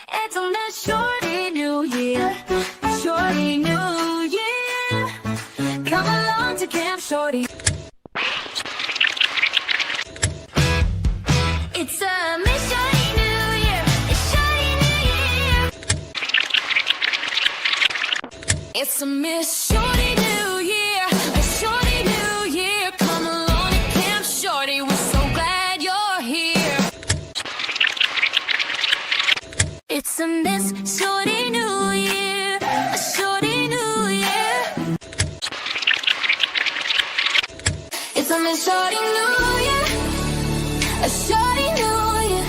It's on that Shorty New Year, Shorty New Year. Come along to Camp Shorty. It's a Miss Shorty New Year, it's Shorty New Year. It's a Miss Shorty New Year, a Shorty New Year. Come along to Camp Shorty, we're so glad you're here. It's a Miss Shorty New Year, a Shorty New Year. It's a Miss Shorty New Year, a Shorty New Year.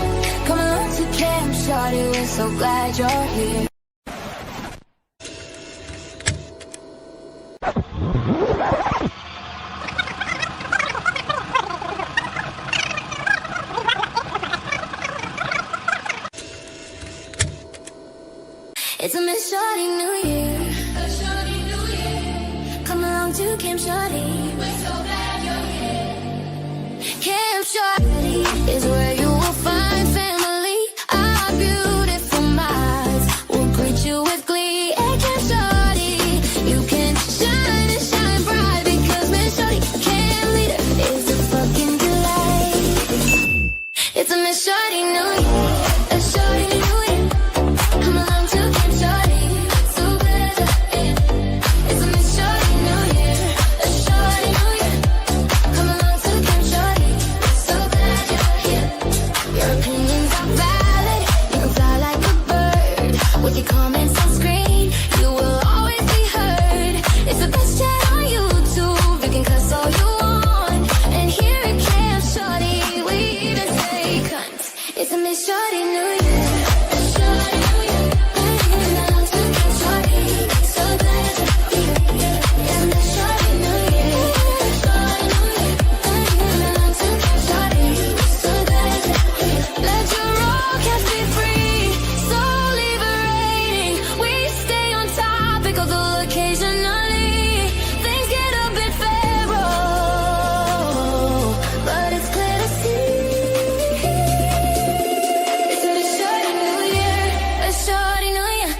Come along to Camp Shorty, we're so glad you're here. It's a Miss Shorty New Year, a Shorty New Year. Come along to Camp Shorty, we're so glad you're here. Camp Shorty is where you will find family. Our beautiful minds will greet you with glee. At Camp Shorty, you can shine and shine bright because Miss Shorty Camp Leader is a fucking delight. It's a Miss Shorty New Year, a Shorty New Year. Come along to Camp Shorty, so glad you're here. It's a Miss Shorty New Year, a Shorty New Year. Come along to Camp Shorty, so glad you're here. Your opinions are valid, you can fly like a bird. With your comments on screen, you will always be heard. It's the best chat on YouTube, you can cuss all you want. And here at Camp Shorty, we even say cunt. It's a Miss Shorty New Year, a Shorty New Year. Come along to Camp Shorty, so glad you're here. It's a Miss Shorty New Year, a Shorty New Year. Come along to Camp Shorty, so glad you're here. Let your raw cats be free, so liberating. We stay on topic, although occasionally things get a bit feral, but it's clear to see. It's a Miss Shorty New Year, a Shorty New Year.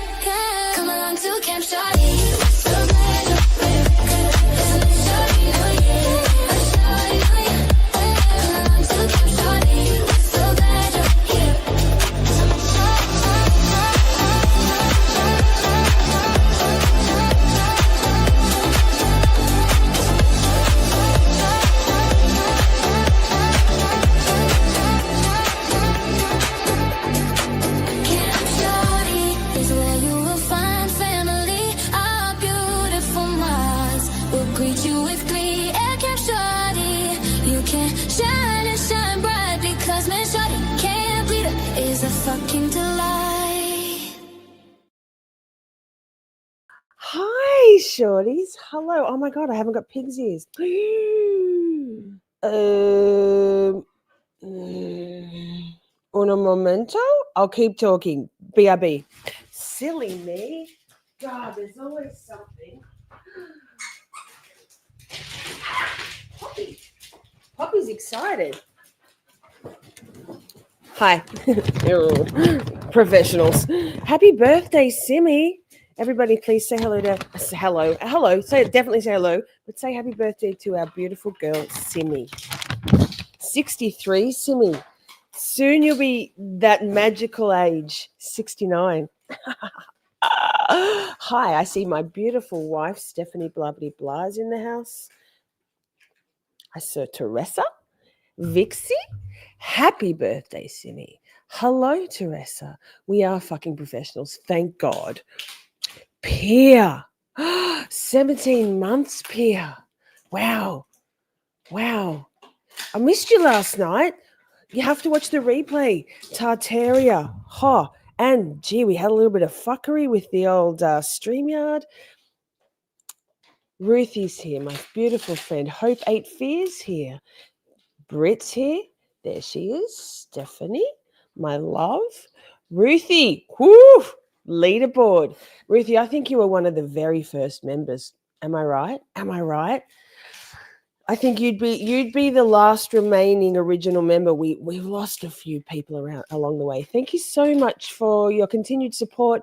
Come along to Camp Shorty, so glad you're here. It's a Miss Shorty New Year, a Shorty New Year. Come along to Camp Shorty, so glad you're here. It's a Miss Camp Shorty is where you will find family. Our beautiful minds will greet you with glee. At Camp Shorty, you can shine and shine bright because Miss Shorty Camp Leader is a fucking delight. Hi, shorties. Hello. Oh my God, I haven't got pig's ears. Un momento. I'll keep talking. BRB. Silly me. God, there's always something. Poppy. Poppy's excited. Hi. Professionals. Happy birthday, Simmy. Everybody, please say hello to hello. Hello. Definitely say hello, but say happy birthday to our beautiful girl, Simmy. 63, Simmy. Soon you'll be that magical age, 69. Hi, I see my beautiful wife, Stephanie Blah is in the house. I saw Teresa, Vixie. Happy birthday, Simmy. Hello, Teresa. We are fucking professionals, thank God. Pia. 17 months, Pia. Wow. I missed you last night. You have to watch the replay. Tartaria. And gee, we had a little bit of fuckery with the old StreamYard. Ruthie's here, my beautiful friend. Hope 8 Fears here. Brit's here. There she is. Stephanie, my love. Ruthie. Woo! Leaderboard. Ruthie, I think you were one of the very first members. Am I right? I think you'd be the last remaining original member. We've lost a few people around along the way. Thank you so much for your continued support.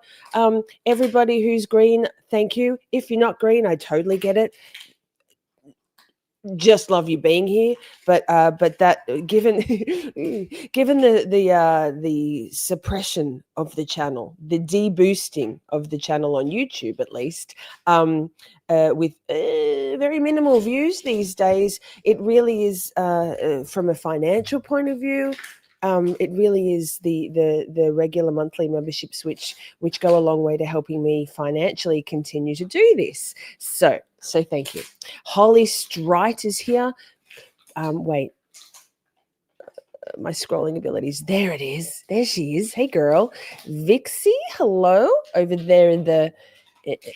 Everybody who's green, thank you. If you're not green, I totally get it. Just love you being here, but that given given the suppression of the channel, the deboosting of the channel on YouTube, at least, with very minimal views these days, it really is from a financial point of view. It really is the regular monthly memberships which go a long way to helping me financially continue to do this. So thank you. Holly Strite is here. Wait, my scrolling abilities. There it is. There she is. Hey, girl. Vixie, hello. Over there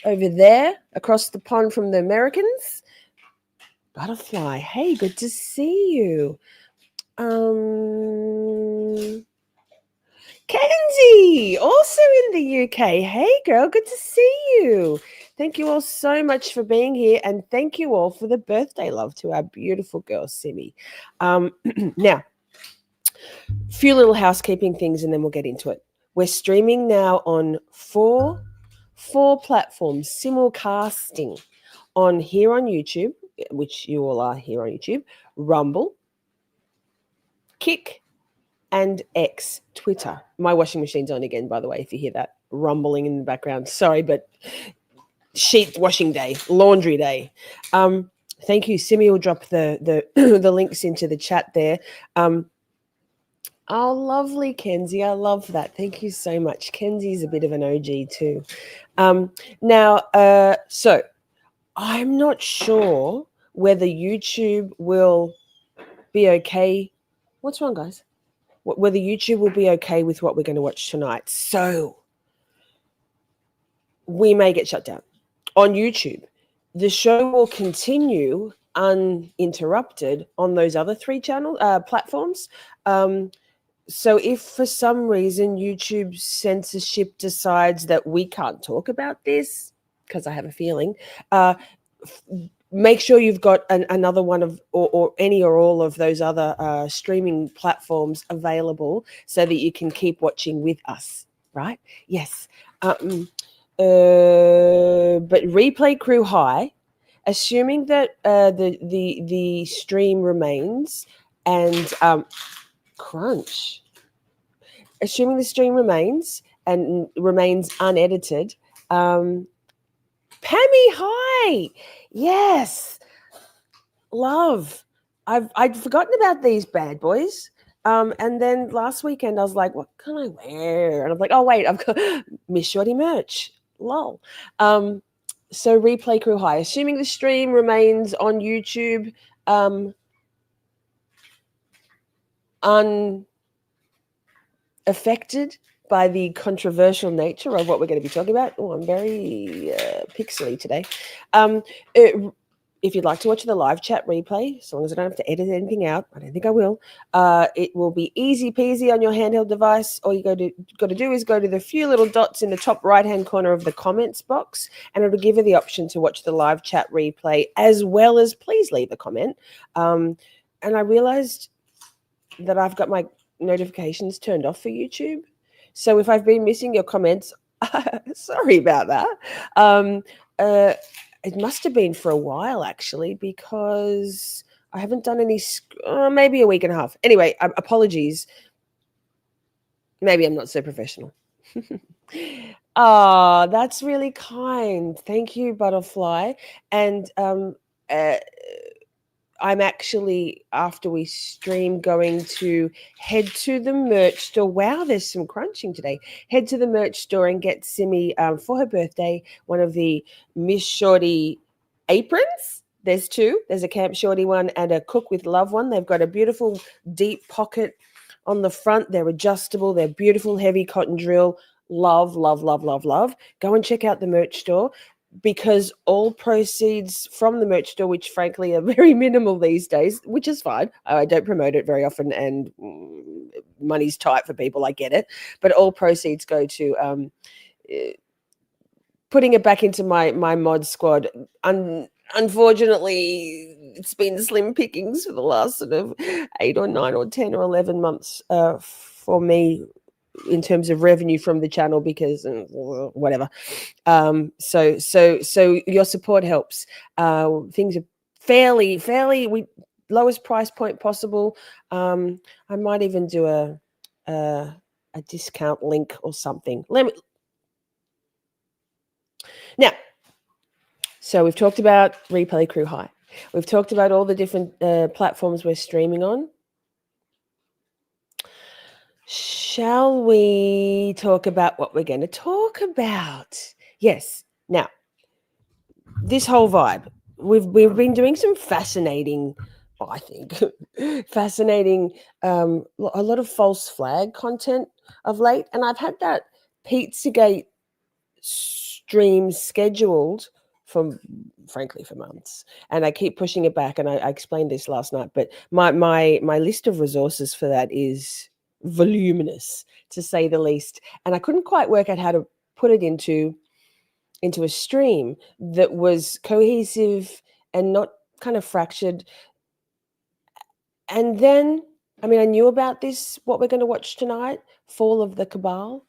over there across the pond from the Americans. Butterfly. Hey, good to see you. Kenzie, also in the UK. Hey, girl, good to see you. Thank you all so much for being here, and thank you all for the birthday love to our beautiful girl, Simi. Now, few little housekeeping things, and then we'll get into it. We're streaming now on four platforms, simulcasting here on YouTube, which you all are here on YouTube, Rumble, Kick, and X, Twitter. My washing machine's on again, by the way, if you hear that rumbling in the background. Sorry, but sheet washing day, laundry day. Thank you. Simi will drop the the links into the chat there. Oh, lovely, Kenzie. I love that. Thank you so much. Kenzie's a bit of an OG too. Now, so I'm not sure whether YouTube will be okay. What's wrong, guys? Whether YouTube will be okay with what we're going to watch tonight. So we may get shut down on YouTube. The show will continue uninterrupted on those other three platforms. So if for some reason YouTube censorship decides that we can't talk about this, because I have a feeling, make sure you've got another one of or any or all of those other streaming platforms available so that you can keep watching with us, right? Yes. But replay crew high, assuming that the stream remains, and crunch, assuming the stream remains and remains unedited. Pammy, hi. Yes, love. I'd forgotten about these bad boys. And then last weekend I was like, what can I wear? And I'm like, oh wait, I've got Miss Shorty merch. Lol. So replay crew high. Assuming the stream remains on YouTube, unaffected by the controversial nature of what we're going to be talking about. Oh, I'm very pixely today. If you'd like to watch the live chat replay, as long as I don't have to edit anything out, I don't think I will, it will be easy peasy on your handheld device. All you got to do is go to the few little dots in the top right-hand corner of the comments box, and it'll give you the option to watch the live chat replay, as well as please leave a comment. And I realized that I've got my notifications turned off for YouTube. So if I've been missing your comments, sorry about that. It must have been for a while, actually, because I haven't done any, maybe a week and a half. Anyway, apologies. Maybe I'm not so professional. Oh, that's really kind. Thank you, Butterfly. And I'm actually, after we stream, going to head to the merch store. Wow, there's some crunching today. Head to the merch store and get Simi, for her birthday, one of the Miss Shorty aprons. There's two. There's a Camp Shorty one and a Cook with Love one. They've got a beautiful deep pocket on the front. They're adjustable. They're beautiful, heavy cotton drill. Love, love, love, love, love. Go and check out the merch store, because all proceeds from the merch store, which frankly are very minimal these days, which is fine. I don't promote it very often, and money's tight for people. I get it. But all proceeds go to putting it back into my mod squad, unfortunately, it's been slim pickings for the last sort of 8 or 9 or 10 or 11 months for me in terms of revenue from the channel because whatever. So your support helps. Things are fairly we lowest price point possible. I might even do a discount link or something. Now, so we've talked about Replay Crew High. We've talked about all the different platforms we're streaming on. Shall we talk about what we're going to talk about? Yes. Now, this whole vibe, we've been doing some fascinating, I think, fascinating, a lot of false flag content of late, and I've had that Pizzagate stream scheduled for months, and I keep pushing it back. And I explained this last night, but my list of resources for that is voluminous, to say the least, and I couldn't quite work out how to put it into a stream that was cohesive and not kind of fractured. And then, I mean, I knew about this, what we're going to watch tonight, Fall of the Cabal.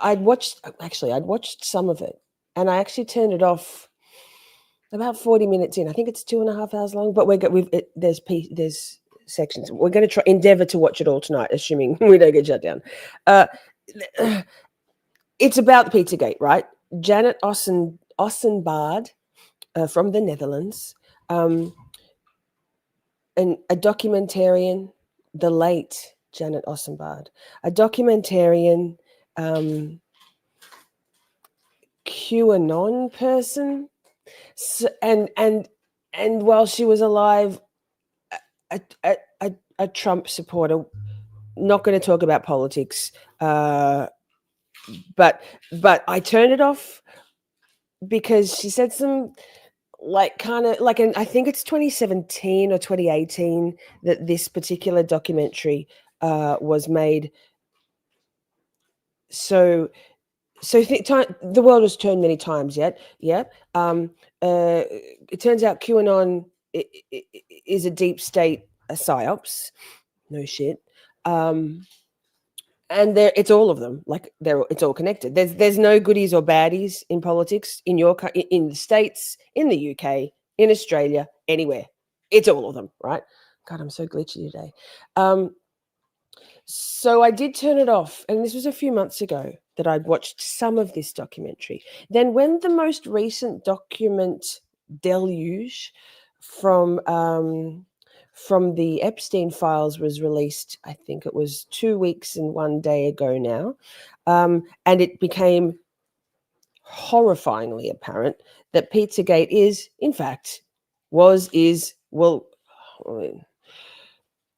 I'd watched some of it, and I actually turned it off about 40 minutes in. I think it's 2.5 hours long, but there's sections. We're going to endeavor to watch it all tonight, assuming we don't get shut down. It's about the Pizzagate, right? Janet Ossenbaad from the Netherlands, and a documentarian, the late Janet Ossenbaad, a documentarian, QAnon person, so, and while she was alive, a Trump supporter. Not going to talk about politics, but I turned it off because she said some I think it's 2017 or 2018 that this particular documentary was made. So the world has turned many times yet. Yeah. It turns out QAnon is a deep state, a psyops. No shit. And it's all of them. It's all connected. There's no goodies or baddies in politics in the States, in the UK, in Australia, anywhere. It's all of them, right? God, I'm so glitchy today. So I did turn it off, and this was a few months ago that I'd watched some of this documentary. Then when the most recent document deluge from the Epstein files was released, I think it was 2 weeks and 1 day ago now, and it became horrifyingly apparent that Pizzagate is, in fact,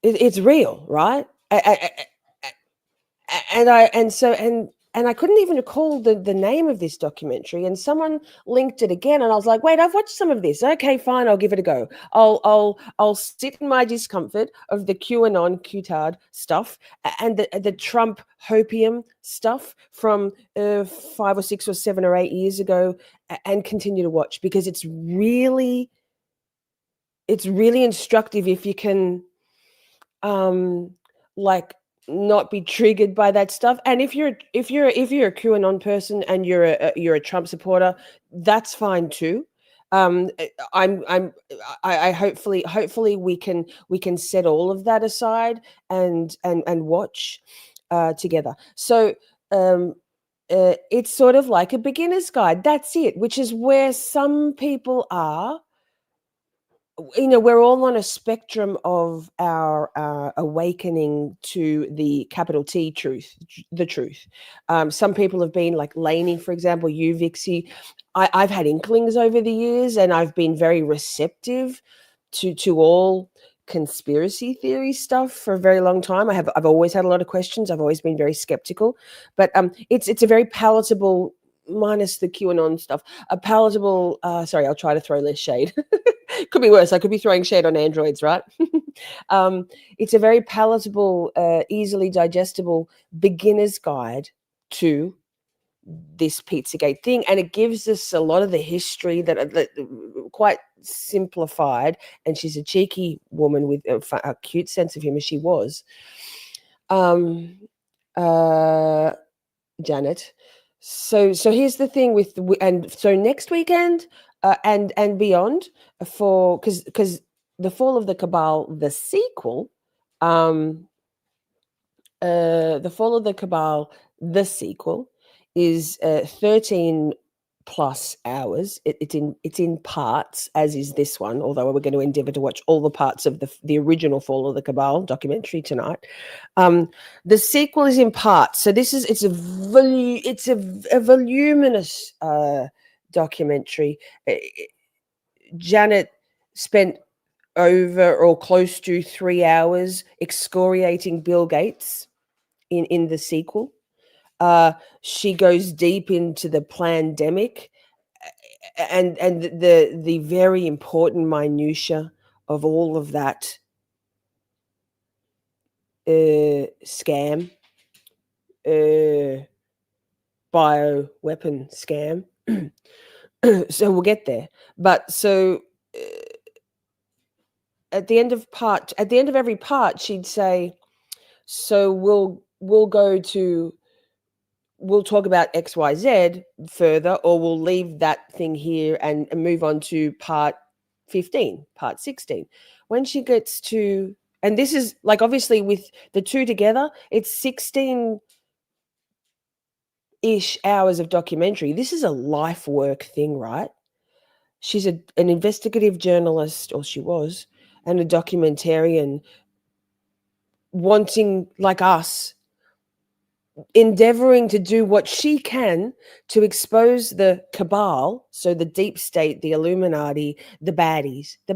it's real, right? And I couldn't even recall the name of this documentary, and someone linked it again, and I was like, wait, I've watched some of this. Okay, fine, I'll give it a go. I'll sit in my discomfort of the QAnon QTARD stuff and the Trump hopium stuff from 5 or 6 or 7 or 8 years ago, and continue to watch, because it's really instructive if you can not be triggered by that stuff. And if you're a QAnon person and you're a Trump supporter, that's fine too. I hopefully we can set all of that aside and watch together. So it's sort of like a beginner's guide. That's it, which is where some people are. We're all on a spectrum of our awakening to the capital T truth, the truth. Some people have been like Lainey, for example, you, Vixie. I've had inklings over the years, and I've been very receptive to all conspiracy theory stuff for a very long time. I've always had a lot of questions. I've always been very skeptical, but it's a very palatable, minus the QAnon stuff, a palatable. Sorry, I'll try to throw less shade. Could be worse. I could be throwing shade on androids, right? It's a very palatable, easily digestible beginner's guide to this Pizzagate thing, and it gives us a lot of the history that quite simplified. And she's a cheeky woman with a cute sense of humor. She was, Janet. So here's the thing with and so next weekend and beyond, for because the Fall of the Cabal, the sequel, the Fall of the Cabal, the sequel, is 13 plus hours. It's in parts, as is this one. Although we're going to endeavour to watch all the parts of the original Fall of the Cabal documentary tonight. The sequel is in parts, so it's a voluminous documentary. Janet spent over or close to 3 hours excoriating Bill Gates in the sequel. She goes deep into the pandemic and the very important minutia of all of that scam, bioweapon scam. So we'll get there. But so at the end of every part, she'd say, so we'll talk about XYZ further, or we'll leave that thing here and move on to part 15, part 16. When she gets to, and this is like, obviously with the two together, it's 16-ish hours of documentary. This is a life work thing, right? She's an investigative journalist, or she was, and a documentarian, wanting, like us, endeavoring to do what she can to expose the cabal, so the deep state, the Illuminati, the baddies, the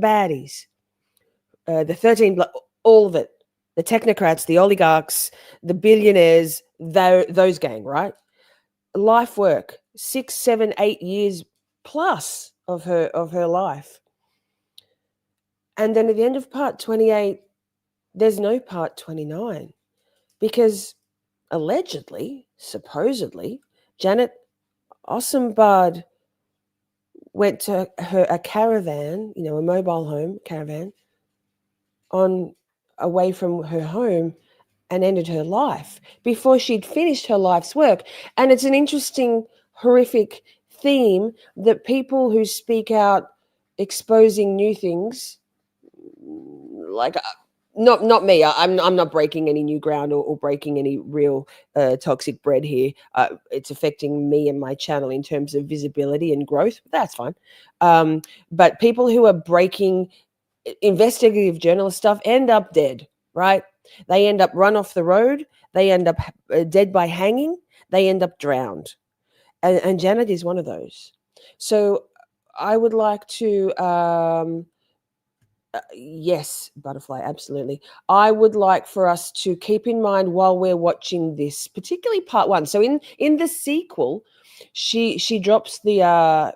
13, all of it, the technocrats, the oligarchs, the billionaires, those gang, right? Life work, 6, 7, 8 years plus of her life. And then at the end of part 28, there's no part 29, because allegedly, supposedly, Janet Ossenbaad went to a caravan, a mobile home caravan, away from her home, and ended her life before she'd finished her life's work. And it's an interesting, horrific theme that people who speak out exposing new things, like not me. I'm not breaking any new ground or breaking any real toxic bread here. It's affecting me and my channel in terms of visibility and growth. That's fine. But people who are breaking investigative journalist stuff end up dead, right? They end up run off the road. They end up dead by hanging. They end up drowned. And Janet is one of those. So I would like to... yes, Butterfly, absolutely. I would like for us to keep in mind while we're watching this, particularly part 1. So in the sequel, she drops the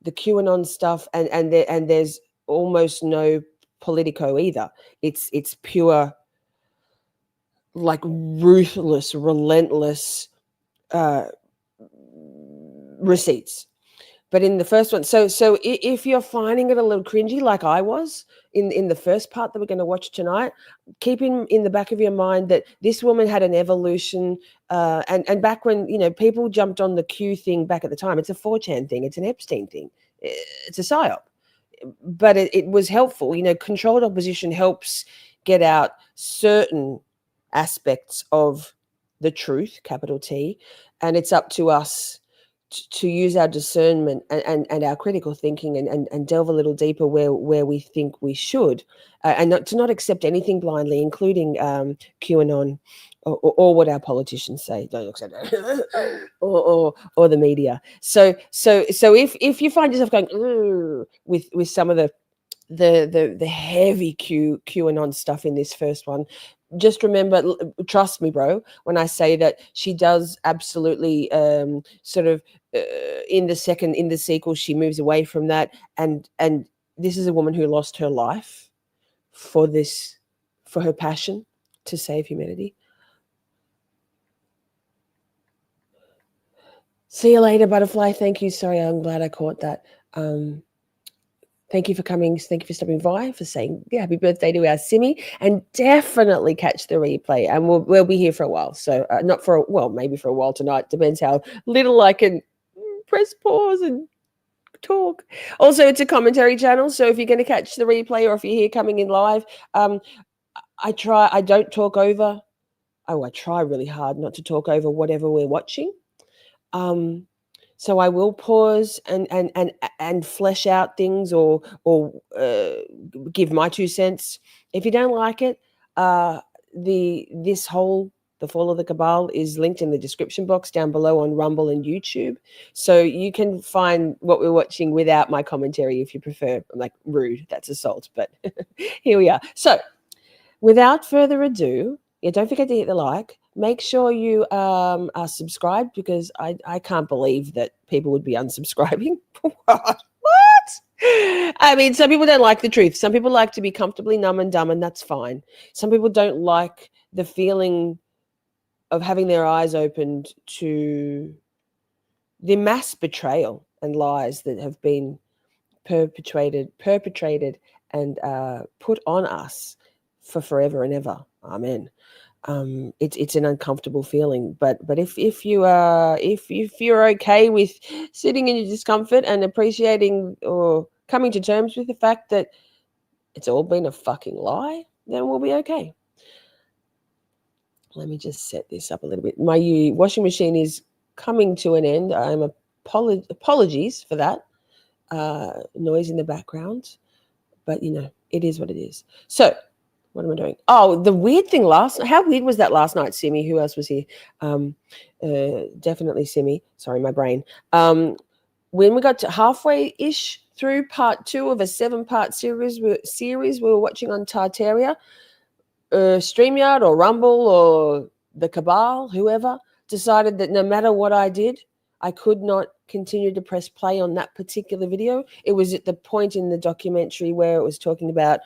QAnon stuff, and there's almost no Politico either. It's pure, like, ruthless, relentless receipts. But in the first one, so if you're finding it a little cringy, like I was in the first part that we're going to watch tonight, keep in the back of your mind that this woman had an evolution, and back when people jumped on the Q thing back at the time, it's a 4chan thing, it's an Epstein thing, it's a psyop, but it was helpful. Controlled opposition helps get out certain aspects of the truth, capital T, and it's up to us to use our discernment and our critical thinking and delve a little deeper where we think we should, and not accept anything blindly, including QAnon or what our politicians say. Don't accept it, or the media. So if you find yourself going with some of the heavy QAnon stuff in this first one, just remember, trust me, bro, when I say that she does absolutely sort of in the sequel, she moves away from that, and this is a woman who lost her life for her passion to save humanity. See you later, butterfly. Thank you. Sorry, I'm glad I caught that. Thank you for coming. Thank you for stopping by, for saying happy birthday to our Simmy, and definitely catch the replay. And we'll be here for a while. So not for maybe for a while tonight. Depends how little I can press pause and talk. Also, it's a commentary channel, so if you're going to catch the replay or if you're here coming in live, I don't talk over. I try really hard not to talk over whatever we're watching. So I will pause and flesh out things or give my 2 cents. If you don't like it, the Fall of the Cabal is linked in the description box down below on Rumble and YouTube. So you can find what we're watching without my commentary if you prefer. I'm like, rude, that's assault, but here we are. So without further ado, don't forget to hit the like. Make sure you are subscribed, because I can't believe that people would be unsubscribing. What? I mean, some people don't like the truth. Some people like to be comfortably numb and dumb, and that's fine. Some people don't like the feeling of having their eyes opened to the mass betrayal and lies that have been perpetrated and put on us for forever and ever. Amen. It's an uncomfortable feeling, but if you're okay with sitting in your discomfort and appreciating or coming to terms with the fact that it's all been a fucking lie, then we'll be okay. Let me just set this up a little bit. My washing machine is coming to an end. I'm apologies for that noise in the background, but it is what it is. So what am I doing? Oh, the weird thing how weird was that last night, Simi? Who else was here? Definitely Simi. Sorry, my brain. When we got to halfway-ish through part 2 of a 7-part series we were watching on Tartaria, StreamYard or Rumble or the Cabal, whoever, decided that no matter what I did, I could not continue to press play on that particular video. It was at the point in the documentary where it was talking about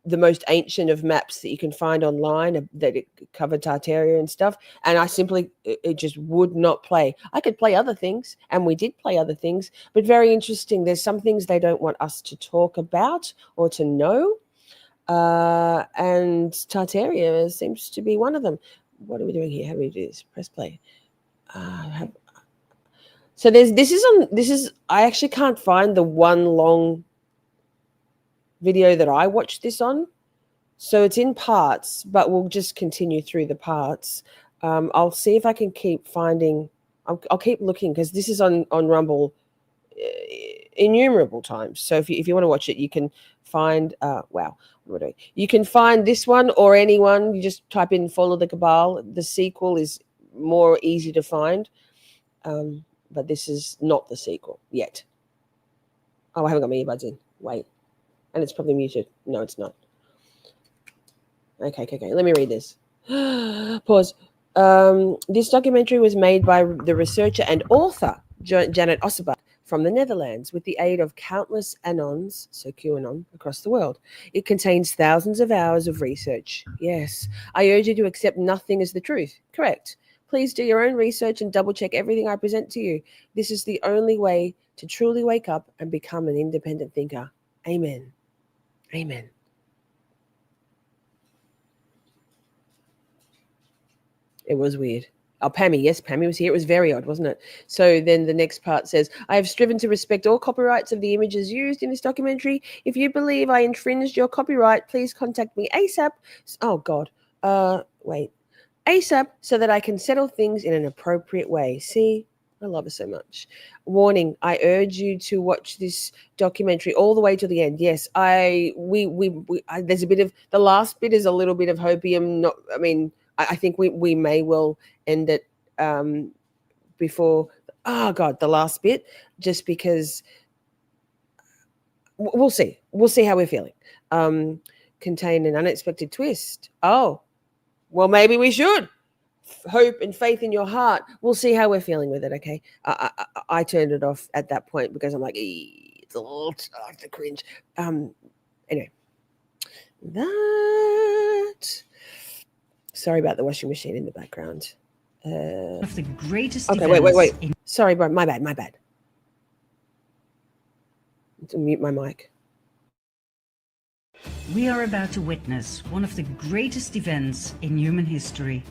the most ancient of maps that you can find online that it covered Tartaria and stuff. And I simply, it just would not play. I could play other things, and we did play other things, but very interesting. There's some things they don't want us to talk about or to know. And Tartaria seems to be one of them. What are we doing here? How do we do this? Press play. So I actually can't find the one long video that I watched this on. So it's in parts, but we'll just continue through the parts. I'll see if I can keep finding, I'll keep looking, because this is on Rumble innumerable times. So if you want to watch it, you can find, wow, what am I doing? You can find this one or anyone. You just type in Fall of the Cabal. The sequel is more easy to find, but this is not the sequel yet. Oh, I haven't got my earbuds in. Wait. And it's probably muted. No, it's not. Okay. Let me read this. Pause. This documentary was made by the researcher and author Janet Ossenbaad from the Netherlands with the aid of countless Anons, so QAnon, across the world. It contains thousands of hours of research. Yes, I urge you to accept nothing as the truth. Correct. Please do your own research and double-check everything I present to you. This is the only way to truly wake up and become an independent thinker. Amen. Amen. It was weird. Oh, Pammy. Yes, Pammy was here. It was very odd, wasn't it? So then the next part says, I have striven to respect all copyrights of the images used in this documentary. If you believe I infringed your copyright, please contact me ASAP. Oh, God. Wait. ASAP so that I can settle things in an appropriate way. See? I love her so much. Warning, I urge you to watch this documentary all the way to the end. Yes, there's a bit of, the last bit is a little bit of hopium. I think we may well end it before, the last bit, just because we'll see. We'll see how we're feeling. Contain an unexpected twist. Oh, well, maybe we should. Hope and faith in your heart. We'll see how we're feeling with it, okay? I turned it off at that point because I'm like, it's a little the cringe. Anyway, sorry about the washing machine in the background. One of the greatest Okay, events wait. Sorry, bro. My bad. To mute my mic. We are about to witness one of the greatest events in human history.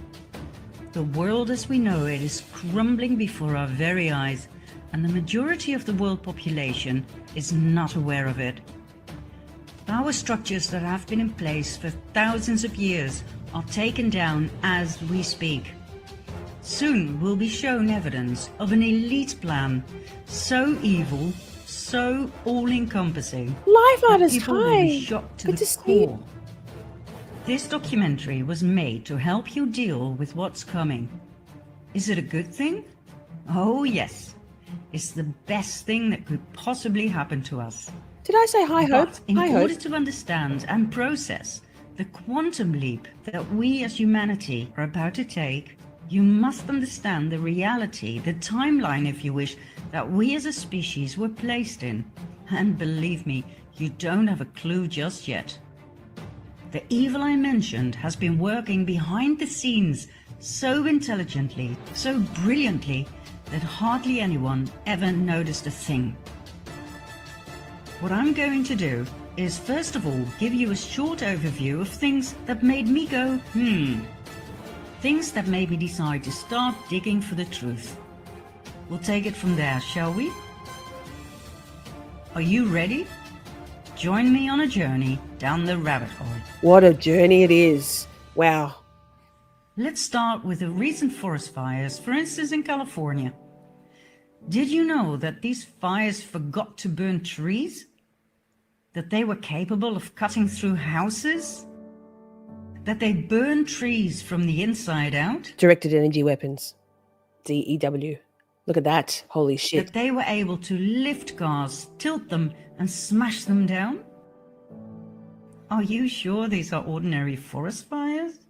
The world as we know it is crumbling before our very eyes, and the majority of the world population is not aware of it. Power structures that have been in place for thousands of years are taken down as we speak. Soon we'll be shown evidence of an elite plan, so evil, so all-encompassing, Live that artist, people will be hi. shocked to Good the to see you. core. This documentary was made to help you deal with what's coming. Is it a good thing? Oh yes, it's the best thing that could possibly happen to us. Did I say hi, Hope? But in Hi, order Hope. to understand and process the quantum leap that we as humanity are about to take, you must understand the reality, the timeline, if you wish, that we as a species were placed in. And believe me, you don't have a clue just yet. The evil I mentioned has been working behind the scenes so intelligently, so brilliantly, that hardly anyone ever noticed a thing. What I'm going to do is first of all give you a short overview of things that made me go, things that made me decide to start digging for the truth. We'll take it from there, shall we? Are you ready? Join me on a journey down the rabbit hole. What a journey it is. Wow. Let's start with the recent forest fires, for instance in California. Did you know that these fires forgot to burn trees? That they were capable of cutting through houses? That they burn trees from the inside out? Directed energy weapons. DEW. Look at that. Holy shit. That they were able to lift cars, tilt them, and smash them down? Are you sure these are ordinary forest fires?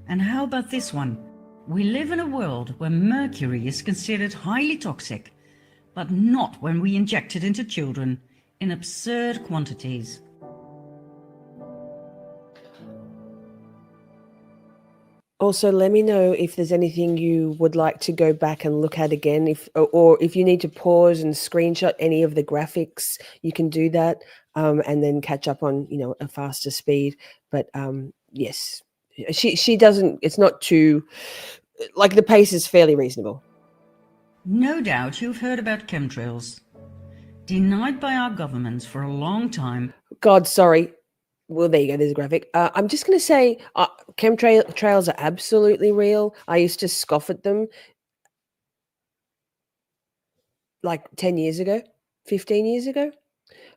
And how about this one? We live in a world where mercury is considered highly toxic, but not when we inject it into children in absurd quantities. Also, let me know if there's anything you would like to go back and look at again, or if you need to pause and screenshot any of the graphics, you can do that, and then catch up on a faster speed. But yes, she doesn't. It's not too like the pace is fairly reasonable. No doubt you've heard about chemtrails. Denied by our governments for a long time. God, sorry. Well, there you go. There's a graphic. I'm just going to say chemtrails are absolutely real. I used to scoff at them like 10 years ago, 15 years ago.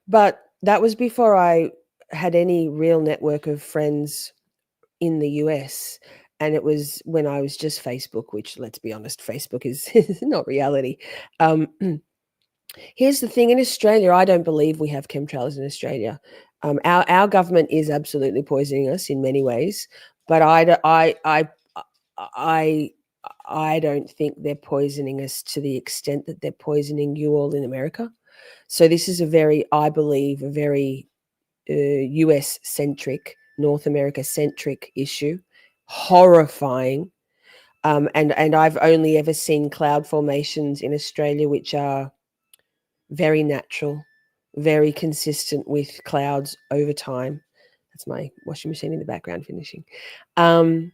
But that was before I had any real network of friends in the US. And it was when I was just Facebook, which, let's be honest, Facebook is not reality. Here's the thing. In Australia, I don't believe we have chemtrails in Australia. Our government is absolutely poisoning us in many ways, but I don't think they're poisoning us to the extent that they're poisoning you all in America. So this is I believe, a very US-centric, North America-centric issue. Horrifying. And I've only ever seen cloud formations in Australia which are very natural, very consistent with clouds over time. That's my washing machine in the background finishing. And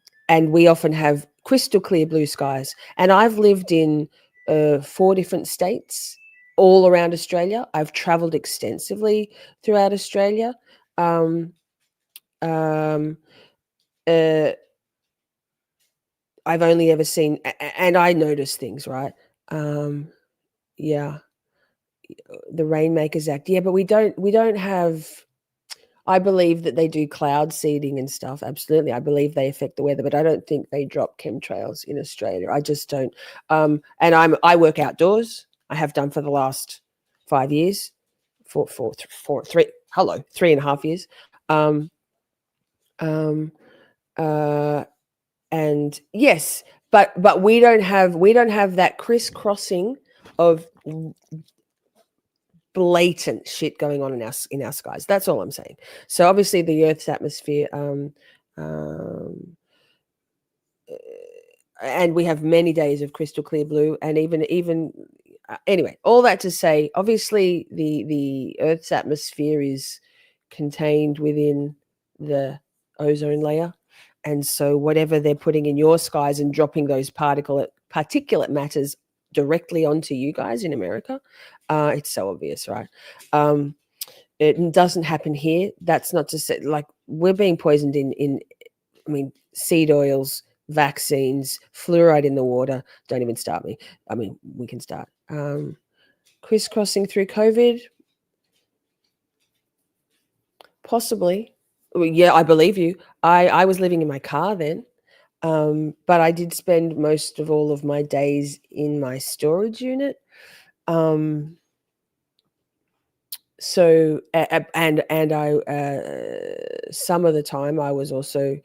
we often have crystal clear blue skies. And I've lived in 4 different states all around Australia. I've traveled extensively throughout Australia. I've only ever seen, and I notice things, right? Yeah. The Rainmakers Act. Yeah, but we don't have, I believe that they do cloud seeding and stuff. Absolutely. I believe they affect the weather, but I don't think they drop chemtrails in Australia. I just don't. And I work outdoors. I have done for the last 5 years, 3.5 years. And yes, but we don't have that crisscrossing of blatant shit going on in our skies. That's all I'm saying. So obviously the Earth's atmosphere and we have many days of crystal clear blue, and even anyway, all that to say, obviously the Earth's atmosphere is contained within the ozone layer, and so whatever they're putting in your skies and dropping those particulate matters directly onto you guys in America, it's so obvious, right? It doesn't happen here. That's not to say, like, we're being poisoned in I mean, seed oils, vaccines, fluoride in the water. Don't even start me. I mean, we can start. Crisscrossing through COVID? Possibly. Well, yeah, I believe you. I was living in my car then, but I did spend most of all of my days in my storage unit. So and I some of the time I was also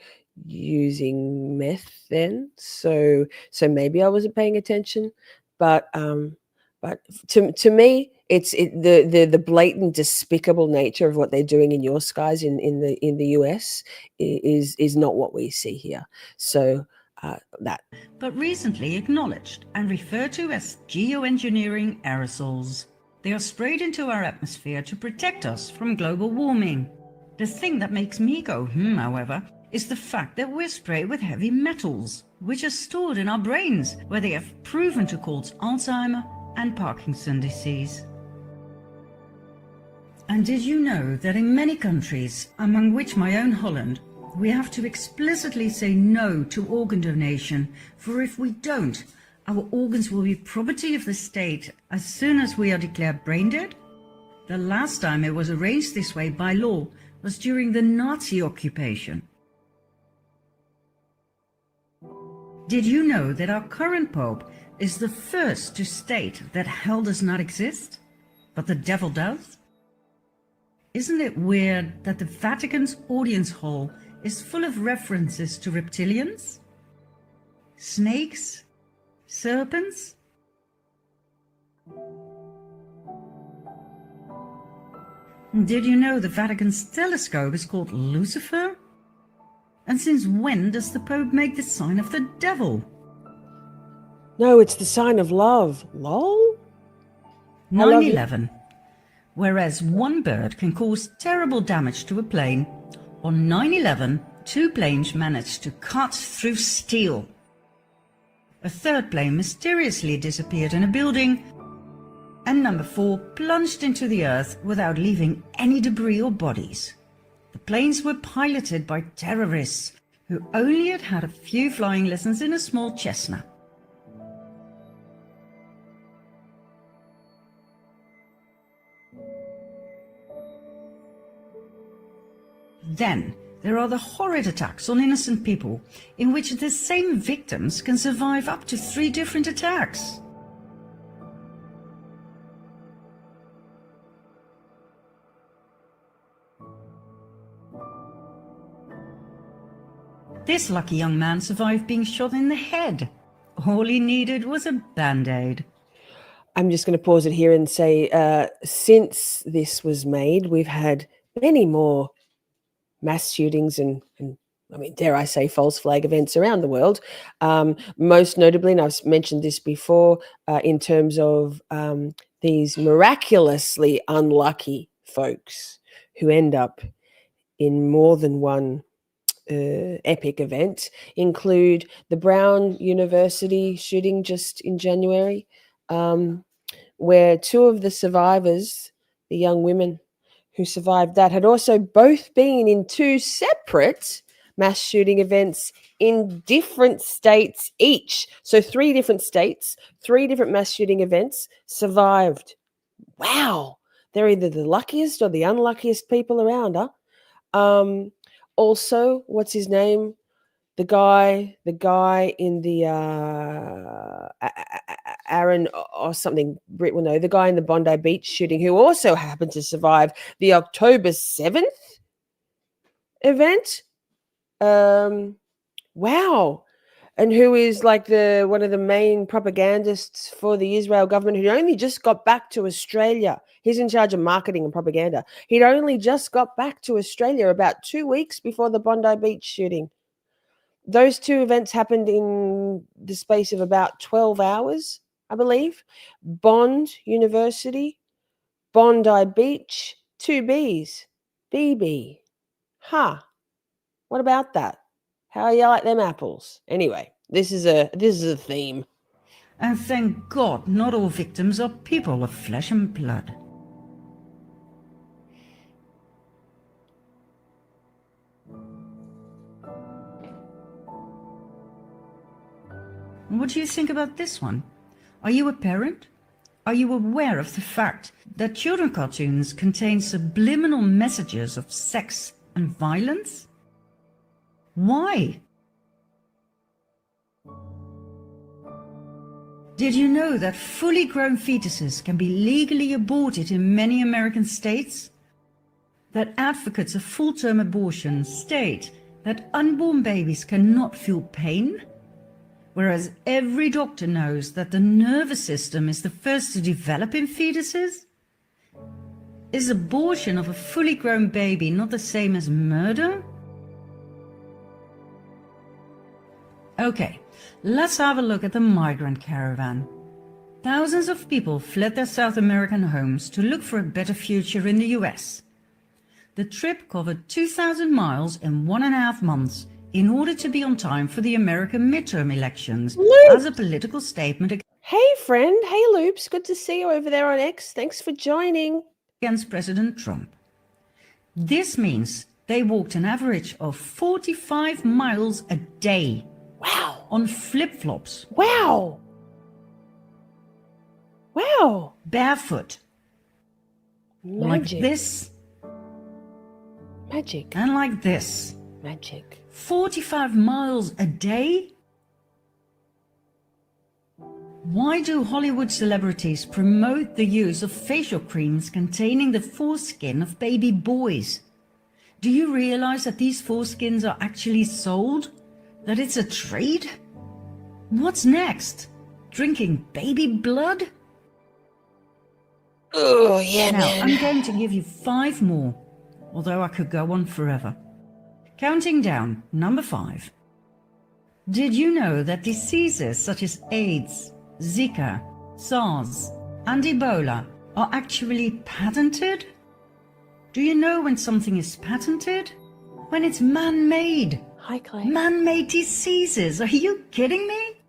using meth then, so maybe I wasn't paying attention, but to me it's the blatant despicable nature of what they're doing in your skies in the US is not what we see here. So that, but recently acknowledged and referred to as geoengineering aerosols. They are sprayed into our atmosphere to protect us from global warming. The thing that makes me go, however, is the fact that we're sprayed with heavy metals, which are stored in our brains, where they have proven to cause Alzheimer and Parkinson's disease. And did you know that in many countries, among which my own Holland, we have to explicitly say no to organ donation, for if we don't, our organs will be property of the state as soon as we are declared brain dead? The last time it was arranged this way by law was during the Nazi occupation. Did you know that our current Pope is the first to state that hell does not exist, but the devil does? Isn't it weird that the Vatican's audience hall is full of references to reptilians, snakes, serpents? Did you know the Vatican's telescope is called Lucifer? And since when does the Pope make the sign of the devil? no, it's the sign of love. Lol. 9/11. Whereas one bird can cause terrible damage to a plane, on 9/11, 2 planes managed to cut through steel. A third plane mysteriously disappeared in a building, and number 4 plunged into the earth without leaving any debris or bodies. The planes were piloted by terrorists who only had a few flying lessons in a small Cessna. Then there are the horrid attacks on innocent people, in which the same victims can survive up to 3 different attacks. This lucky young man survived being shot in the head. All he needed was a band-aid. I'm just going to pause it here and say, since this was made, we've had many more mass shootings and I mean, dare I say, false flag events around the world. Most notably, and I've mentioned this before, in terms of these miraculously unlucky folks who end up in more than one epic event, include the Brown University shooting just in January, where 2 of the survivors, the young women who survived that, had also both been in 2 separate mass shooting events in different states each. So 3 different states, 3 different mass shooting events survived. Wow. They're either the luckiest or the unluckiest people around, huh? Also, what's his name? The guy in the Aaron or something, Brit will know, the guy in the Bondi Beach shooting, who also happened to survive the October 7th event. Wow. And who is like one of the main propagandists for the Israel government, who only just got back to Australia. He's in charge of marketing and propaganda. He'd only just got back to Australia about 2 weeks before the Bondi Beach shooting. those two events happened in the space of about 12 hours, I believe. Bond University, Bondi Beach, 2 Bs, BB. Huh. What about that? How you like them apples? Anyway, this is a theme. And thank God not all victims are people of flesh and blood. What do you think about this one? Are you a parent? Are you aware of the fact that children cartoons contain subliminal messages of sex and violence? Why? Did you know that fully grown fetuses can be legally aborted in many American states? That advocates of full-term abortion state that unborn babies cannot feel pain? Whereas every doctor knows that the nervous system is the first to develop in fetuses? Is abortion of a fully grown baby not the same as murder? Okay, let's have a look at the Migrant Caravan. Thousands of people fled their South American homes to look for a better future in the US. The trip covered 2,000 miles in 1.5 months in order to be on time for the American midterm elections as a political statement Hey friend, hey Loops, good to see you over there on X. Thanks for joining. Against President Trump. This means they walked an average of 45 miles a day. Wow. On flip-flops. Wow. Wow. Barefoot. Magic. Like this. Magic. And like this. Magic. 45 miles a day? Why do Hollywood celebrities promote the use of facial creams containing the foreskin of baby boys? Do you realize that these foreskins are actually sold? That it's a trade? What's next? Drinking baby blood? Oh, yeah, now, man. I'm going to give you 5 more, although I could go on forever. Counting down, number 5. Did you know that diseases such as AIDS, Zika, SARS, and Ebola are actually patented? Do you know when something is patented? When it's man-made. Hi, Clay. Man-made diseases. Are you kidding me?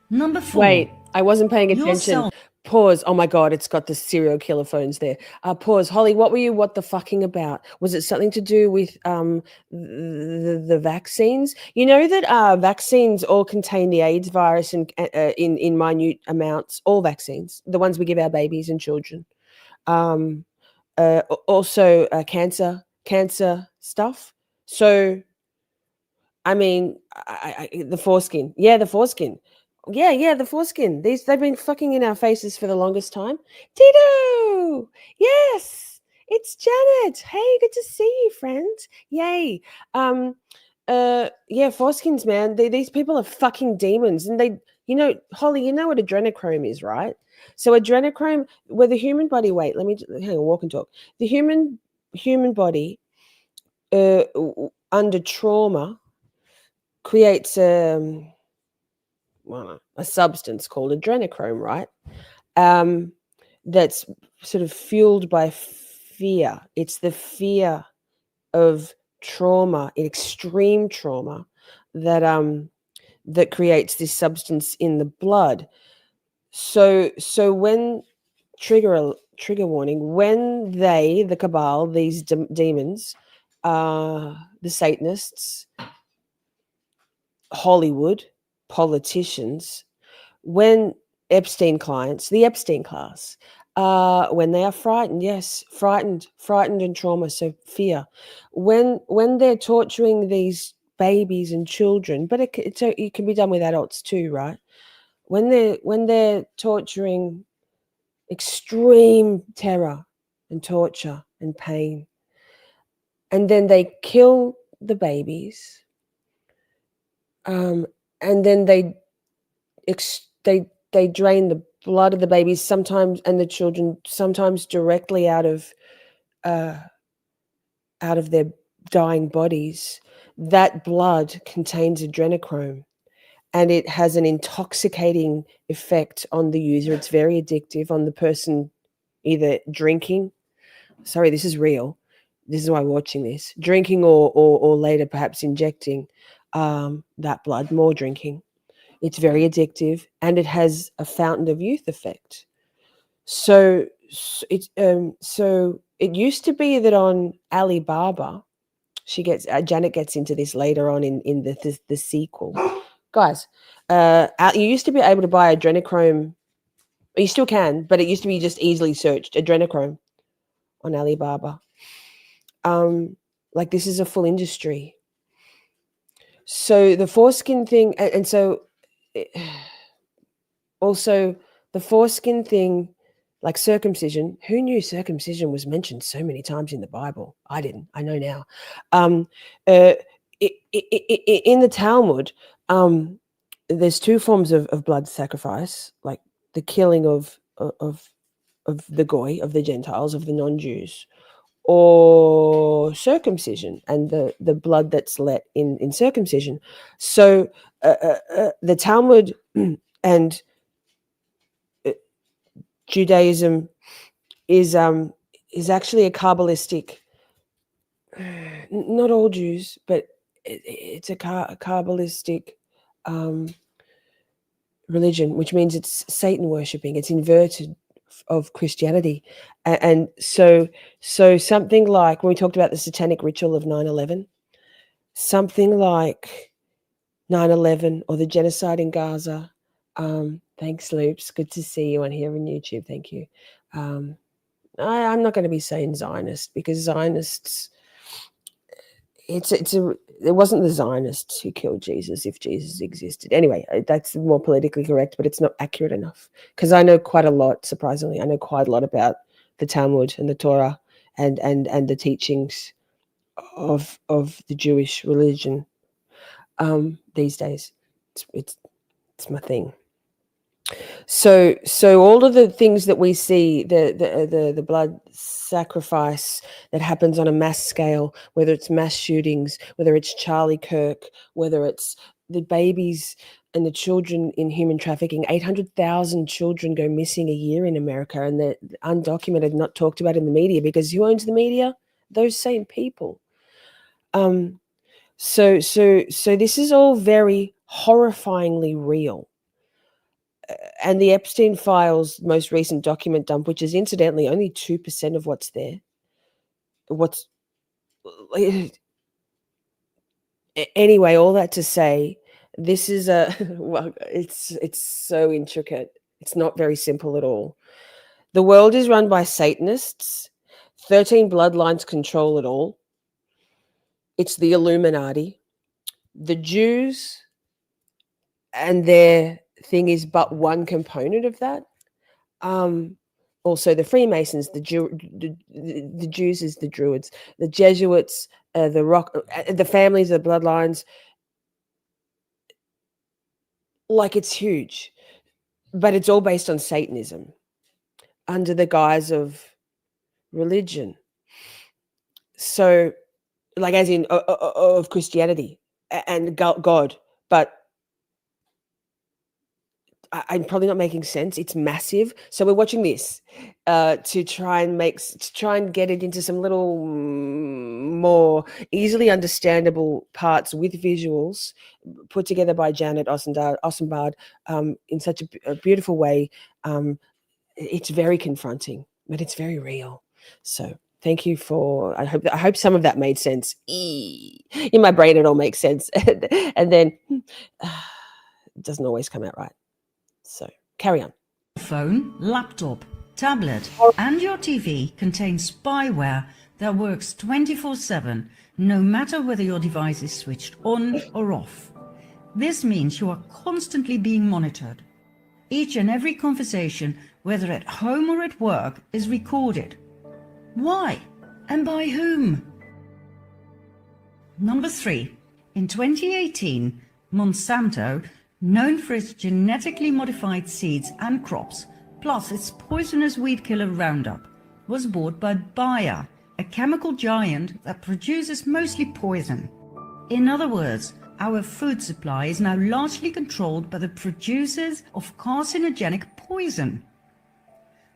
Number 4. Wait, I wasn't paying attention. Yourself. Pause. Oh my God, it's got the serial killer phones there. Pause. Holly, what were you what the fucking about? Was it something to do with the vaccines? You know that vaccines all contain the AIDS virus in minute amounts. All vaccines, the ones we give our babies and children. Also cancer stuff. So, I mean, the foreskin. Yeah, the foreskin. Yeah, the foreskin. They've been fucking in our faces for the longest time. Tito! Yes! It's Janet. Hey, good to see you, friend. Yay. Yeah, foreskins, man. These people are fucking demons. And they, Holly, you know what adrenochrome is, right? So adrenochrome, where the human body, wait, let me hang on, walk and talk. The human body under trauma creates a substance called adrenochrome, right? That's sort of fueled by fear. It's the fear of trauma, extreme trauma, that creates this substance in the blood. So when trigger warning, when the Cabal, these demons, the Satanists, Hollywood, politicians, when Epstein clients, the Epstein class, when they are frightened, yes, frightened and trauma, so fear. When they're torturing these babies and children, but it can be done with adults too, right? When they're torturing, extreme terror and torture and pain, and then they kill the babies, and then they drain the blood of the babies sometimes and the children sometimes directly out of their dying bodies. that blood contains adrenochrome, and it has an intoxicating effect on the user. It's very addictive on the person either drinking. Sorry, this is real. This is why we're watching this. Drinking or later perhaps injecting that blood, more drinking. It's very addictive, and it has a fountain of youth effect. So it used to be that on Alibaba, Janet gets into this later on in the sequel. Guys, you used to be able to buy adrenochrome. You still can, but it used to be just easily searched adrenochrome on Alibaba. Like, this is a full industry. So the foreskin thing, and so also the foreskin thing, like circumcision. Who knew circumcision was mentioned so many times in the Bible? I didn't. I know now. In the Talmud, there's two forms of blood sacrifice, like the killing of the goy, of the Gentiles, of the non-Jews, or circumcision, and the blood that's let in circumcision. So the Talmud and Judaism is actually a Kabbalistic, not all Jews, but it's a Kabbalistic religion, which means it's Satan worshipping. It's inverted of Christianity. And so something like, when we talked about the satanic ritual of 9/11, something like 9/11 or the genocide in Gaza. Thanks, Loops. Good to see you on here on YouTube. Thank you. I'm not going to be saying Zionist, because Zionists, it wasn't the Zionists who killed Jesus if Jesus existed. Anyway, that's more politically correct, but it's not accurate enough, because I know quite a lot, surprisingly. I know quite a lot about the Talmud and the Torah and the teachings of the Jewish religion these days. It's my thing. So all of the things that we see, the blood sacrifice that happens on a mass scale, whether it's mass shootings, whether it's Charlie Kirk, whether it's the babies and the children in human trafficking. 800,000 children go missing a year in America, and they're undocumented, not talked about in the media, because who owns the media? Those same people. So this is all very horrifyingly real. And the Epstein Files most recent document dump, which is incidentally only 2% of what's there. Anyway, all that to say, this is well, it's so intricate. It's not very simple at all. The world is run by Satanists. 13 bloodlines control it all. It's the Illuminati. The Jews and their thing is but one component of that. Also the Freemasons, the Jews is the Druids, the Jesuits, the families, the bloodlines. Like, it's huge, but it's all based on Satanism under the guise of religion. So, like, as in of Christianity and God, but I'm probably not making sense. It's massive. So we're watching this to try and get it into some little more easily understandable parts with visuals put together by Janet Ossenbaad in such a beautiful way. It's very confronting, but it's very real. So thank you for. I hope some of that made sense. In my brain, it all makes sense, and then it doesn't always come out right. So carry on. Phone, laptop, tablet, and your TV contain spyware that works 24/7, no matter whether your device is switched on or off. This means you are constantly being monitored. Each and every conversation, whether at home or at work, is recorded. Why? And by whom? Number 3. In 2018, Monsanto, known for its genetically modified seeds and crops, plus its poisonous weed killer Roundup, was bought by Bayer, a chemical giant that produces mostly poison. In other words, our food supply is now largely controlled by the producers of carcinogenic poison.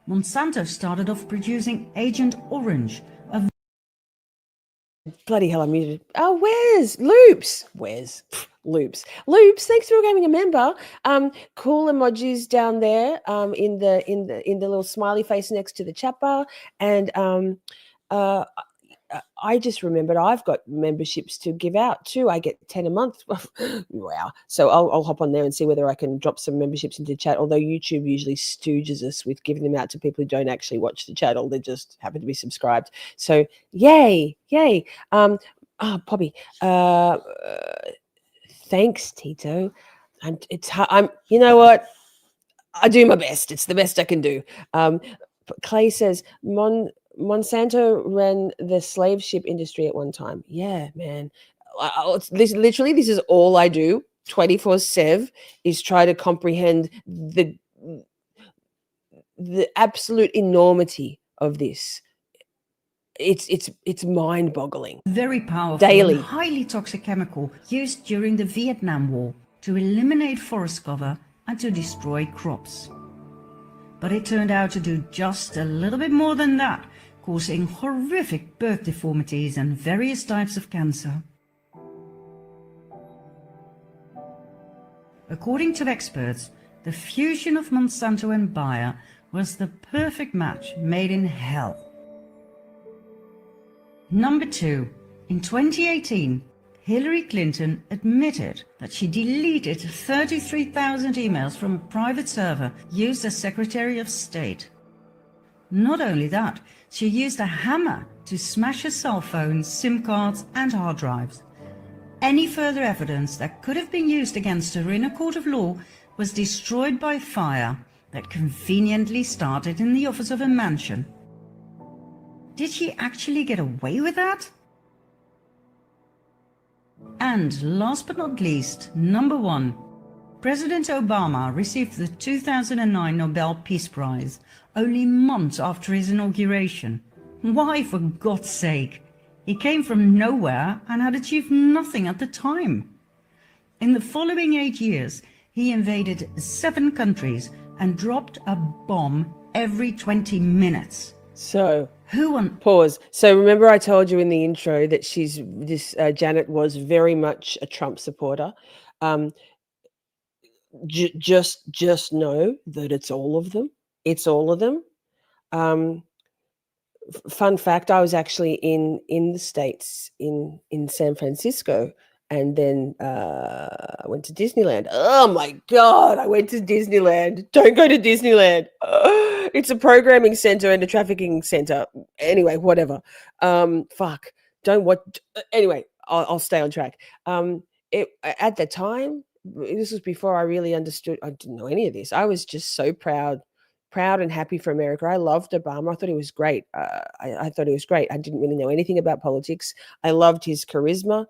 Monsanto started off producing Agent Orange, a Bloody hell, I muted. Oh, where's Loops? Where's Loops? Loops, thanks for becoming a member. Cool emojis down there. In the little smiley face next to the chat bar, and I just remembered I've got memberships to give out too. I get 10 a month. Wow. So I'll hop on there and see whether I can drop some memberships into chat, although YouTube usually stooges us with giving them out to people who don't actually watch the channel. They just happen to be subscribed. So yay. Poppy, thanks, Tito. You know what? I do my best. It's the best I can do. Clay says, Monsanto ran the slave ship industry at one time. Yeah, man. This is all I do 24/7 is try to comprehend the absolute enormity of this. It's mind-boggling. very powerful Daily. and highly toxic chemical used during the Vietnam War to eliminate forest cover and to destroy crops. But it turned out to do just a little bit more than that, causing horrific birth deformities and various types of cancer. According to experts, the fusion of Monsanto and Bayer was the perfect match made in hell. Number 2. In 2018, Hillary Clinton admitted that she deleted 33,000 emails from a private server used as Secretary of State. Not only that, she used a hammer to smash her cell phones, SIM cards and hard drives. Any further evidence that could have been used against her in a court of law was destroyed by fire that conveniently started in the office of a mansion. Did she actually get away with that? And last but not least, number 1. President Obama received the 2009 Nobel Peace Prize only months after his inauguration. Why, for God's sake? He came from nowhere and had achieved nothing at the time. In the following 8 years, he invaded 7 countries and dropped a bomb every 20 minutes. So Who on pause. So remember I told you in the intro that Janet was very much a Trump supporter. Just know that it's all of them. It's all of them. Fun fact, I was actually in the States in San Francisco, and then I went to Disneyland. Oh my God, I went to Disneyland. Don't go to Disneyland. It's a programming center and a trafficking center. Anyway, whatever. Fuck. Don't watch. Anyway, I'll stay on track. At the time, this was before I really understood. I didn't know any of this. I was just so proud and happy for America. I loved Obama. I thought he was great. I thought he was great. I didn't really know anything about politics. I loved his charisma.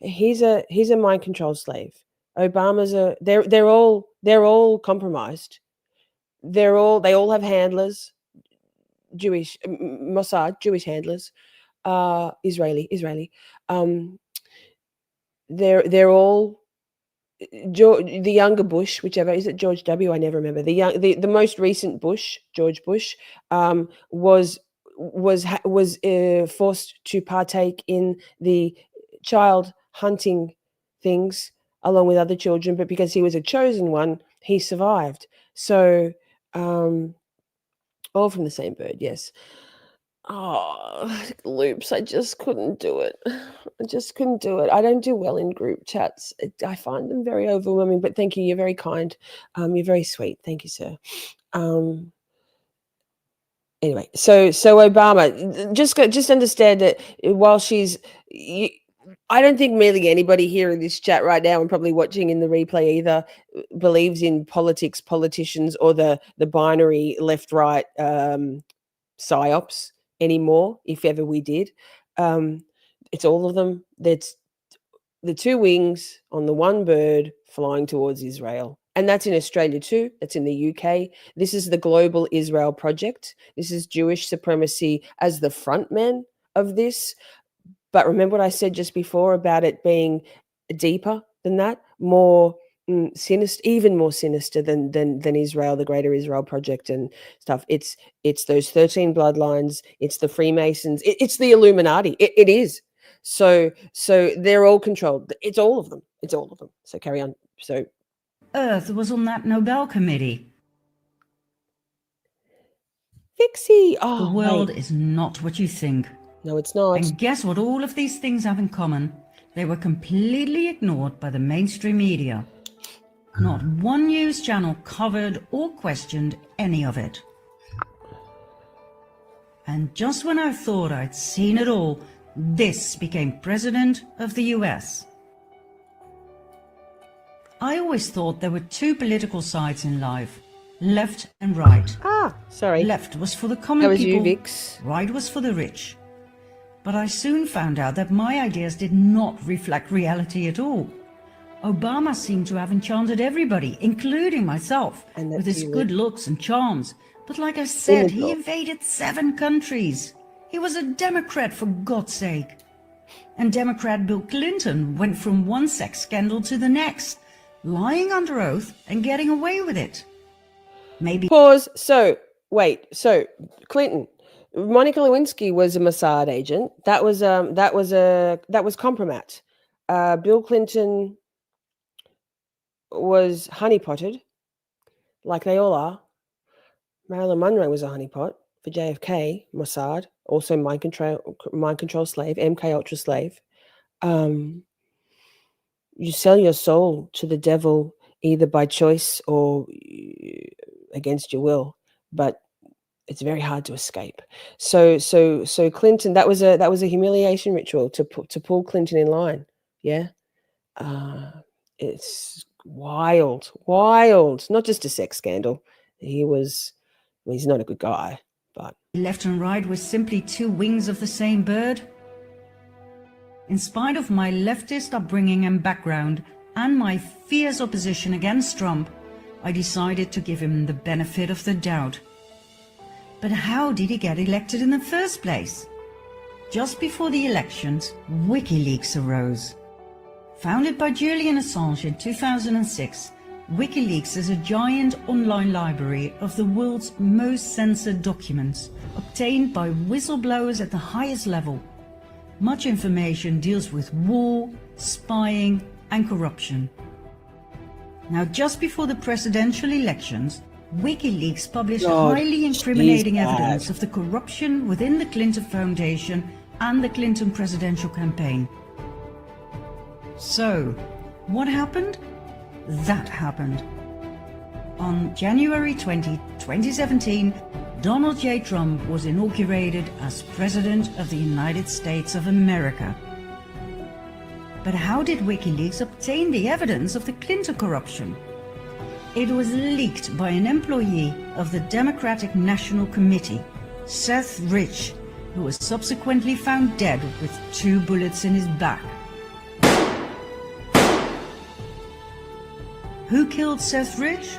He's a mind control slave. Obama's they're all compromised. They all have handlers, Jewish Mossad, Jewish handlers, Israeli. They're all the younger Bush, whichever, is it George W? I never remember. The most recent Bush, George Bush, was forced to partake in the child hunting things along with other children, but because he was a chosen one, he survived. So, all from the same bird, yes. Oh, Loops, I just couldn't do it. I don't do well in group chats. I find them very overwhelming, but thank you. You're very kind. You're very sweet. Thank you, sir. Anyway, so Obama, just understand that while I don't think really anybody here in this chat right now and probably watching in the replay either believes in politicians, or the binary left-right psyops anymore, if ever we did. It's all of them. That's the two wings on the one bird flying towards Israel. And that's in Australia too. That's in the UK. This is the global Israel project. This is Jewish supremacy as the front man of this. But remember what I said just before about it being deeper than that, more sinister, even more sinister than Israel, the Greater Israel Project and stuff. It's those 13 bloodlines. It's the Freemasons. It's the Illuminati. It is. So they're all controlled. It's all of them. It's all of them. So carry on. So Earth was on that Nobel committee. Fixie. The Oh, world wait. is not what you think. No, it's not. And guess what all of these things have in common? They were completely ignored by the mainstream media. Not one news channel covered or questioned any of it. And just when I thought I'd seen it all, this became president of the US. I always thought there were two political sides in life, left and right. Sorry. Left was for the common That was people, you, Vix. right was for the rich. But I soon found out that my ideas did not reflect reality at all. Obama seemed to have enchanted everybody, including myself, And with that's his you, good Luke. looks and charms. But like I said, he Cynical. invaded 7 countries. He was a Democrat, for God's sake. And Democrat Bill Clinton went from one sex scandal to the next, lying under oath and getting away with it. Maybe Pause. So wait. So Clinton, Monica Lewinsky was a Mossad agent. That was compromat. Bill Clinton was honeypotted, like they all are. Marilyn Monroe was a honeypot for JFK, Mossad, also mind control slave, MK Ultra slave. You sell your soul to the devil either by choice or against your will, but it's very hard to escape. So Clinton, that was a humiliation ritual to pull Clinton in line. Yeah, it's wild, not just a sex scandal. He's not a good guy, but left and right were simply two wings of the same bird. In spite of my leftist upbringing and background and my fierce opposition against Trump, I decided to give him the benefit of the doubt. But how did he get elected in the first place? Just before the elections, Wikileaks arose. Founded by Julian Assange in 2006, Wikileaks is a giant online library of the world's most censored documents, obtained by whistleblowers at the highest level. Much information deals with war, spying, and corruption. Now, just before the presidential elections, Wikileaks published highly incriminating evidence of the corruption within the Clinton Foundation and the Clinton presidential campaign. So, what happened? That happened. On January 20, 2017, Donald J. Trump was inaugurated as President of the United States of America. But how did Wikileaks obtain the evidence of the Clinton corruption? It was leaked by an employee of the Democratic National Committee, Seth Rich, who was subsequently found dead with 2 bullets in his back. Who killed Seth Rich?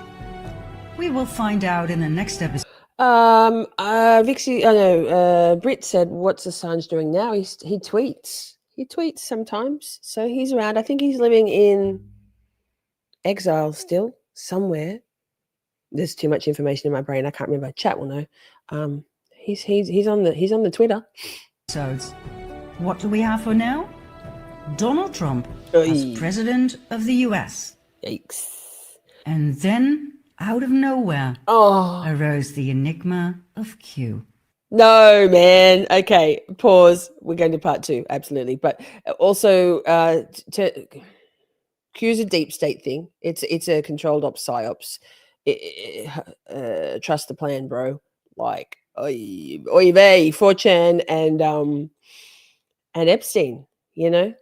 We will find out in the next episode. Vixie, Britt said, "What's Assange doing now?" He tweets. He tweets sometimes, so he's around. I think he's living in exile still somewhere. There's too much information in my brain. I can't remember. Chat will know. He's on the Twitter. What do we have for now? Donald Trump as President of the US. Yikes. And then, out of nowhere, arose the enigma of Q. No, man. Okay, pause. We're going to part 2, absolutely. But also, Q's a deep state thing. It's a controlled ops psyops. Trust the plan, bro. Like, oy vey, 4chan and Epstein. You know,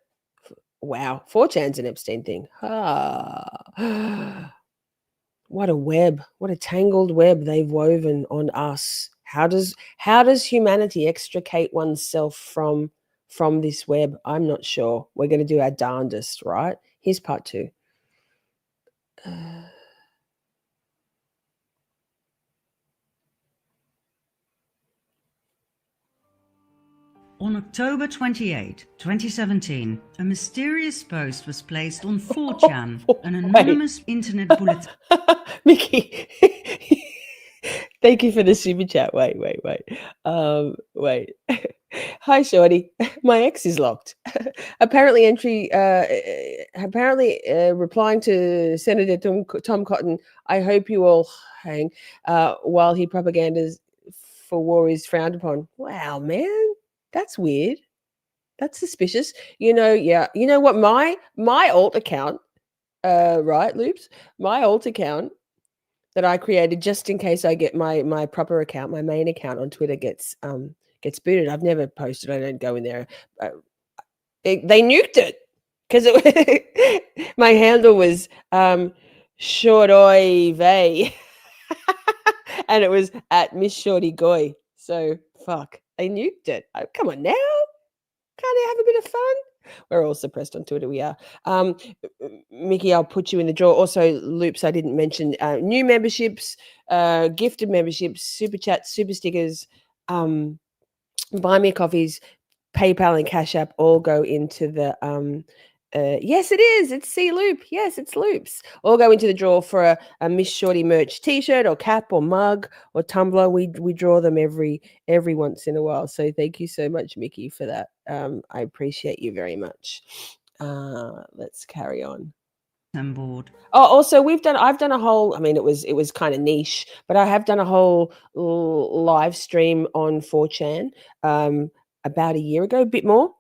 wow, 4chan's an Epstein thing. What a web, what a tangled web they've woven on us. How does humanity extricate oneself from this web? I'm not sure. We're going to do our darndest, right? Here's part 2. On October 28, 2017, a mysterious post was placed on 4chan, an anonymous internet bulletin. Mickey, thank you for the super chat. Wait. Wait. Hi, Shorty. My ex is locked. Apparently, replying to Senator Tom Cotton, I hope you all hang, while he propagandas for war is frowned upon. Wow, man. That's weird. That's suspicious. You know what? My alt account, right, Loops? My alt account that I created just in case I get my proper account, my main account on Twitter gets booted. I've never posted. I don't go in there. They nuked it because my handle was Shorty Vey, and it was at Miss Shorty Goy. So fuck, they nuked it. Come on now. Can't I have a bit of fun? We're all suppressed on Twitter. We are. Mickey, I'll put you in the draw. Also, Loops, I didn't mention new memberships, gifted memberships, super chats, super stickers, buy me coffees, PayPal and Cash App all go into the yes, it is. It's C Loop. Yes, it's Loops. All go into the draw for a Miss Shorty merch T-shirt or cap or mug or tumbler. We draw them every once in a while. So thank you so much, Mickey, for that. I appreciate you very much. Let's carry on. On board. Oh, also I've done a whole. I mean, it was kind of niche, but I have done a whole live stream on 4chan about a year ago, a bit more.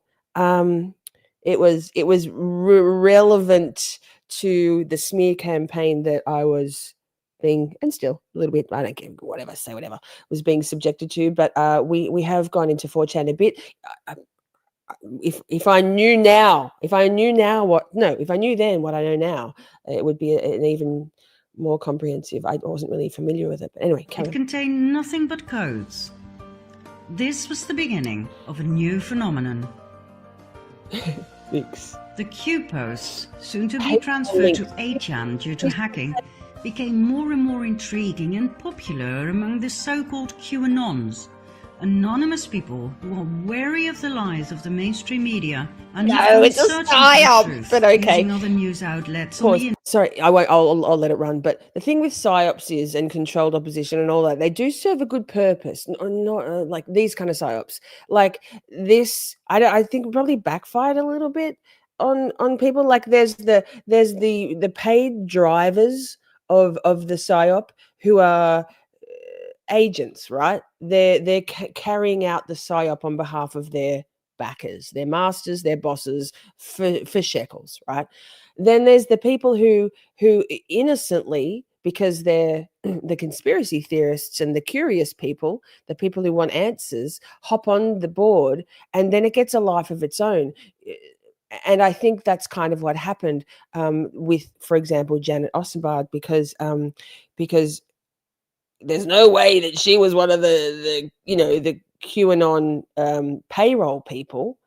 It was relevant to the smear campaign that I was being, and still a little bit, I don't care, whatever, say whatever, was being subjected to. But we have gone into 4chan a bit. If I knew then what I know now, it would be an even more comprehensive. I wasn't really familiar with it. But anyway, It contained nothing but codes. This was the beginning of a new phenomenon. Thanks. The Q posts, soon to be transferred to 8chan due to hacking, became more and more intriguing and popular among the so-called QAnons, anonymous people who are wary of the lies of the mainstream media and it's a psyop, but okay. Using other news outlets. Sorry, I won't. I'll let it run. But the thing with psyops is, and controlled opposition and all that, they do serve a good purpose. Not like these kind of psyops, like this. I think probably backfired a little bit on people. Like there's the paid drivers of the psyop who are agents, right? They're carrying out the psyop on behalf of their backers, their masters, their bosses for shekels, right? Then there's the people who innocently, because they're the conspiracy theorists and the curious people, the people who want answers, hop on the board, and then it gets a life of its own. And I think that's kind of what happened with, for example, Janet Ossenbaad, because there's no way that she was one of the QAnon payroll people.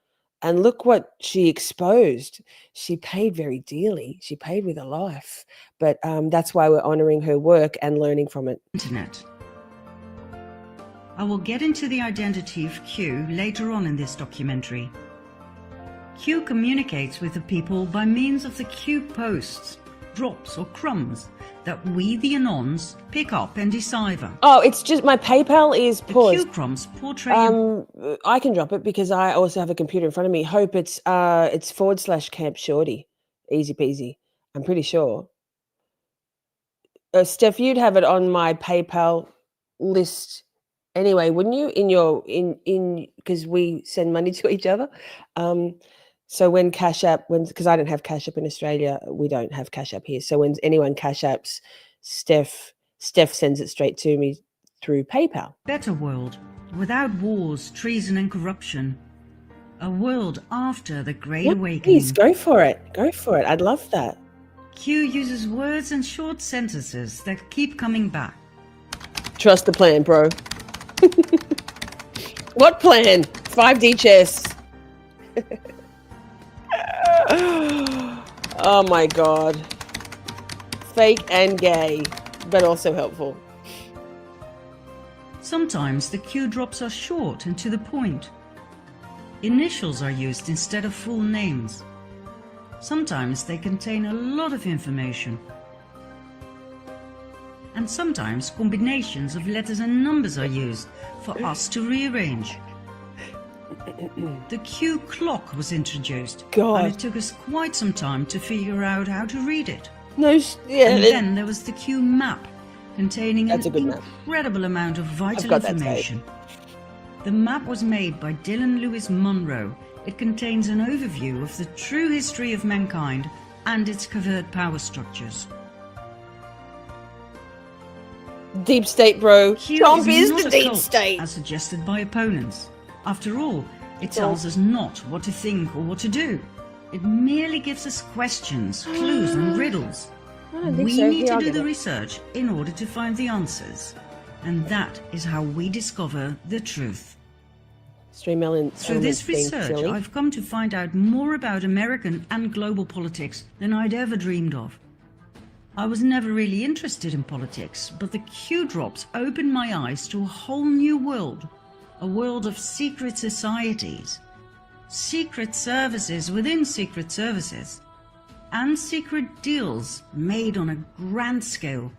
And look what she exposed. She paid very dearly. She paid with her life. But that's why we're honoring her work and learning from it. Internet. I will get into the identity of Q later on in this documentary. Q communicates with the people by means of the Q posts, drops or crumbs that we, the Anons, pick up and decipher. Oh, it's just my PayPal is paused. The Q crumbs portray. I can drop it because I also have a computer in front of me. Hope it's /Camp Shorty. Easy peasy. I'm pretty sure. Steph, you'd have it on my PayPal list anyway, wouldn't you? In because we send money to each other. So when Cash App, because I don't have Cash App in Australia, we don't have Cash App here. So when anyone Cash Apps, Steph sends it straight to me through PayPal. Better world, without wars, treason and corruption. A world after the Great Awakening. Please, go for it. I'd love that. Q uses words and short sentences that keep coming back. Trust the plan, bro. What plan? 5D chess. Oh my god. Fake and gay, but also helpful. Sometimes the Q drops are short and to the point. Initials are used instead of full names. Sometimes they contain a lot of information. And sometimes combinations of letters and numbers are used for us to rearrange. The Q clock was introduced, God. and it took us quite some time to figure out how to read it. Yeah. And then there was the Q map, containing That's a an good map. incredible amount of vital got that information. The map was made by Dylan Lewis Monroe. It contains an overview of the true history of mankind and its covert power structures. Deep state, bro. Q Trump is not the a deep cult, state. as suggested by opponents. After all, it tells us not what to think or what to do. It merely gives us questions, clues and riddles. I don't think We so. need Yeah, to I'll do get the it. research in order to find the answers. And that is how we discover the truth. Stream elements Through this being research, silly. I've come to find out more about American and global politics than I'd ever dreamed of. I was never really interested in politics, but the Q drops opened my eyes to a whole new world. A world of secret societies, secret services within secret services, and secret deals made on a grand scale.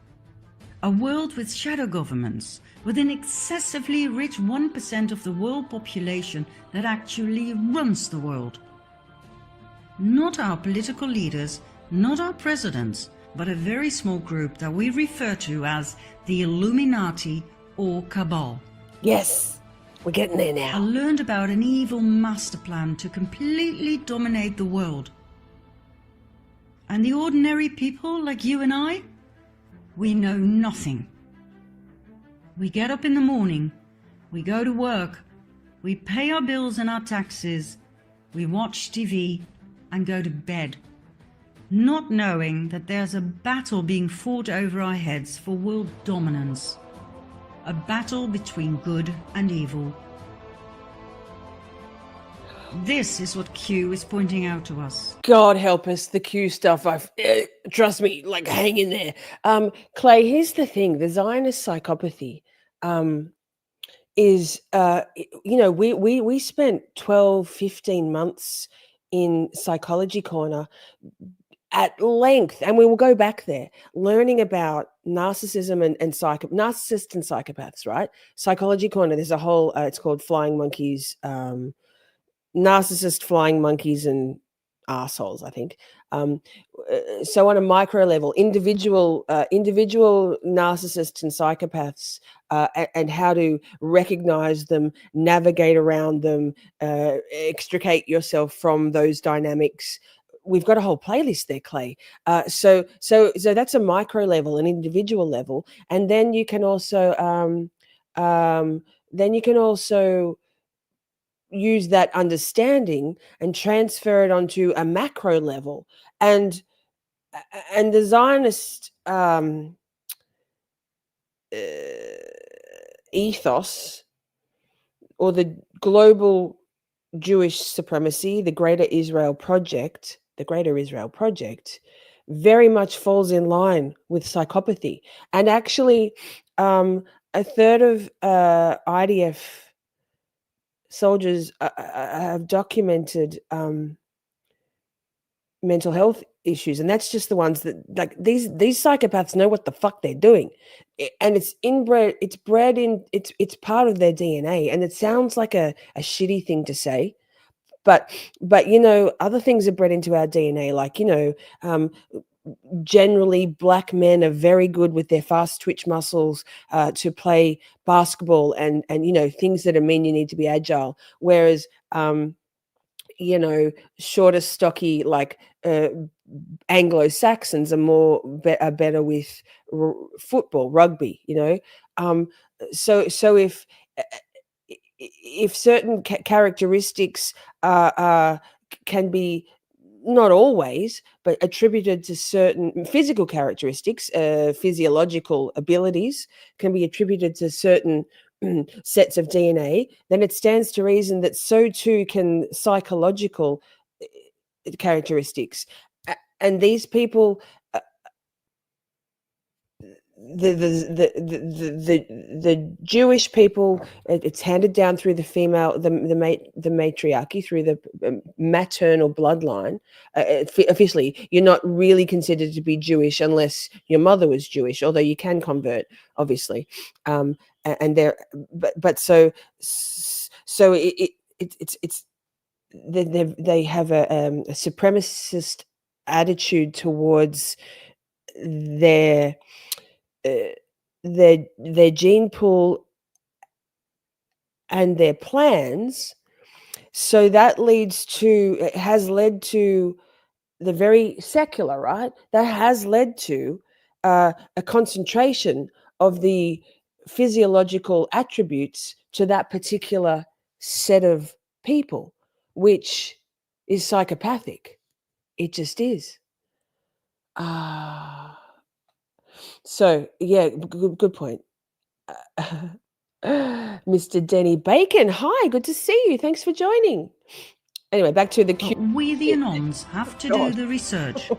A world with shadow governments, with an excessively rich 1% of the world population that actually runs the world. Not our political leaders, not our presidents, but a very small group that we refer to as the Illuminati or Cabal. Yes, we're getting there I now. learned about an evil master plan to completely dominate the world. And the ordinary people like you and I, we know nothing. We get up in the morning, we go to work, we pay our bills and our taxes, we watch TV and go to bed, not knowing that there's a battle being fought over our heads for world dominance. A battle between good and evil. This is what Q is pointing out to us. God help us, the Q stuff. Trust me, like hang in there. Clay, here's the thing: the Zionist psychopathy is, we spent 12, 15 months in Psychology Corner at length, and we will go back there, learning about narcissism and narcissists and psychopaths, right? Psychology Corner, there's a whole, it's called Flying Monkeys, narcissist, flying monkeys, and assholes, I think. So on a micro level, individual narcissists and psychopaths, and how to recognize them, navigate around them, extricate yourself from those dynamics. We've got a whole playlist there, Clay. So that's a micro level, an individual level, and then you can also use that understanding and transfer it onto a macro level, and the Zionist ethos, or the global Jewish supremacy, the Greater Israel Project, very much falls in line with psychopathy. And actually, a third of IDF soldiers have documented mental health issues, and that's just the ones that, like, these psychopaths know what the fuck they're doing, and it's inbred, it's bred in, it's part of their DNA. And it sounds like a shitty thing to say, but other things are bred into our DNA, like, generally black men are very good with their fast twitch muscles to play basketball, and things that mean you need to be agile, whereas shorter, stocky, like Anglo-Saxons are better with football, rugby. So if certain characteristics can be, not always, but attributed to certain physical characteristics, physiological abilities can be attributed to certain sets of DNA, then it stands to reason that so too can psychological characteristics. And these people, the Jewish people, it's handed down through the matriarchy, through the maternal bloodline. Officially, you're not really considered to be Jewish unless your mother was Jewish, although you can convert, obviously. And there, but so it's they have a supremacist attitude towards their gene pool and their plans. So that has led to the very secular, right? That has led to a concentration of the physiological attributes to that particular set of people, which is psychopathic. It just is. So yeah, good point. Mr. Denny Bacon, hi, good to see you. Thanks for joining. Anyway, back to the But we, the Anons, have to do the research.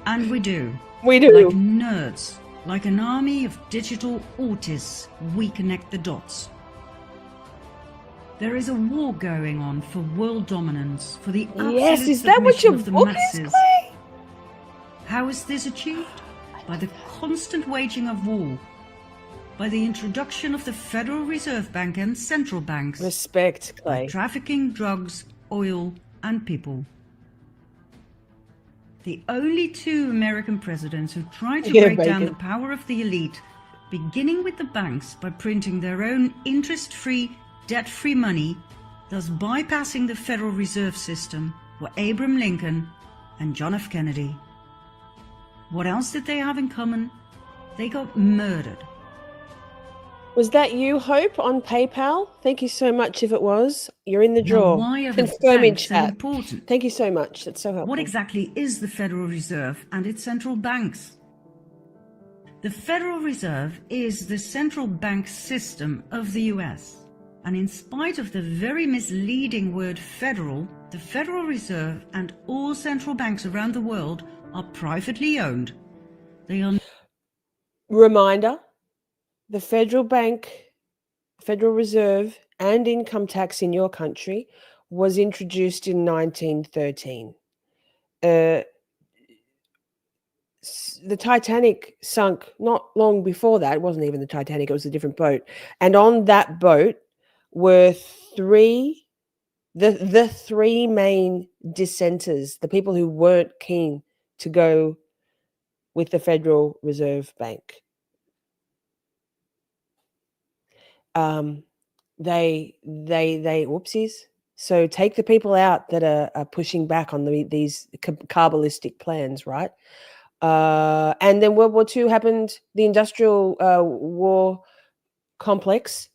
And we do. We do. Like nerds, like an army of digital autists, we connect the dots. There is a war going on for world dominance, for the absolute Yes, is that what your submission of the book masses. is, Clay? How is this achieved? By the constant waging of war, by the introduction of the Federal Reserve Bank and central banks, Respect, Clay. by trafficking drugs, oil, and people. The only two American presidents who tried to break down the power of the elite, beginning with the banks by printing their own interest-free, debt-free money, thus bypassing the Federal Reserve System, were Abraham Lincoln and John F. Kennedy. What else did they have in common? They got murdered. Was that you, Hope, on PayPal? Thank you so much if it was. You're in the draw. Now, why are the Confirm in banks so chat. important? Thank you so much. That's so helpful. What exactly is the Federal Reserve and its central banks? The Federal Reserve is the central bank system of the US. And in spite of the very misleading word federal, the Federal Reserve and all central banks around the world are privately owned. They are... Reminder, the Federal Bank, Federal Reserve, and income tax in your country was introduced in 1913. The Titanic sunk not long before that. It wasn't even the Titanic, it was a different boat. And on that boat were the three main dissenters, the people who weren't keen to go with the Federal Reserve Bank. They whoopsies. So take the people out that are pushing back on these Kabbalistic plans, right? And then World War II happened, the industrial war complex,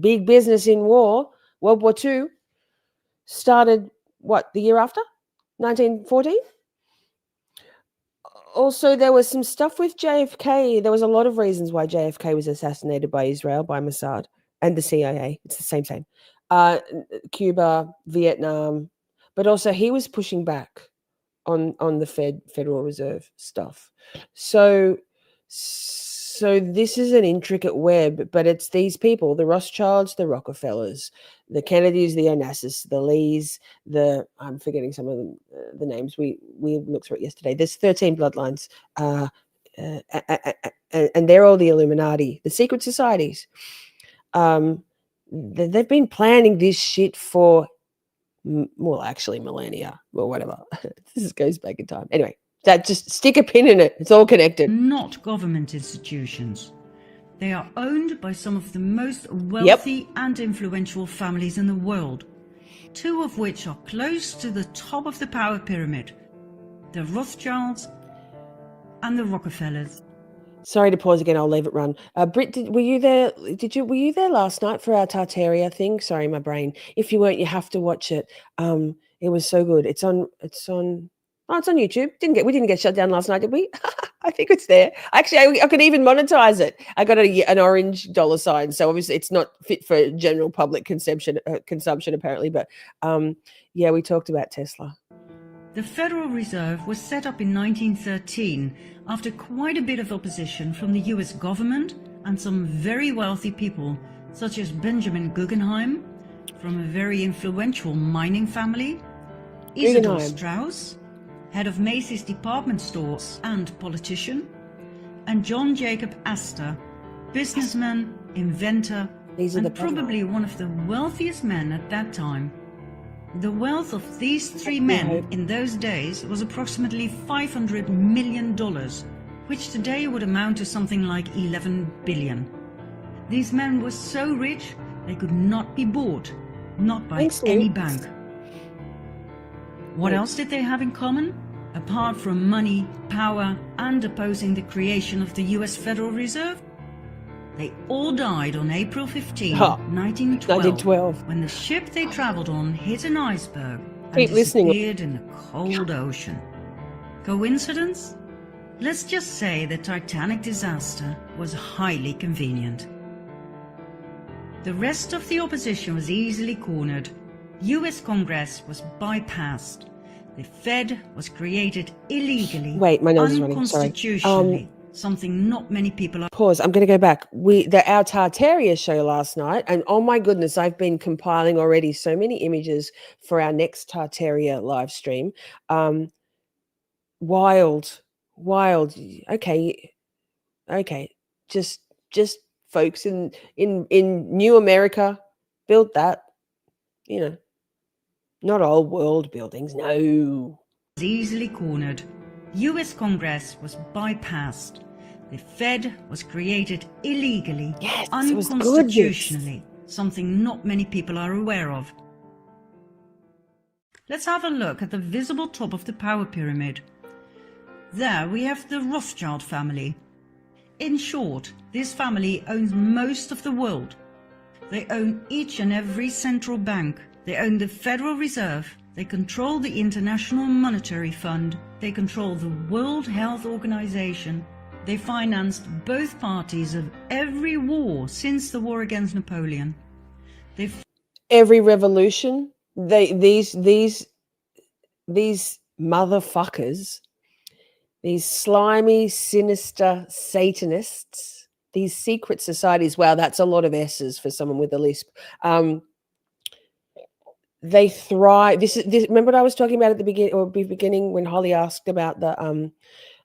big business in war. World War II started, the year after? 1914? Also, there was some stuff with JFK. There was a lot of reasons why JFK was assassinated by Israel, by Mossad and the CIA. It's the same. Cuba, Vietnam. But also he was pushing back on the Federal Reserve stuff. So this is an intricate web, but it's these people, the Rothschilds, the Rockefellers, the Kennedys, the Onassis, the Lees, I'm forgetting some of them, the names. We looked through it yesterday. There's 13 bloodlines, and they're all the Illuminati, the secret societies. They've been planning this shit for, actually millennia or whatever. This goes back in time. Anyway, that just stick a pin in it. It's all connected. Not government institutions. They are owned by some of the most wealthy and influential families in the world, two of which are close to the top of the power pyramid, the Rothschilds and the Rockefellers. Sorry to pause again. I'll leave it run. Britt, were you there? Were you there last night for our Tartaria thing? Sorry, my brain. If you weren't, you have to watch it. It was so good. It's on YouTube. We didn't get shut down last night, did we? I think it's there. Actually, I could even monetize it. I got an orange $sign, so obviously it's not fit for general public consumption apparently. But we talked about Tesla. The Federal Reserve was set up in 1913 after quite a bit of opposition from the US government and some very wealthy people, such as Benjamin Guggenheim, from a very influential mining family, Isidor Straus, head of Macy's department stores and politician, and John Jacob Astor, businessman, inventor, and probably one of the wealthiest men at that time. The wealth of these three men in those days was approximately $500 million, which today would amount to something like 11 billion. These men were so rich they could not be bought, not by any bank. What else did they have in common? Apart from money, power, and opposing the creation of the US Federal Reserve? They all died on April 15, 1912, when the ship they traveled on hit an iceberg and disappeared in the cold ocean. Coincidence? Let's just say the Titanic disaster was highly convenient. The rest of the opposition was easily cornered. US Congress was bypassed. The Fed was created illegally, unconstitutionally. Something not many people are. Pause. I'm going to go back. Our Tartaria show last night, and oh my goodness, I've been compiling already so many images for our next Tartaria live stream. Wild. Okay. Just folks in New America built that. You know, not old world buildings. No. Easily cornered. US Congress was bypassed. The Fed was created illegally, unconstitutionally, something not many people are aware of. Let's have a look at the visible top of the power pyramid. There we have the Rothschild family. In short, this family owns most of the world. They own each and every central bank. They own the Federal Reserve. They control the International Monetary Fund. They control the World Health Organization. They financed both parties of every war since the war against Napoleon. Every revolution, these motherfuckers, these slimy, sinister Satanists, these secret societies. Wow, that's a lot of S's for someone with a lisp. They thrive. This. Remember what I was talking about at the beginning when Holly asked about the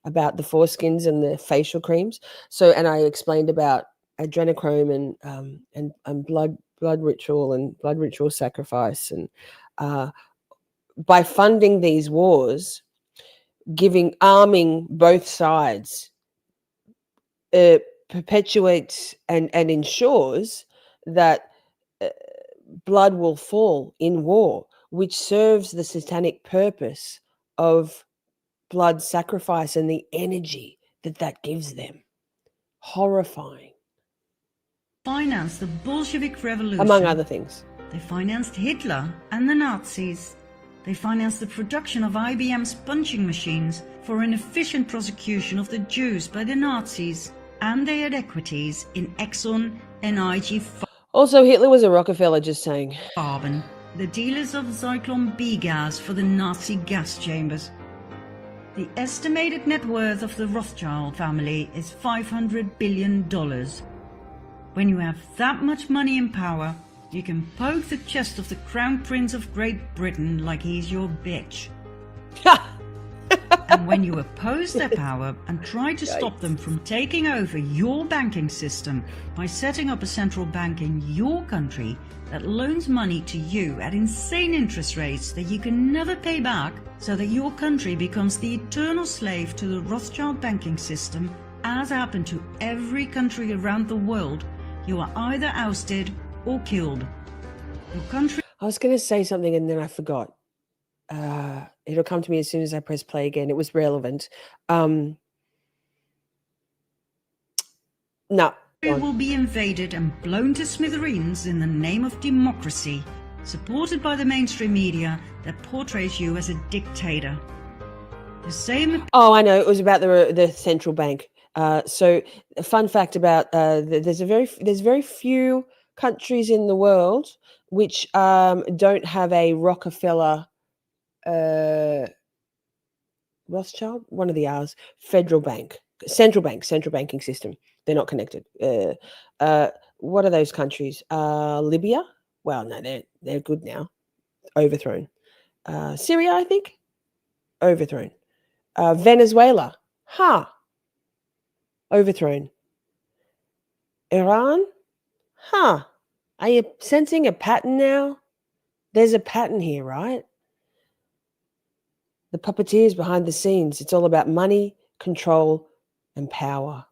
foreskins and the facial creams. So, and I explained about adrenochrome and blood ritual and blood ritual sacrifice, and by funding these wars, arming both sides, perpetuates and ensures that blood will fall in war, which serves the satanic purpose of blood sacrifice and the energy that gives them. Horrifying. Financed the Bolshevik Revolution. Among other things. They financed Hitler and the Nazis. They financed the production of IBM's punching machines for an efficient prosecution of the Jews by the Nazis. And they had equities in Exxon and IG. Also, Hitler was a Rockefeller, just saying. Carbon, the dealers of Zyklon B gas for the Nazi gas chambers. The estimated net worth of the Rothschild family is $500 billion. When you have that much money and power, you can poke the chest of the Crown Prince of Great Britain like he's your bitch. And when you oppose their power and try to stop them from taking over your banking system by setting up a central bank in your country that loans money to you at insane interest rates that you can never pay back, so that your country becomes the eternal slave to the Rothschild banking system, as happened to every country around the world, you are either ousted or killed. Your country... I was going to say something and then I forgot. It'll come to me as soon as I press play again. It was relevant. No. It will be invaded and blown to smithereens in the name of democracy, supported by the mainstream media that portrays you as a dictator. The same... Oh, I know. It was about the central bank. So a fun fact about there's very few countries in the world which don't have a Rockefeller Rothschild, one of the R's, central banking system. They're not connected. What are those countries? Libya? Well, no, they're good now. Overthrown. Syria, I think, overthrown. Venezuela, overthrown. Iran, are you sensing a pattern now? There's a pattern here, right? The puppeteers behind the scenes. It's all about money, control, and power.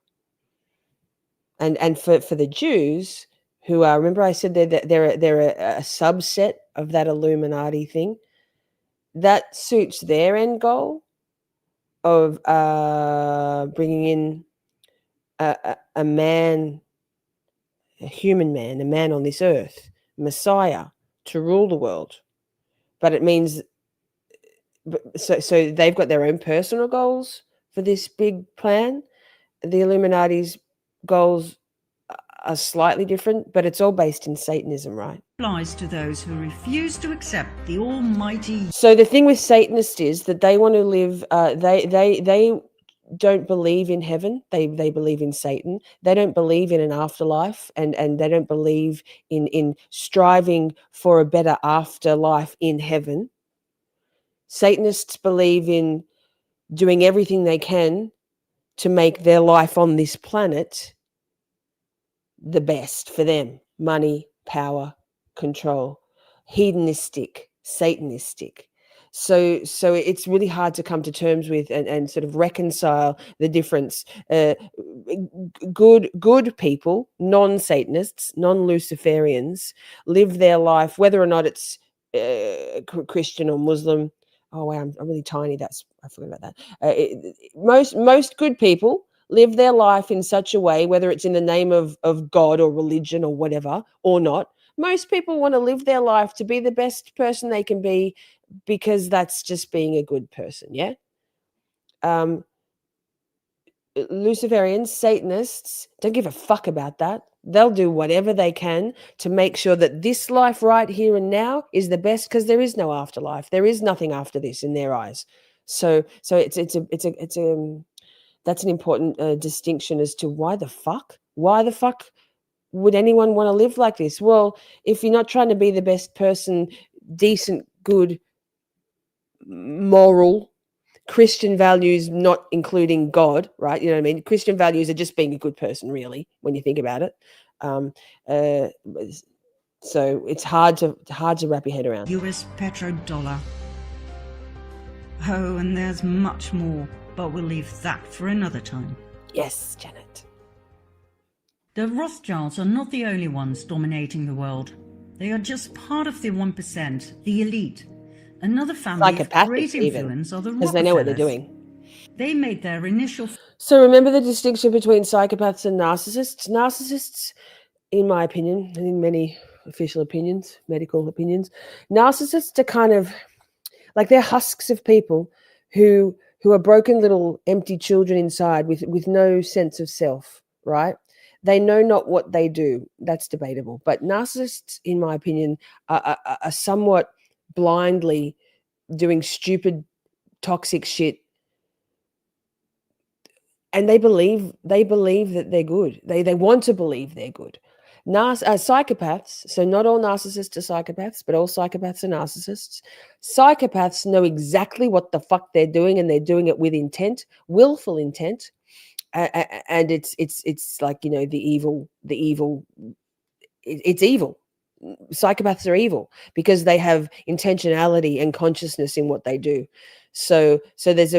And for the Jews, who are, remember I said they're a subset of that Illuminati thing, that suits their end goal of bringing in a man, a human man, a man on this earth, Messiah, to rule the world. But it means, so they've got their own personal goals for this big plan. The Illuminati's goals are slightly different, but it's all based in Satanism, right? Applies to those who refuse to accept the almighty. So the thing with Satanists is that they want to live, they don't believe in heaven. They believe in Satan. They don't believe in an afterlife, and they don't believe in striving for a better afterlife in heaven. Satanists believe in doing everything they can to make their life on this planet the best for them. Money, power, control, hedonistic, Satanistic. So it's really hard to come to terms with and sort of reconcile the difference. Good people, non-Satanists, non-Luciferians, live their life, whether or not it's Christian or Muslim. Oh wow, I'm really tiny. I forgot about that. Most good people live their life in such a way, whether it's in the name of God or religion or whatever, or not. Most people want to live their life to be the best person they can be, because that's just being a good person, yeah? Luciferians, Satanists, don't give a fuck about that. They'll do whatever they can to make sure that this life right here and now is the best, because there is no afterlife. There is nothing after this in their eyes. So it's that's an important distinction as to why the fuck would anyone want to live like this? Well, if you're not trying to be the best person, decent, good, moral, Christian values, not including God, right? You know what I mean? Christian values are just being a good person, really, when you think about it. So it's hard to wrap your head around. US petrodollar. Oh, and there's much more, but we'll leave that for another time. Yes, Janet. The Rothschilds are not the only ones dominating the world. They are just part of the 1%, the elite. Another family of great influence are the Rockefellers. Because they know what they're doing. They made their initial... So remember the distinction between psychopaths and narcissists? Narcissists, in my opinion, and in many official opinions, medical opinions, narcissists are kind of like, they're husks of people who are broken little empty children inside with no sense of self, right? They know not what they do. That's debatable. But narcissists, in my opinion, are somewhat blindly doing stupid, toxic shit, and they believe that they're good. They want to believe they're good. Psychopaths, so not all narcissists are psychopaths, but all psychopaths are narcissists. Psychopaths know exactly what the fuck they're doing, and they're doing it with intent, willful intent, and it's like, you know, it's evil. Psychopaths are evil because they have intentionality and consciousness in what they do. So there's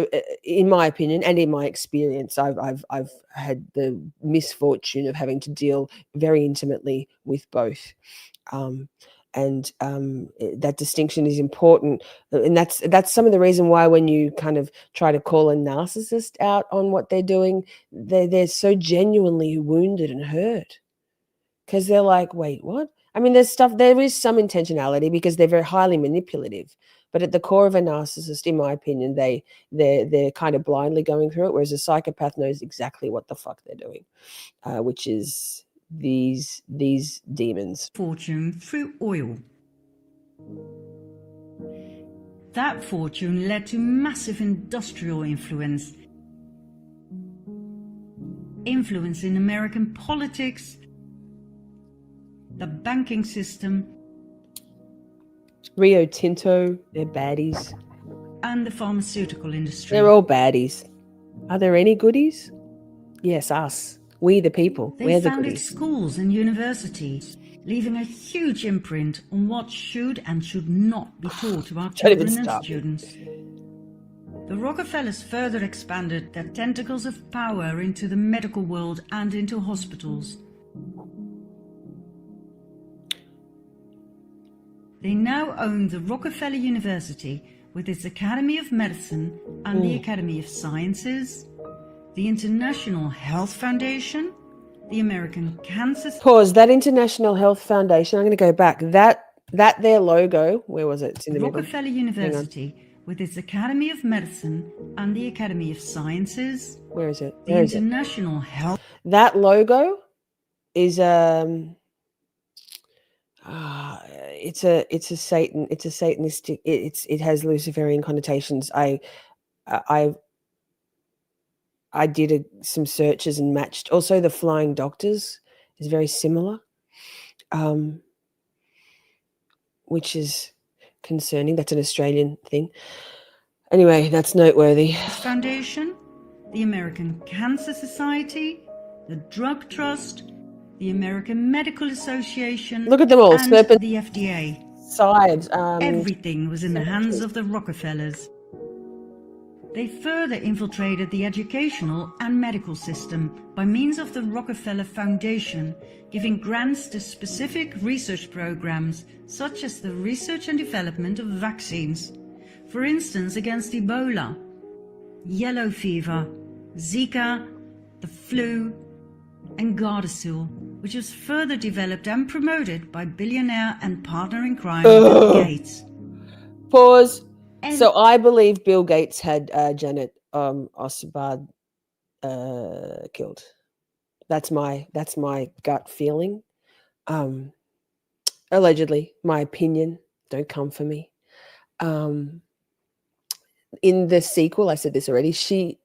in my opinion and in my experience, I've had the misfortune of having to deal very intimately with both. That distinction is important, and that's some of the reason why when you kind of try to call a narcissist out on what they're doing, they're so genuinely wounded and hurt, because they're like, wait, what? I mean, there is some intentionality because they're very highly manipulative, but at the core of a narcissist, in my opinion, they're kind of blindly going through it, whereas a psychopath knows exactly what the fuck they're doing, which is these demons. Fortune through oil. That fortune led to massive industrial influence in American politics, the banking system, Rio Tinto, they're baddies. and the pharmaceutical industry. They're all baddies. Are there any goodies? Yes, us. We the people. They We're the founded goodies. schools and universities, leaving a huge imprint on what should and should not be taught to our Don't even children and start. students. The Rockefellers further expanded their tentacles of power into the medical world and into hospitals. They now own the Rockefeller University with its Academy of Medicine and the Academy of Sciences, the International Health Foundation, the American Cancer Pause. That International Health Foundation, I'm going to go back. That their logo, where was it? It's in the middle. Rockefeller University with its Academy of Medicine and the Academy of Sciences, Where is it? the Where is it? International Health That logo is it's a satanistic. It has Luciferian connotations. I did some searches and matched. Also, the Flying Doctors is very similar, which is concerning. That's an Australian thing. Anyway, that's noteworthy. Foundation, the American Cancer Society, the Drug Trust, the American Medical Association, Look at them all. and Serpent the FDA. sides. Everything was in the hands of the Rockefellers. They further infiltrated the educational and medical system by means of the Rockefeller Foundation, giving grants to specific research programs such as the research and development of vaccines, for instance against Ebola, yellow fever, Zika, the flu, and Gardasil, which was further developed and promoted by billionaire and partner in crime Bill Gates. Pause. And So I believe Bill Gates had Janet Ossenbaad killed. That's my gut feeling. Allegedly, my opinion. Don't come for me. In the sequel, I said this already. She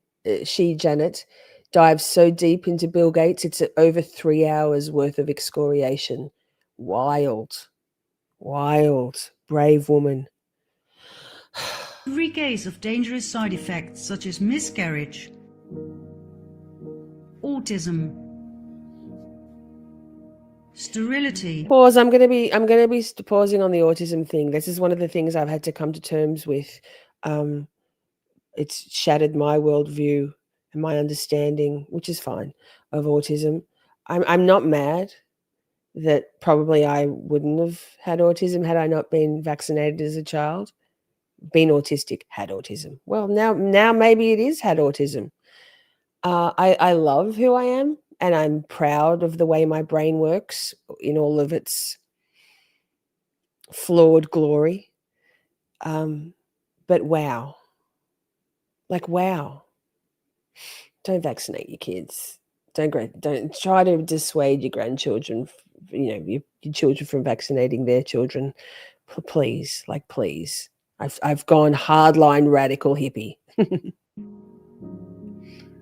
Janet dives so deep into Bill Gates. It's over 3 hours worth of excoriation. Wild, brave woman. every case of dangerous side effects such as miscarriage, autism, sterility. Pause. I'm gonna be pausing on the autism thing. This is one of the things I've had to come to terms with. It's shattered my worldview and my understanding, which is fine, of autism. I'm not mad that probably I wouldn't have had autism had I not been vaccinated as a child. Been autistic, had autism. Well, now maybe it is had autism. I love who I am, and I'm proud of the way my brain works in all of its flawed glory. But wow. Wow. Don't vaccinate your kids. Don't try to dissuade your grandchildren, your children from vaccinating their children. Please, please. I've gone hardline radical hippie.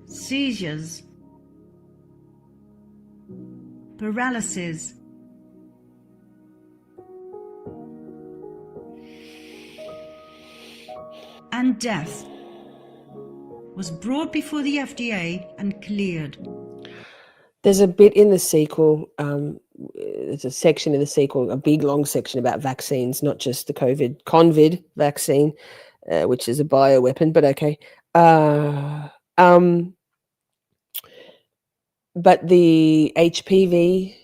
Seizures, paralysis, and death was brought before the FDA and cleared. There's a bit in the sequel, there's a section in the sequel, a big long section about vaccines, not just the COVID vaccine, which is a bioweapon, but okay. But the HPV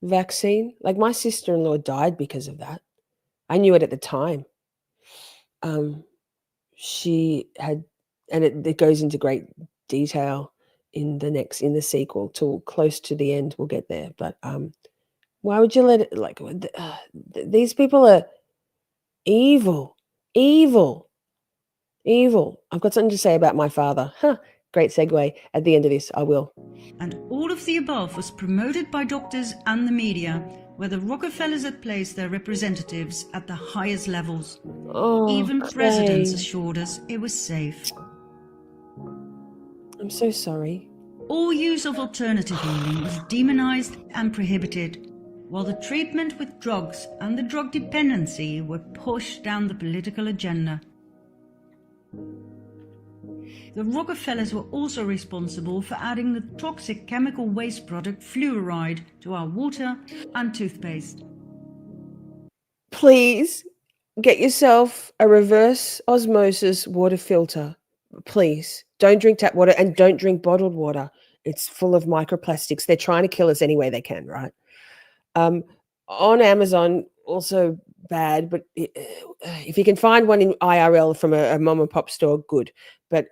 vaccine, my sister-in-law died because of that. I knew it at the time. She had, and it goes into great detail in the sequel till close to the end. We'll get there, but why would you let it? These people are evil. I've got something to say about my father. Great segue at the end of this. I will. And all of the above was promoted by doctors and the media where the Rockefellers had placed their representatives at the highest levels. Oh, Even presidents Craig. assured us it was safe. I'm so sorry. All use of alternative healing was demonized and prohibited, while the treatment with drugs and the drug dependency were pushed down the political agenda. The Rockefellers were also responsible for adding the toxic chemical waste product fluoride to our water and toothpaste. Please get yourself a reverse osmosis water filter. Please don't drink tap water and don't drink bottled water. It's full of microplastics. They're trying to kill us any way they can, right? On Amazon, also bad, but if you can find one in IRL from a mom and pop store, good. But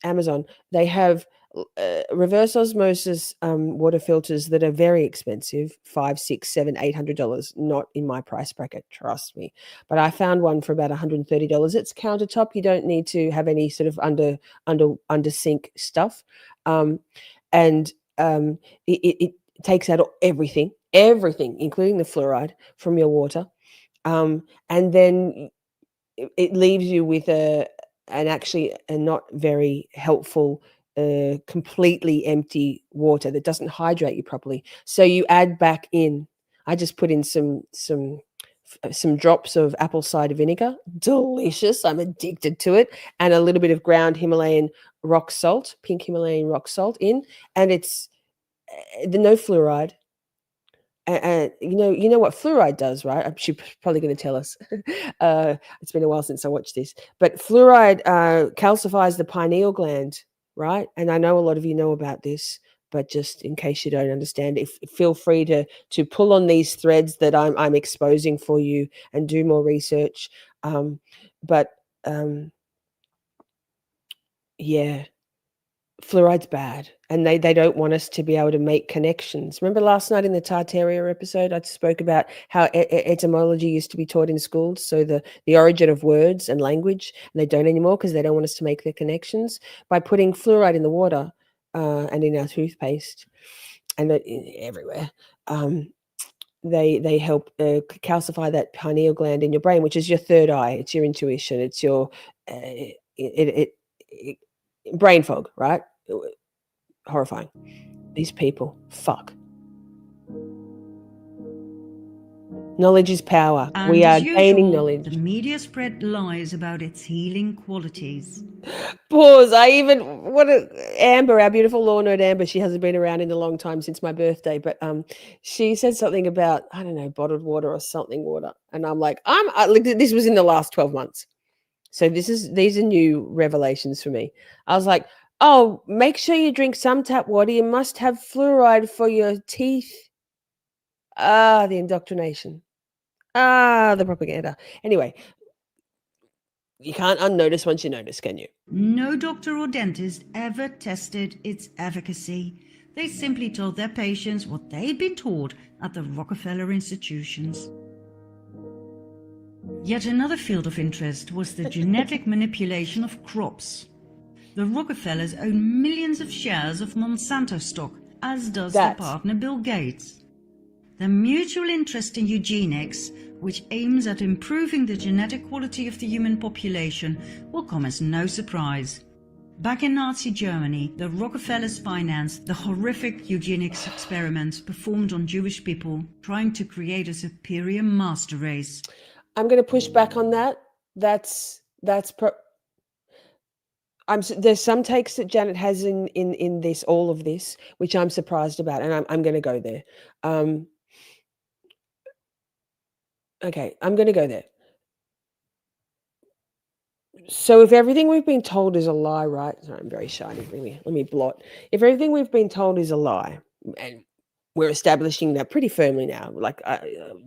Amazon, they have reverse osmosis water filters that are very expensive, $500, $600, $700, $800. Not in my price bracket, trust me. But I found one for about $130. It's countertop. You don't need to have any sort of under sink stuff, and it takes out everything, including the fluoride from your water, and then it leaves you with a not very helpful, completely empty water that doesn't hydrate you properly. So you add back in. I just put in some drops of apple cider vinegar, delicious. I'm addicted to it, and a little bit of ground Himalayan rock salt, pink Himalayan rock salt in, and it's no fluoride. You know what fluoride does, right? She's probably going to tell us. It's been a while since I watched this, but fluoride calcifies the pineal gland, right? And I know a lot of you know about this, but just in case you don't understand, feel free to pull on these threads that I'm exposing for you and do more research. Yeah. Fluoride's bad, and they don't want us to be able to make connections. Remember last night in the Tartaria episode, I spoke about how etymology used to be taught in schools, so the origin of words and language, and they don't anymore because they don't want us to make the connections. By putting fluoride in the water and in our toothpaste and everywhere, they help calcify that pineal gland in your brain, which is your third eye. It's your intuition. It's your brain fog, right? Horrifying. These people, fuck. Knowledge is power. And We are as gaining usual, knowledge. the media spread lies about its healing qualities. Pause. Amber, our beautiful law nerd Amber, she hasn't been around in a long time since my birthday, but she said something about, I don't know, bottled water or something water. And I'm like, this was in the last 12 months. So these are new revelations for me. I was like, oh, make sure you drink some tap water. You must have fluoride for your teeth. The indoctrination. The propaganda. Anyway, you can't unnotice once you notice, can you? No doctor or dentist ever tested its efficacy. They simply told their patients what they'd been taught at the Rockefeller institutions. Yet another field of interest was the genetic manipulation of crops. The Rockefellers own millions of shares of Monsanto stock, as does their partner Bill Gates. Their mutual interest in eugenics, which aims at improving the genetic quality of the human population, will come as no surprise. Back in Nazi Germany, the Rockefellers financed the horrific eugenics experiments performed on Jewish people, trying to create a superior master race. I'm going to push back on that. There's some takes that Janet has in this, all of this, which I'm surprised about, and I'm going to go there. Okay, I'm going to go there. So if everything we've been told is a lie, right? Sorry, I'm very shy. Let me blot. If everything we've been told is a lie, and we're establishing that pretty firmly now, like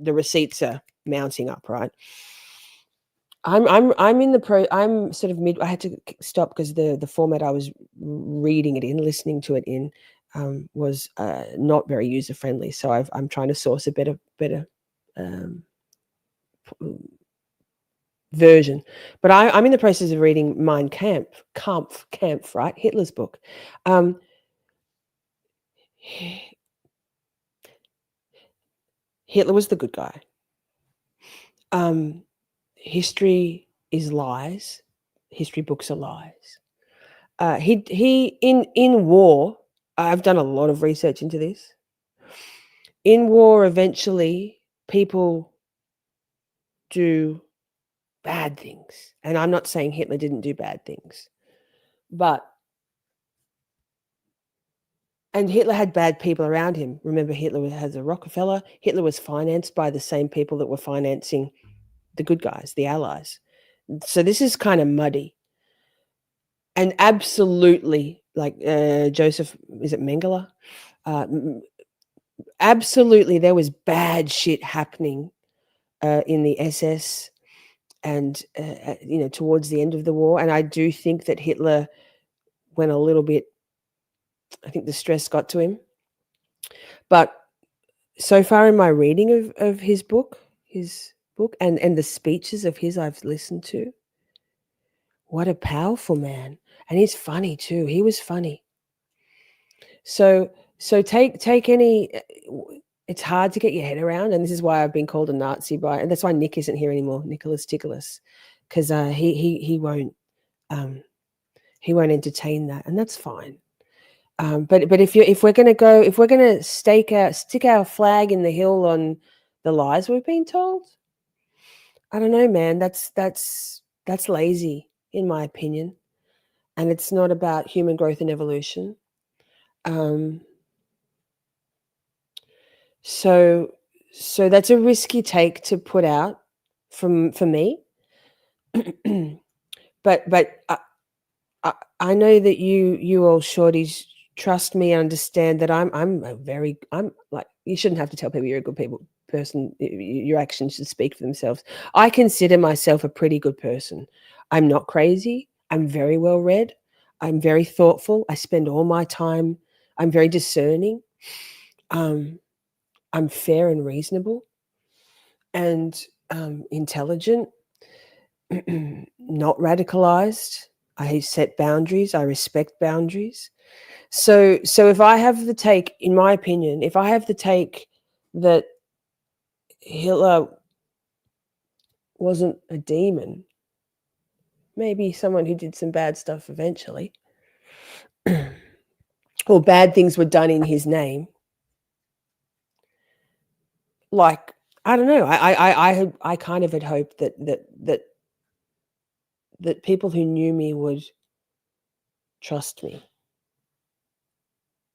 the receipts are mounting up, right? I'm sort of mid. I had to stop because the format I was reading it in, listening to it in, was not very user friendly. So I'm trying to source a better version. But I'm in the process of reading Mein Kampf, right? Hitler's book. Hitler was the good guy. History is lies. History books are lies. He in war. I've done a lot of research into this. In war, eventually, people do bad things, and I'm not saying Hitler didn't do bad things, and Hitler had bad people around him. Remember, Hitler has a Rockefeller. Hitler was financed by the same people that were financing the good guys, the Allies. So this is kind of muddy. And absolutely, like Joseph, is it Mengele? Absolutely, there was bad shit happening in the SS and, towards the end of the war. And I do think that Hitler went a little bit, I think the stress got to him. But so far in my reading of his book and the speeches of his I've listened to, what a powerful man. And he's funny too. He was funny. So take any, it's hard to get your head around, and this is why I've been called a Nazi and that's why Nick isn't here anymore, Nicholas Ticholas, because he won't entertain that, and that's fine. But if we're gonna stick our flag in the hill on the lies we've been told, I don't know, man. That's lazy, in my opinion, and it's not about human growth and evolution. So that's a risky take to put out for me. but I know that you all shorties trust me and understand that I'm like, you shouldn't have to tell people you're a good person. Your actions should speak for themselves. I consider myself a pretty good person. I'm not crazy. I'm very well read. I'm very thoughtful. I spend all my time. I'm very discerning. I'm fair and reasonable and intelligent, not radicalized. I set boundaries. I respect boundaries. So if I have the take, in my opinion, if I have the take that Hitler wasn't a demon, maybe someone who did some bad stuff eventually, or bad things were done in his name, like, I don't know. I kind of had hoped that people who knew me would trust me,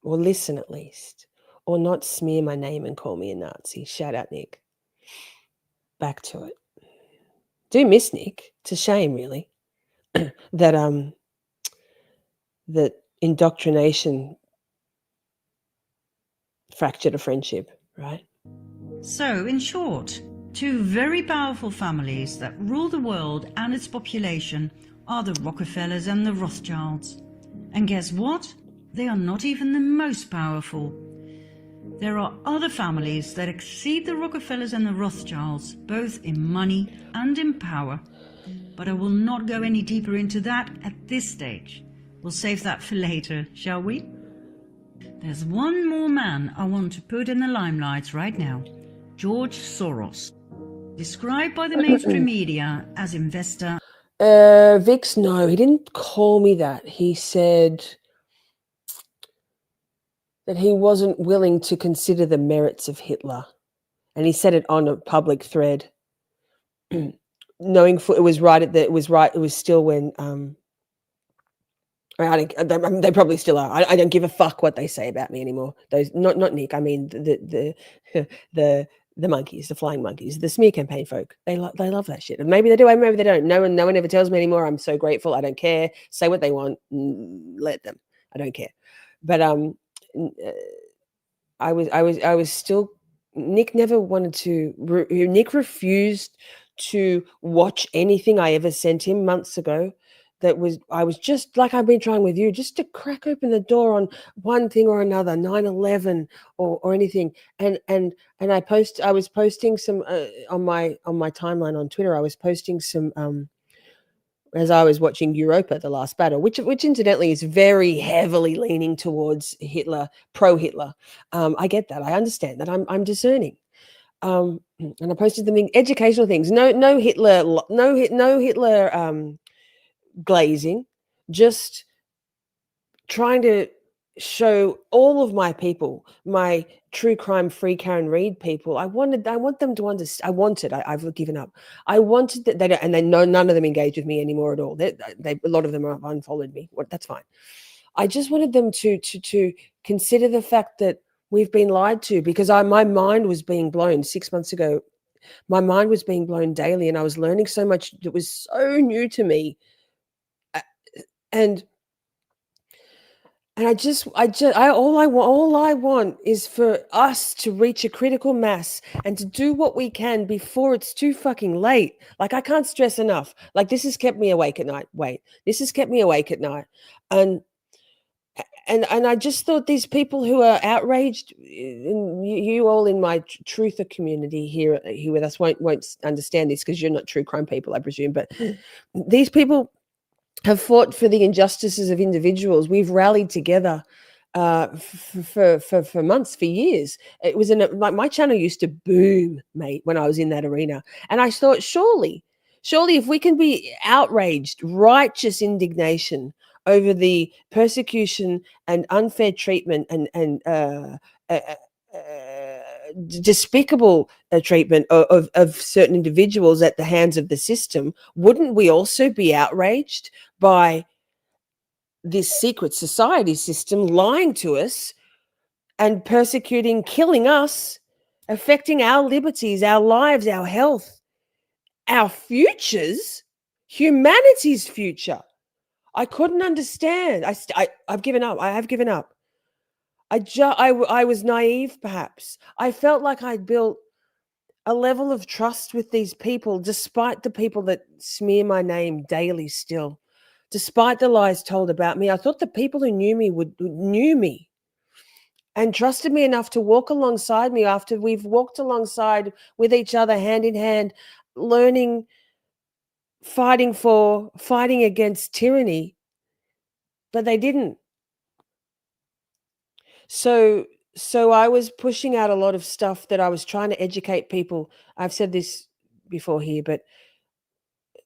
or listen at least, or not smear my name and call me a Nazi. Shout out, Nick. Back to it. Do miss Nick. It's a shame, really, that indoctrination fractured a friendship, right? So, in short, two very powerful families that rule the world and its population are the Rockefellers and the Rothschilds. And guess what? They are not even the most powerful. There are other families that exceed the Rockefellers and the Rothschilds, both in money and in power. But I will not go any deeper into that at this stage. We'll save that for later, shall we? There's one more man I want to put in the limelight right now. George Soros. Described by the mainstream media as investor. Vix, no, he didn't call me that. He said that he wasn't willing to consider the merits of Hitler. And he said it on a public thread. Knowing it was right it was still when they probably still are. I don't give a fuck what they say about me anymore. Those not Nick. I mean the monkeys, the flying monkeys, the smear campaign folk. They love that shit. And maybe they do. Maybe they don't. No one ever tells me anymore. I'm so grateful. I don't care. Say what they want. Let them. I don't care. But I was still. Nick never wanted to. Nick refused to watch anything I ever sent him months ago. I was just like I've been trying with you, just to crack open the door on one thing or another, 9/11 or anything. And I was posting some on my timeline on Twitter. I was posting some as I was watching Europa, The Last Battle, which incidentally is very heavily leaning towards Hitler, pro-Hitler. I get that. I understand that. I'm discerning. And I posted them educational things. No Hitler, no Hitler glazing. Just trying to show all of my people, my true crime free Karen Reed people. I want them to understand. I've given up. I wanted that they don't, and they know none of them engage with me anymore at all. A lot of them have unfollowed me. That's fine. I just wanted them to consider the fact that we've been lied to, because my mind was being blown 6 months ago. My mind was being blown daily, and I was learning so much that was so new to me. And all I want is for us to reach a critical mass and to do what we can before it's too fucking late. Like, I can't stress enough. Like, this has kept me awake at night. This has kept me awake at night. And I just thought these people who are outraged, and you all in my truther community here with us won't understand this, because you're not true crime people, I presume. But these people have fought for the injustices of individuals. We've rallied together for months, for years. It was like, my channel used to boom, mate, when I was in that arena. And I thought, surely if we can be outraged, righteous indignation over the persecution and unfair treatment and despicable treatment of certain individuals at the hands of the system, wouldn't we also be outraged by this secret society system lying to us and persecuting, killing us, affecting our liberties, our lives, our health, our futures, humanity's future? I couldn't understand. I've given up. I have given up. I was naive, perhaps. I felt like I'd built a level of trust with these people, despite the people that smear my name daily still, despite the lies told about me. I thought the people who knew me and trusted me enough to walk alongside me after we've walked alongside with each other, hand in hand, learning, fighting against tyranny, but they didn't. So I was pushing out a lot of stuff that I was trying to educate people. I've said this before here, but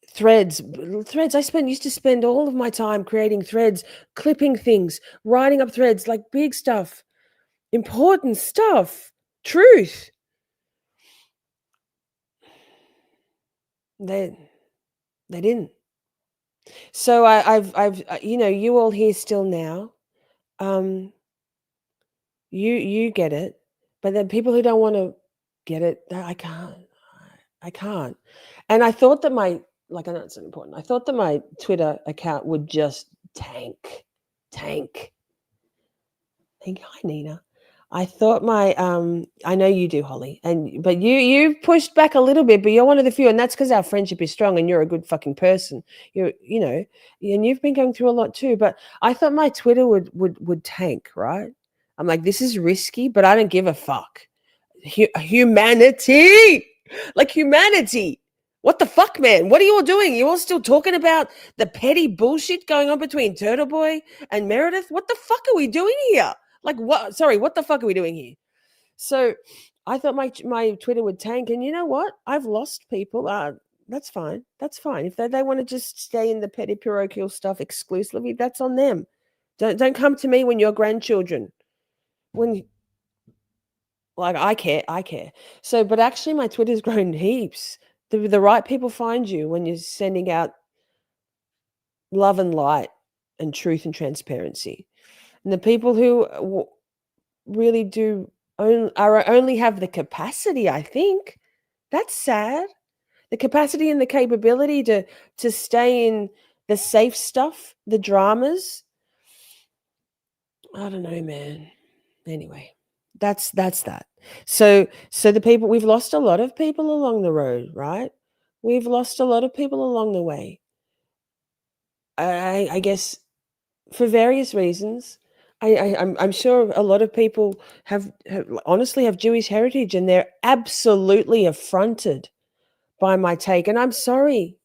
threads. I used to spend all of my time creating threads, clipping things, writing up threads, like big stuff, important stuff, truth. They didn't. So I've you all here still now. You get it, but then people who don't want to get it, I can't. And I thought that I know it's important. I thought that my Twitter account would just tank. Thank you. Hi, Nina. I thought I know you do, Holly, but you pushed back a little bit, but you're one of the few, and that's because our friendship is strong, and you're a good fucking person. And you've been going through a lot too. But I thought my Twitter would tank, right? I'm like, this is risky, but I don't give a fuck. Humanity, humanity. What the fuck, man? What are you all doing? You all still talking about the petty bullshit going on between Turtle Boy and Meredith? What the fuck are we doing here? What? Sorry, what the fuck are we doing here? So I thought my Twitter would tank, and you know what? I've lost people. That's fine. That's fine. If they want to just stay in the petty parochial stuff exclusively, that's on them. Don't come to me when you're grandchildren. I care. So, but actually, my Twitter's grown heaps. The right people find you when you're sending out love and light and truth and transparency. And the people who really do only have the capacity, I think, that's sad. The capacity and the capability to stay in the safe stuff, the dramas. I don't know, man. Anyway, that's that. So the people, we've lost a lot of people along the road, right? We've lost a lot of people along the way. I guess for various reasons. I'm sure a lot of people honestly have Jewish heritage, and they're absolutely affronted by my take. And I'm sorry.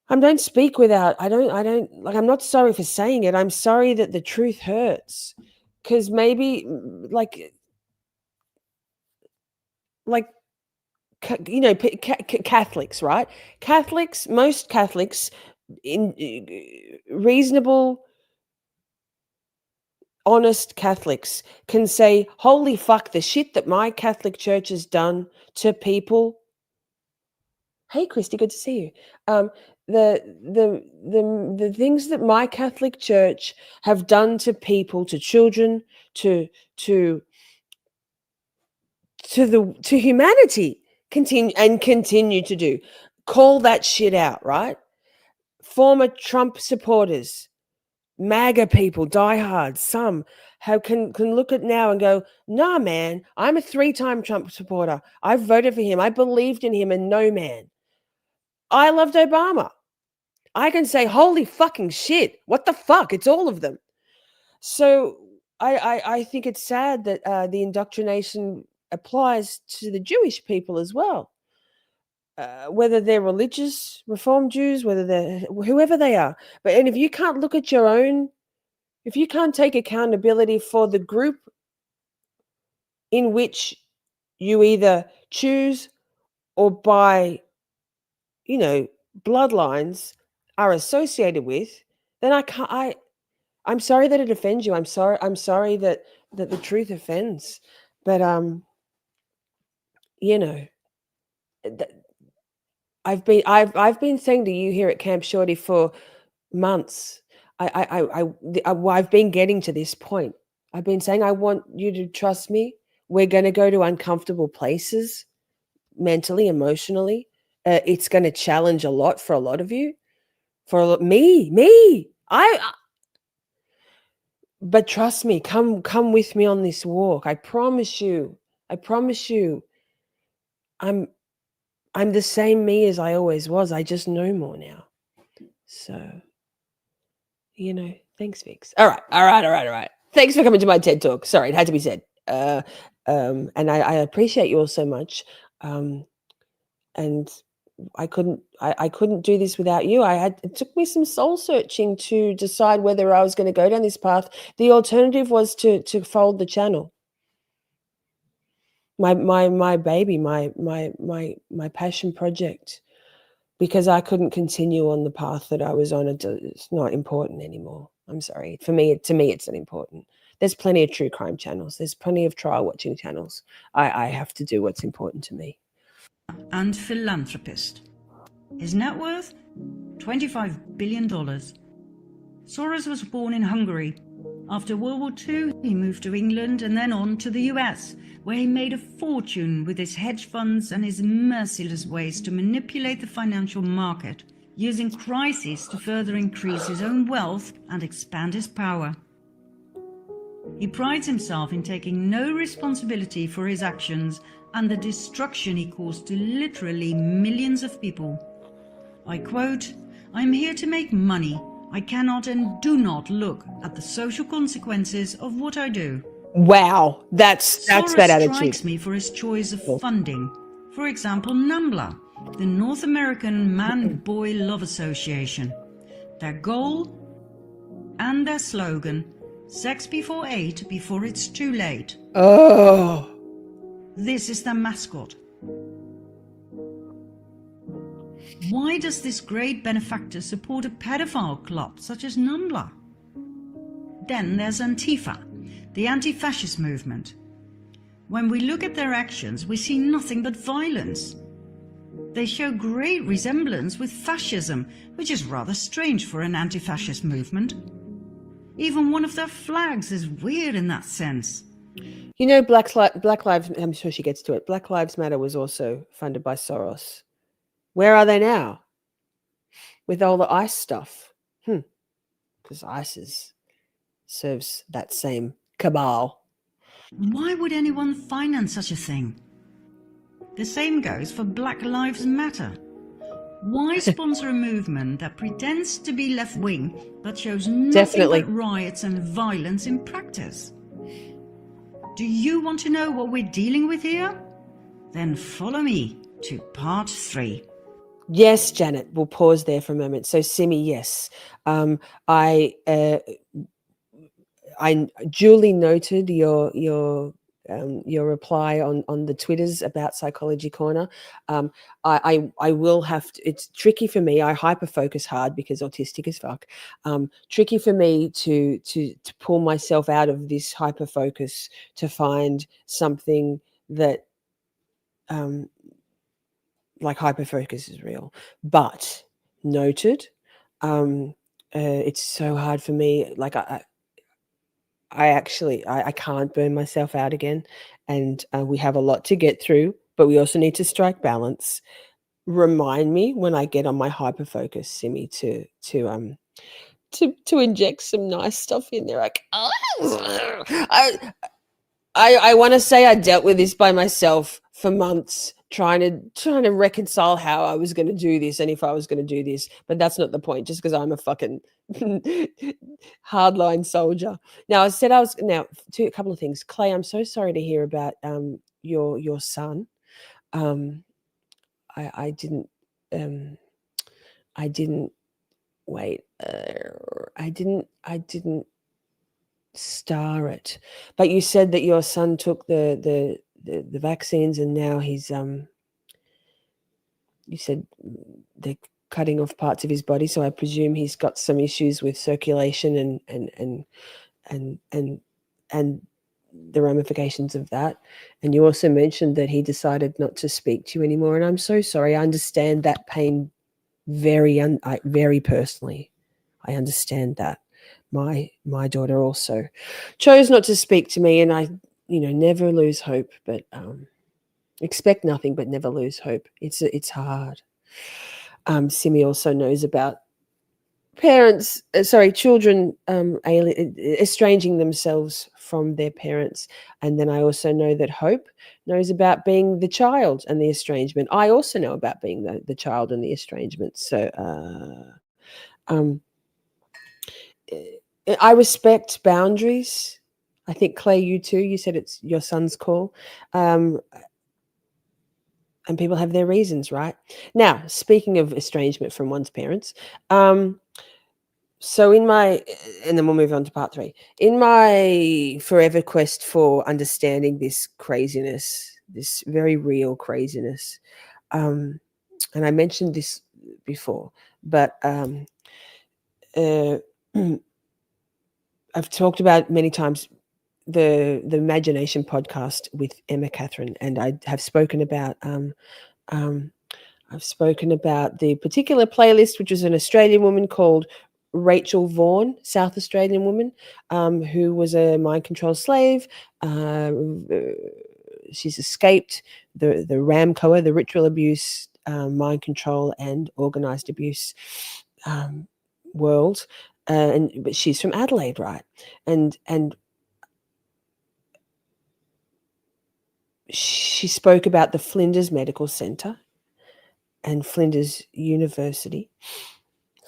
I don't speak without. I'm not sorry for saying it. I'm sorry that the truth hurts, because maybe like, Catholics, right? Catholics, most Catholics, in reasonable, honest Catholics can say, holy fuck, the shit that my Catholic Church has done to people. Hey, Christy, good to see you. The things that my Catholic Church have done to people, to children, to humanity, continue to do. Call that shit out, right? Former Trump supporters, MAGA people, diehards, some can look at now and go, nah, man, I'm a 3-time Trump supporter. I voted for him. I believed in him, and no, man, I loved Obama. I can say, holy fucking shit, what the fuck? It's all of them. So I think it's sad that the indoctrination applies to the Jewish people as well. Whether they're religious, Reform Jews, whether they're whoever they are. And if you can't look at your own, if you can't take accountability for the group in which you either choose or by, bloodlines are associated with, then I'm sorry that it offends you. I'm sorry that the truth offends. But I've been saying to you here at Camp Shorty for months. I've been getting to this point. I've been saying, I want you to trust me. We're going to go to uncomfortable places, mentally, emotionally. It's going to challenge a lot for a lot of you. Me. But trust me, come with me on this walk. I promise you. I'm the same me as I always was. I just know more now. So, thanks, Vix. All right. Thanks for coming to my TED Talk. Sorry, it had to be said. And I appreciate you all so much. And I couldn't do this without you. It took me some soul searching to decide whether I was going to go down this path. The alternative was to fold the channel. My baby, my passion project, because I couldn't continue on the path that I was on. It's not important anymore. I'm sorry. To me, it's not important. There's plenty of true crime channels. There's plenty of trial watching channels. I have to do what's important to me. And philanthropist. His net worth? $25 billion. Soros was born in Hungary. After World War II, he moved to England and then on to the US, where he made a fortune with his hedge funds and his merciless ways to manipulate the financial market, using crises to further increase his own wealth and expand his power. He prides himself in taking no responsibility for his actions and the destruction he caused to literally millions of people. I quote, "I'm here to make money. I cannot and do not look at the social consequences of what I do." Wow, that's Soros that attitude. strikes me for his choice of funding. For example, NAMBLA, the North American Man-Boy Love Association. Their goal and their slogan, sex before 8, before it's too late. Oh. This is their mascot. Why does this great benefactor support a pedophile club such as NAMBLA? Then there's Antifa, the anti-fascist movement. When we look at their actions, we see nothing but violence. They show great resemblance with fascism, which is rather strange for an anti-fascist movement. Even one of their flags is weird in that sense. Black Lives, I'm sure she gets to it. Black Lives Matter was also funded by Soros. Where are they now? With all the ICE stuff. Because ICE serves that same cabal. Why would anyone finance such a thing? The same goes for Black Lives Matter. Why sponsor a movement that pretends to be left-wing but shows nothing but riots and violence in practice? Do you want to know what we're dealing with here? Then follow me to part 3. Yes, Janet, we'll pause there for a moment. So, Simi, yes. I duly noted your your reply on the Twitters about Psychology Corner. I will have to. It's tricky for me. I hyper focus hard because autistic as fuck. Tricky for me to pull myself out of this hyper focus to find something that like hyper focus is real, but noted. It's so hard for me. Like I can't burn myself out again, and we have a lot to get through, but we also need to strike balance. Remind me when I get on my hyper focus, Simi, to inject some nice stuff in there. Like, I want to say I dealt with this by myself for months, trying to reconcile how I was going to do this and if I was going to do this. But that's not the point. Just because I'm a fucking hardline soldier. Now I said I was a couple of things. Clay, I'm so sorry to hear about your son. I didn't wait. I didn't star it, but you said that your son took the vaccines and now he's you said they're cutting off parts of his body, so I presume he's got some issues with circulation and the ramifications of that. And you also mentioned that he decided not to speak to you anymore, and I'm so sorry. I understand that pain very personally. I understand that. My daughter also chose not to speak to me, and I, never lose hope, but expect nothing, but never lose hope. It's hard. Simi also knows about children estranging themselves from their parents, and then I also know that Hope knows about being the child and the estrangement. I also know about being the child and the estrangement. So I respect boundaries. I think, Clay, you too. You said it's your son's call. And people have their reasons, right? Now, speaking of estrangement from one's parents, so and then we'll move on to part 3. In my forever quest for understanding this craziness, this very real craziness, and I mentioned this before, but I've talked about many times the Imagination podcast with Emma Catherine, and I have spoken about the particular playlist, which is an Australian woman called Rachel Vaughan, South Australian woman, who was a mind control slave. She's escaped the RAMCOA, the ritual abuse, mind control, and organised abuse world. But she's from Adelaide, right? And she spoke about the Flinders Medical Centre and Flinders University,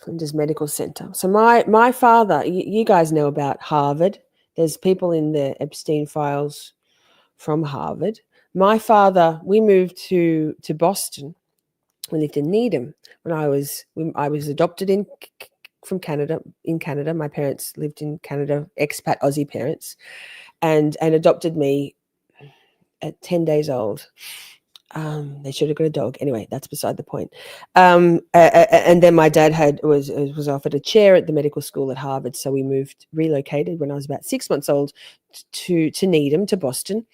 Flinders Medical Centre. So my father, you guys know about Harvard. There's people in the Epstein files from Harvard. My father, we moved to Boston. We lived in Needham when I was adopted from Canada. In Canada, my parents lived in Canada, expat Aussie parents, and adopted me at 10 days old. They should have got a dog. Anyway, that's beside the point. And then my dad was offered a chair at the medical school at Harvard, so we relocated when I was about 6 months old to Needham, to Boston,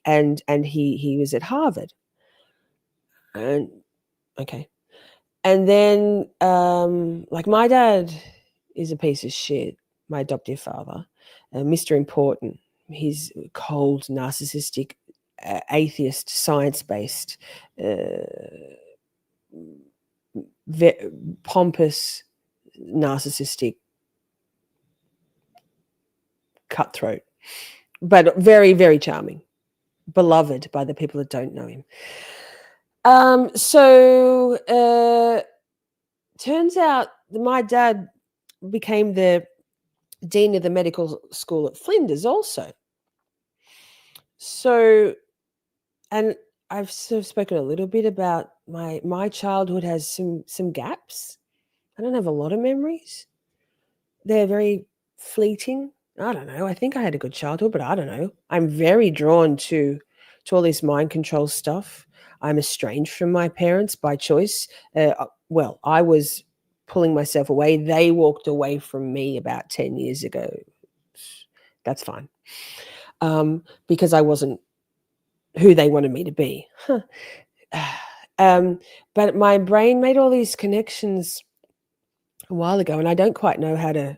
and he was at Harvard. And okay, and then like my dad is a piece of shit. My adoptive father, Mr. Important. He's cold, narcissistic, atheist, science-based, pompous, narcissistic, cutthroat, but very, very charming, beloved by the people that don't know him. So turns out that my dad became the dean of the medical school at Flinders also. So, and I've sort of spoken a little bit about my childhood has some gaps. I don't have a lot of memories. They're very fleeting. I don't know. I think I had a good childhood, but I don't know. I'm very drawn to all this mind control stuff. I'm estranged from my parents by choice. Well, I was pulling myself away. They walked away from me about 10 years ago. That's fine. Because I wasn't who they wanted me to be. But my brain made all these connections a while ago, and I don't quite know how to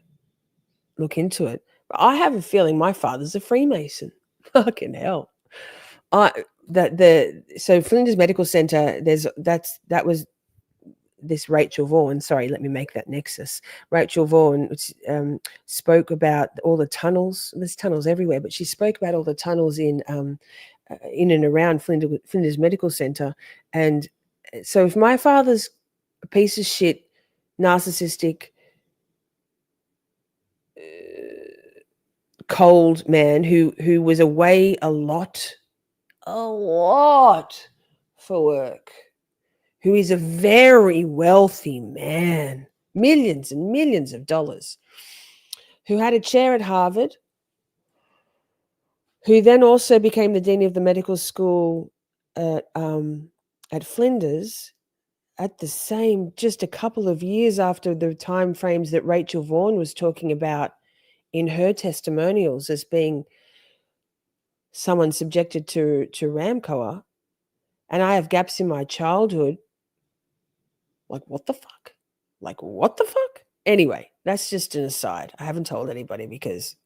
look into it. But I have a feeling my father's a Freemason. Fucking hell. So Flinders Medical Center, that was this Rachel Vaughan. Sorry, let me make that nexus. Rachel Vaughan spoke about all the tunnels. There's tunnels everywhere, but she spoke about all the tunnels in and around Flinders Medical Center. And so if my father's a piece of shit, narcissistic, cold man who was away a lot for work, who is a very wealthy man, millions and millions of dollars, who had a chair at Harvard, who then also became the dean of the medical school at Flinders at the same, just a couple of years after the time frames that Rachel Vaughan was talking about in her testimonials as being someone subjected to Ramcoa. And I have gaps in my childhood. Like, what the fuck? Anyway, that's just an aside. I haven't told anybody because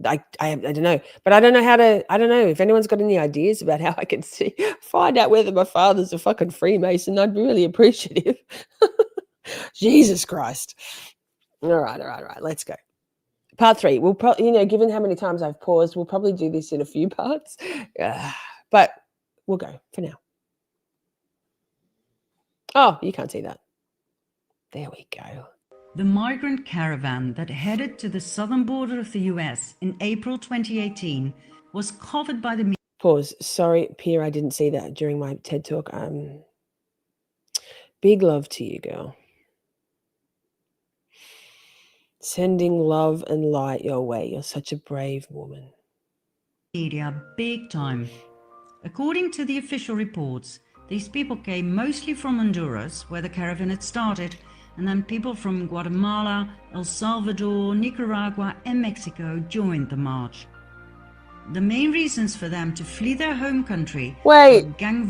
I don't know. But I don't know if anyone's got any ideas about how I can find out whether my father's a fucking Freemason. I'd be really appreciative. Jesus Christ. All right. Let's go. Part 3. We'll probably, given how many times I've paused, we'll probably do this in a few parts. But we'll go for now. Oh, you can't see that. There we go. The migrant caravan that headed to the southern border of the US in April 2018 was covered by the media. Pause. Sorry, Pierre, I didn't see that during my TED Talk. Big love to you, girl. Sending love and light your way. You're such a brave woman. Media big time. According to the official reports, these people came mostly from Honduras, where the caravan had started, and then people from Guatemala, El Salvador, Nicaragua, and Mexico joined the march. The main reasons for them to flee their home country. Wait,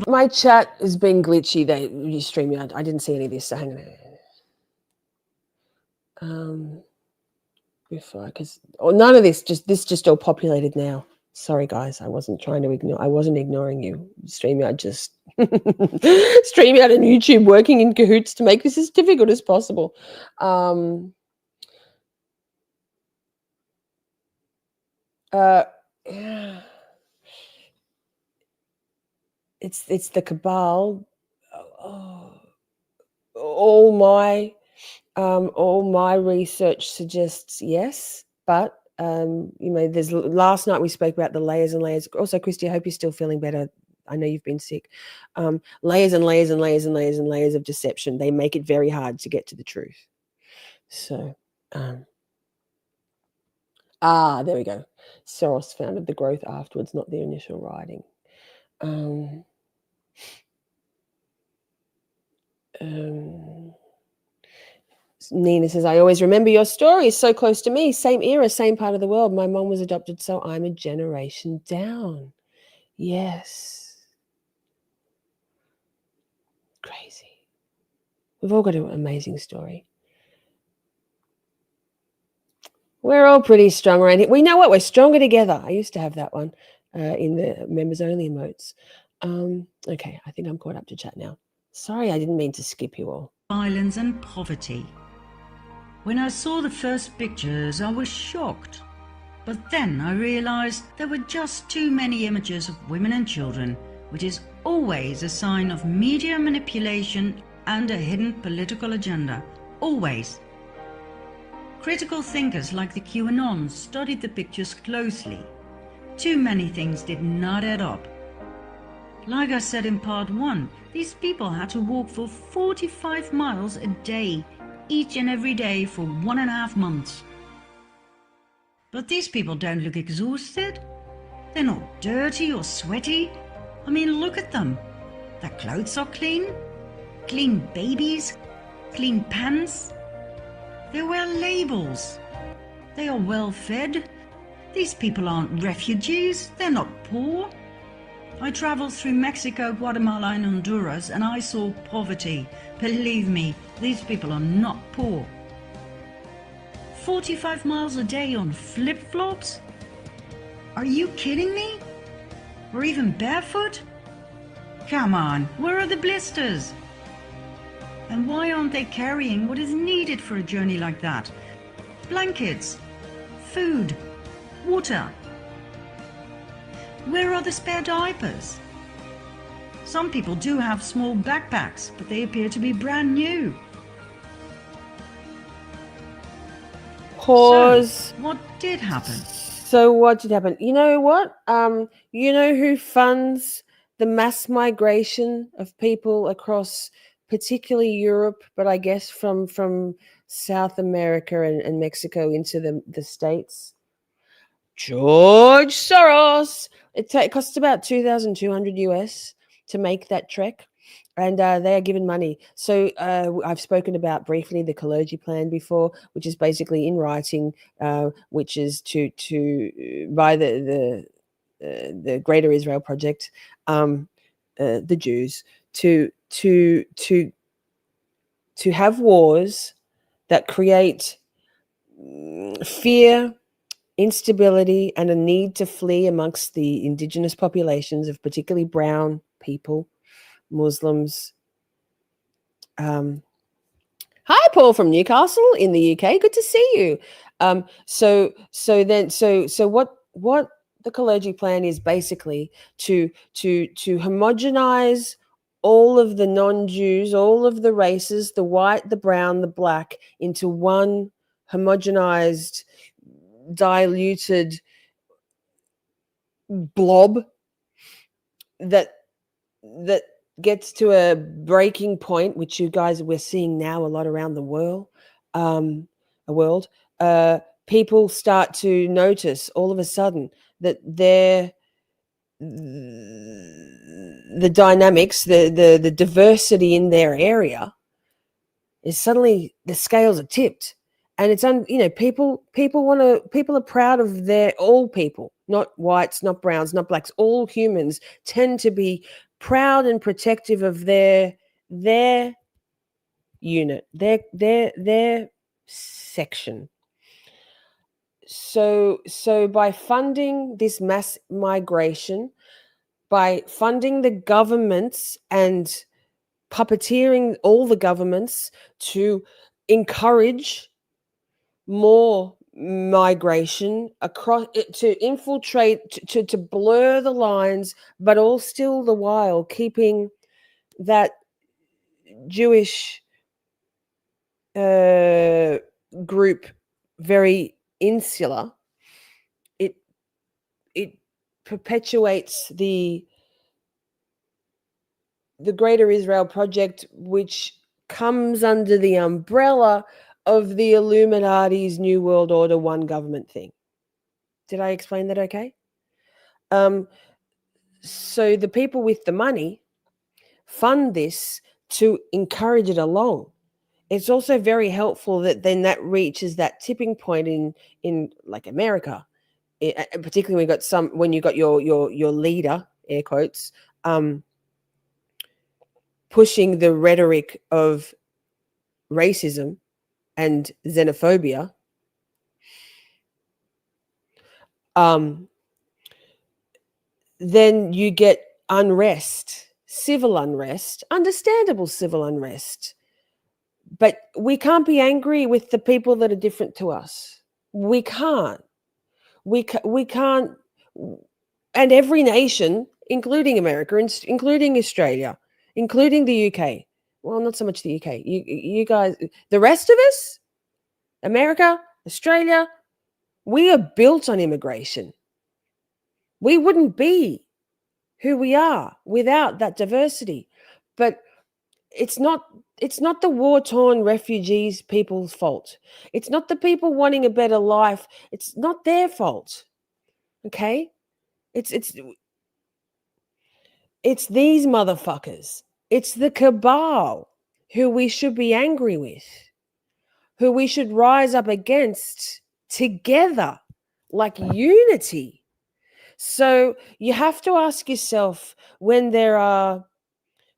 my chat has been glitchy. You stream out. I didn't see any of this. So hang on. Before, because none of this. Just all populated now. Sorry, guys. I wasn't trying to ignore. I wasn't ignoring you. StreamYard just StreamYard and YouTube working in cahoots to make this as difficult as possible. It's the Cabal. All my research suggests yes, but there's last night we spoke about the layers and layers. Also, Christy, I hope you're still feeling better. I know you've been sick. Layers and layers and layers and layers and layers of deception. They make it very hard to get to the truth. So, there we go. Soros founded the growth afterwards, not the initial writing. Nina says, I always remember your story. It's so close to me. Same era, same part of the world. My mom was adopted, so I'm a generation down. Yes. Crazy. We've all got an amazing story. We're all pretty strong around here. We know what? We're stronger together. I used to have that one in the members only emotes. Okay, I think I'm caught up to chat now. Sorry, I didn't mean to skip you all. Violence and poverty. When I saw the first pictures, I was shocked. But then I realized there were just too many images of women and children, which is always a sign of media manipulation and a hidden political agenda. Always. Critical thinkers like the QAnon studied the pictures closely. Too many things did not add up. Like I said in part 1, these people had to walk for 45 miles a day, each and every day for 1.5 months. But these people don't look exhausted. They're not dirty or sweaty. I mean, look at them. Their clothes are clean. Clean babies. Clean pants. They wear labels. They are well fed. These people aren't refugees. They're not poor. I traveled through Mexico, Guatemala and Honduras and I saw poverty. Believe me, these people are not poor. 45 miles a day on flip-flops? Are you kidding me? Or even barefoot? Come on, where are the blisters? And why aren't they carrying what is needed for a journey like that? Blankets, food, water. Where are the spare diapers? Some people do have small backpacks, but they appear to be brand new. Pause. So, what did happen? So what did happen? You know what? You know who funds the mass migration of people across particularly Europe, but I guess from South America and Mexico into the States? George Soros. It costs about 2,200 US to make that trek, and they are given money. So I've spoken about briefly the Cabal plan before, which is basically in writing, which is to by the Greater Israel Project, the Jews to have wars that create fear, instability, and a need to flee amongst the indigenous populations of particularly brown people, Muslims. Hi, Paul from Newcastle in the UK. Good to see you. So what the Cabal plan is basically to homogenize all of the non-Jews, all of the races, the white, the brown, the black, into one homogenized, diluted blob that gets to a breaking point, which you guys we're seeing now a lot around the world. People start to notice all of a sudden that the dynamics, the diversity in their area is suddenly, the scales are tipped. And it's people are proud of all people, not whites, not browns, not blacks. All humans tend to be proud and protective of their unit, their section. So by funding this mass migration, by funding the governments and puppeteering all the governments to encourage more migration across, to infiltrate, to blur the lines, but all still the while keeping that Jewish group very insular. It perpetuates the Greater Israel Project, which comes under the umbrella of the Illuminati's New World Order one government thing. Did I explain that okay? So the people with the money fund this to encourage it along. It's also very helpful that then that reaches that tipping point in like America, particularly when you got your leader, air quotes, pushing the rhetoric of racism and xenophobia. Then you get unrest, civil unrest, understandable civil unrest. But we can't be angry with the people that are different to us. We can't. We can't. And every nation, including America, including Australia, including the UK. Well, not so much the UK. You guys, the rest of us, America, Australia, we are built on immigration. We wouldn't be who we are without that diversity. But it's not the war-torn refugees people's fault. It's not the people wanting a better life. It's not their fault. Okay? It's these motherfuckers. It's the cabal who we should be angry with, who we should rise up against together, like unity. So you have to ask yourself, when there are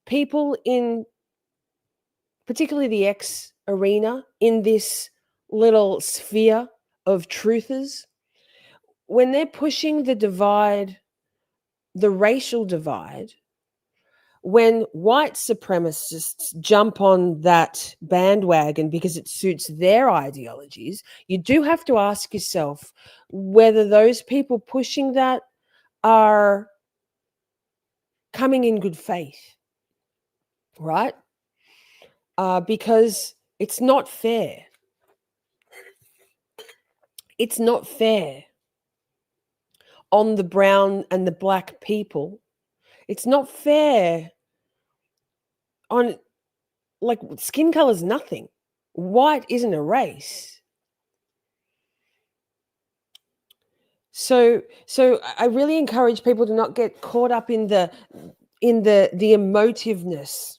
people in particularly the X arena, in this little sphere of truthers, when they're pushing the divide, the racial divide, when white supremacists jump on that bandwagon because it suits their ideologies, you do have to ask yourself whether those people pushing that are coming in good faith, right? Because it's not fair. It's not fair on the brown and the black people. It's not fair on, like, skin color is nothing. White isn't a race. So I really encourage people to not get caught up in the emotiveness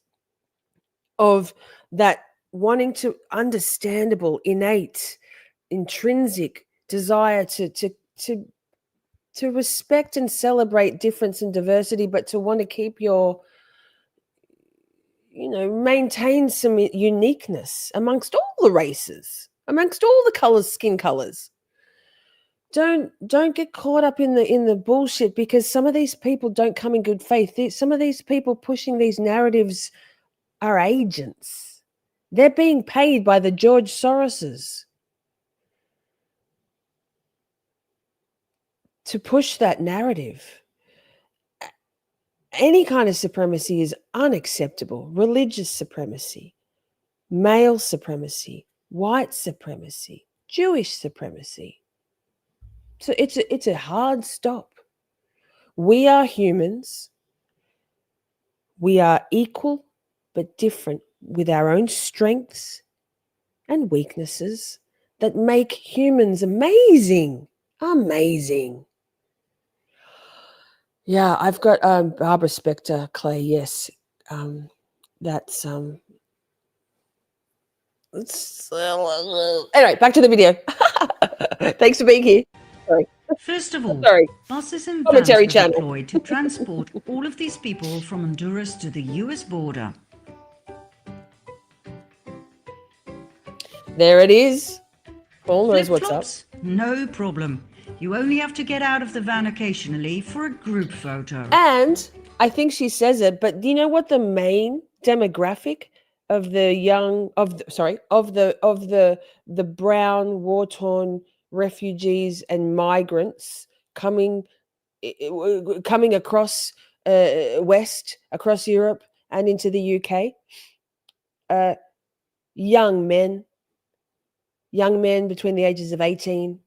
of that, wanting to understandable, innate, intrinsic desire to respect and celebrate difference and diversity, but to want to keep your, maintain some uniqueness amongst all the races, amongst all the colors, skin colors. Don't get caught up in the bullshit, because some of these people don't come in good faith. Some of these people pushing these narratives are agents. They're being paid by the George Soroses to push that narrative. Any kind of supremacy is unacceptable. Religious supremacy, male supremacy, white supremacy, Jewish supremacy. So it's a hard stop. We are humans. We are equal but different, with our own strengths and weaknesses that make humans amazing. Amazing. Yeah, I've got Barbara Spector, Clay. Yes, that's anyway. Back to the video. Thanks for being here. Sorry. First of all, Sorry. buses and vans Commentary were channel. deployed to transport all of these people from Honduras to the US border. There it is. Paul knows what's up. Flip-flops? No problem. You only have to get out of the van occasionally for a group photo. And I think she says it, but do you know what the main demographic of the brown war-torn refugees and migrants coming across west, across Europe and into the UK? Young men between the ages of 18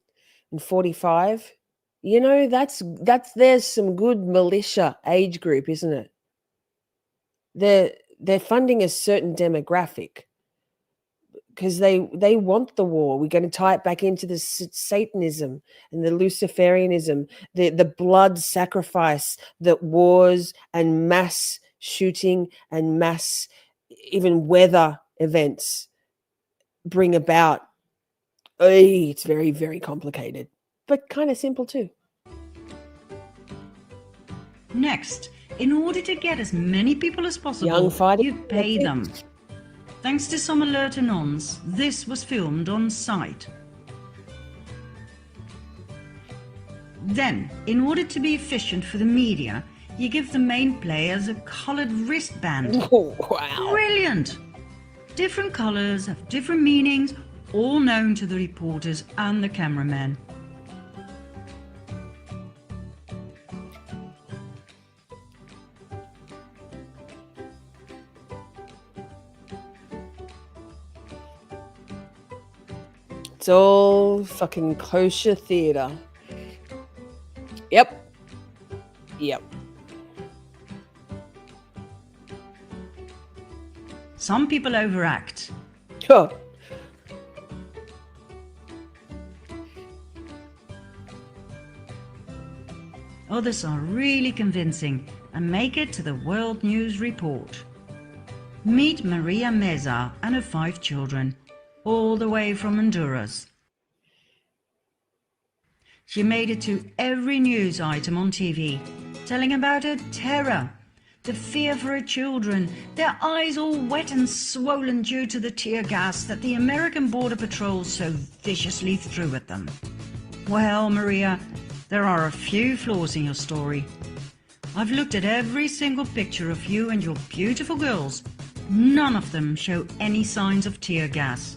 and 45. There's some good militia age group, isn't it? They're funding a certain demographic because they want the war. We're going to tie it back into the Satanism and the Luciferianism, the blood sacrifice that wars and mass shooting and mass even weather events bring about. It's very, very complicated, but kind of simple too. Next, in order to get as many people as possible, Young fighting, you pay them. Thanks to some alert anons, this was filmed on site. Then, in order to be efficient for the media, you give the main players a coloured wristband. Oh, wow. Brilliant! Different colours have different meanings, all known to the reporters and the cameramen. It's all fucking kosher theater. Yep. some people overact. Oh. Others are really convincing and make it to the World News Report. Meet Maria Meza and her 5 children, all the way from Honduras. She made it to every news item on TV, telling about her terror, the fear for her children, their eyes all wet and swollen due to the tear gas that the American Border Patrol so viciously threw at them. Well, Maria, there are a few flaws in your story. I've looked at every single picture of you and your beautiful girls. None of them show any signs of tear gas.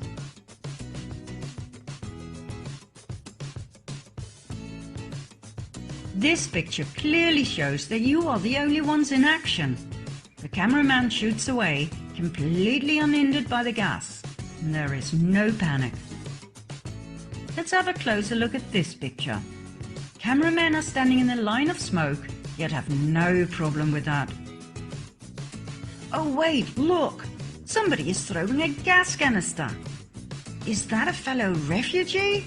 This picture clearly shows that you are the only ones in action. The cameraman shoots away, completely unhindered by the gas, and there is no panic. Let's have a closer look at this picture. Cameramen are standing in a line of smoke, yet have no problem with that. Oh wait, look! Somebody is throwing a gas canister. Is that a fellow refugee?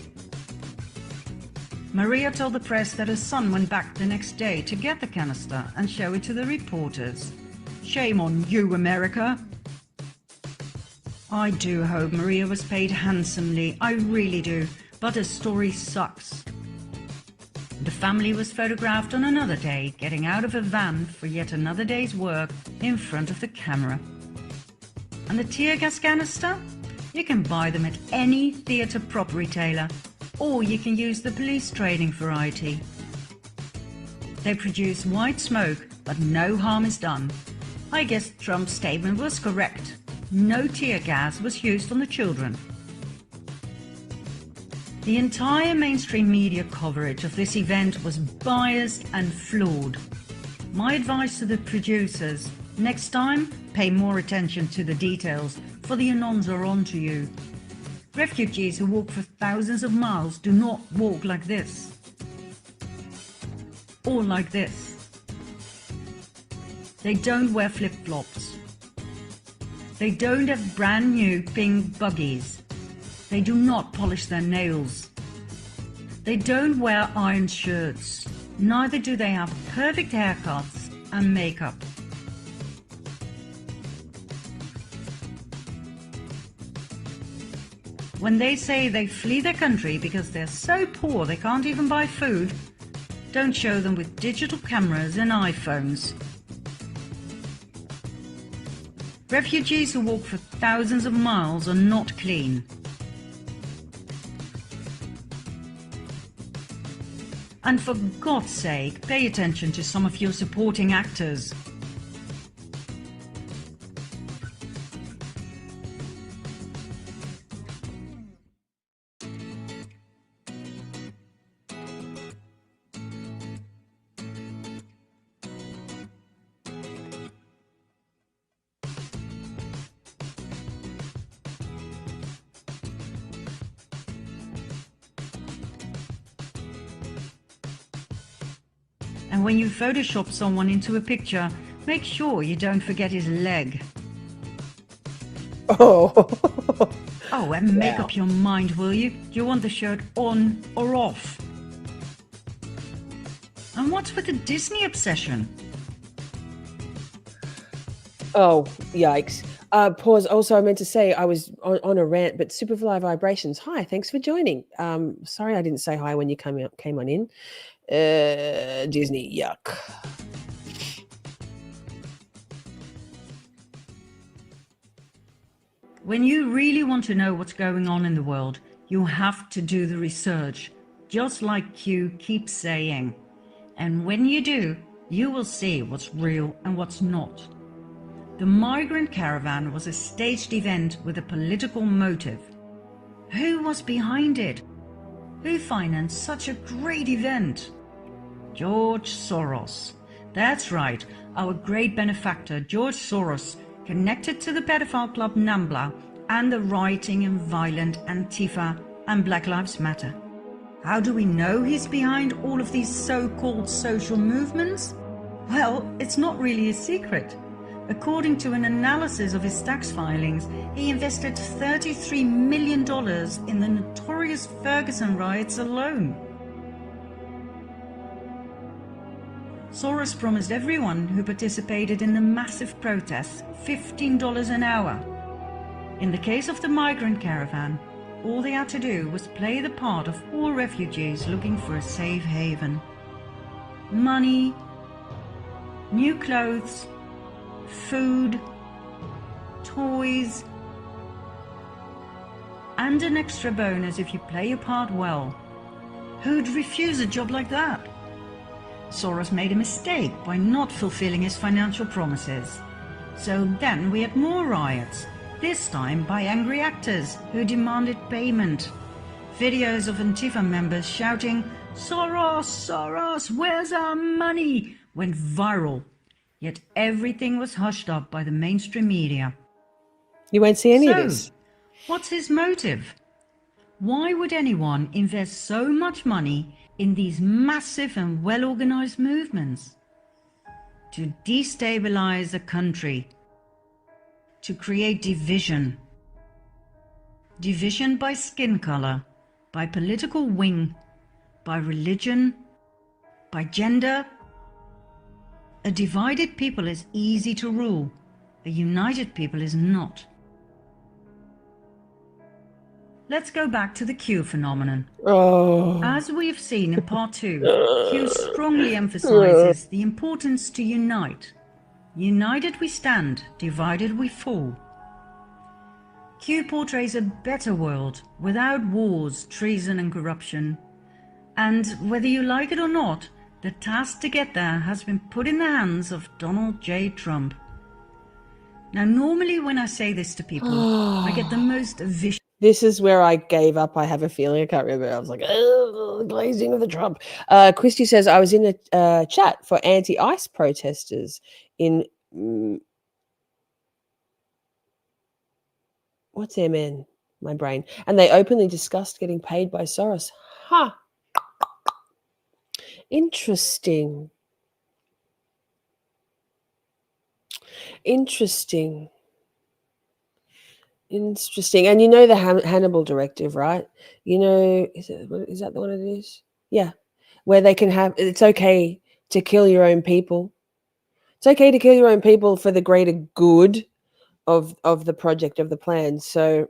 Maria told the press that her son went back the next day to get the canister and show it to the reporters. Shame on you, America! I do hope Maria was paid handsomely, I really do, but her story sucks. The family was photographed on another day, getting out of a van for yet another day's work in front of the camera. And the tear gas canister? You can buy them at any theatre prop retailer, or you can use the police training variety. They produce white smoke, but no harm is done. I guess Trump's statement was correct. No tear gas was used on the children. The entire mainstream media coverage of this event was biased and flawed. My advice to the producers, next time, pay more attention to the details, for the anons are on to you. Refugees who walk for thousands of miles do not walk like this. Or like this. They don't wear flip-flops. They don't have brand new pink buggies. They do not polish their nails. They don't wear iron shirts. Neither do they have perfect haircuts and makeup. When they say they flee their country because they're so poor they can't even buy food, don't show them with digital cameras and iPhones. Refugees who walk for thousands of miles are not clean. And for God's sake, pay attention to some of your supporting actors. And when you Photoshop someone into a picture, make sure you don't forget his leg. Oh. Oh, and make up your mind, will you? Do you want the shirt on or off? And what's with the Disney obsession? Oh, yikes. Pause. Also, I meant to say I was on a rant, but Superfly Vibrations. Hi, thanks for joining. Sorry I didn't say hi when you came on in. Disney, yuck. When you really want to know what's going on in the world, you have to do the research, just like Q keeps saying. And when you do, you will see what's real and what's not. The Migrant Caravan was a staged event with a political motive. Who was behind it? Who financed such a great event? George Soros. That's right, our great benefactor George Soros, connected to the pedophile club NAMBLA and the rioting and violent Antifa and Black Lives Matter. How do we know he's behind all of these so-called social movements? Well, it's not really a secret. According to an analysis of his tax filings, he invested $33 million in the notorious Ferguson riots alone. Soros promised everyone who participated in the massive protests $15 an hour. In the case of the Migrant Caravan, all they had to do was play the part of poor refugees looking for a safe haven. Money, new clothes, food, toys, and an extra bonus if you play your part well. Who'd refuse a job like that? Soros made a mistake by not fulfilling his financial promises. So then we had more riots, this time by angry actors who demanded payment. Videos of Antifa members shouting, "Soros, Soros, where's our money?" went viral. Yet everything was hushed up by the mainstream media. You won't see any of this. What's his motive? Why would anyone invest so much money in these massive and well-organized movements? To destabilize a country, to create division. Division by skin color, by political wing, by religion, by gender. A divided people is easy to rule, a united people is not. Let's go back to the Q phenomenon. Oh. As we've seen in part 2, Q strongly emphasizes the importance to unite. United we stand, divided we fall. Q portrays a better world without wars, treason and corruption. And whether you like it or not, the task to get there has been put in the hands of Donald J. Trump. Now, normally when I say this to people, I get the most vicious. This is where I gave up. I have a feeling. I can't remember. I was like, glazing of the Trump. Christy says, I was in a chat for anti-ICE protesters in, what's MN? My brain. And they openly discussed getting paid by Soros. Huh. Interesting. Interesting. And you know the Hannibal Directive, right? You know, is that the one it is? Yeah. Where they can have, it's okay to kill your own people. It's okay to kill your own people for the greater good of the project, of the plan. So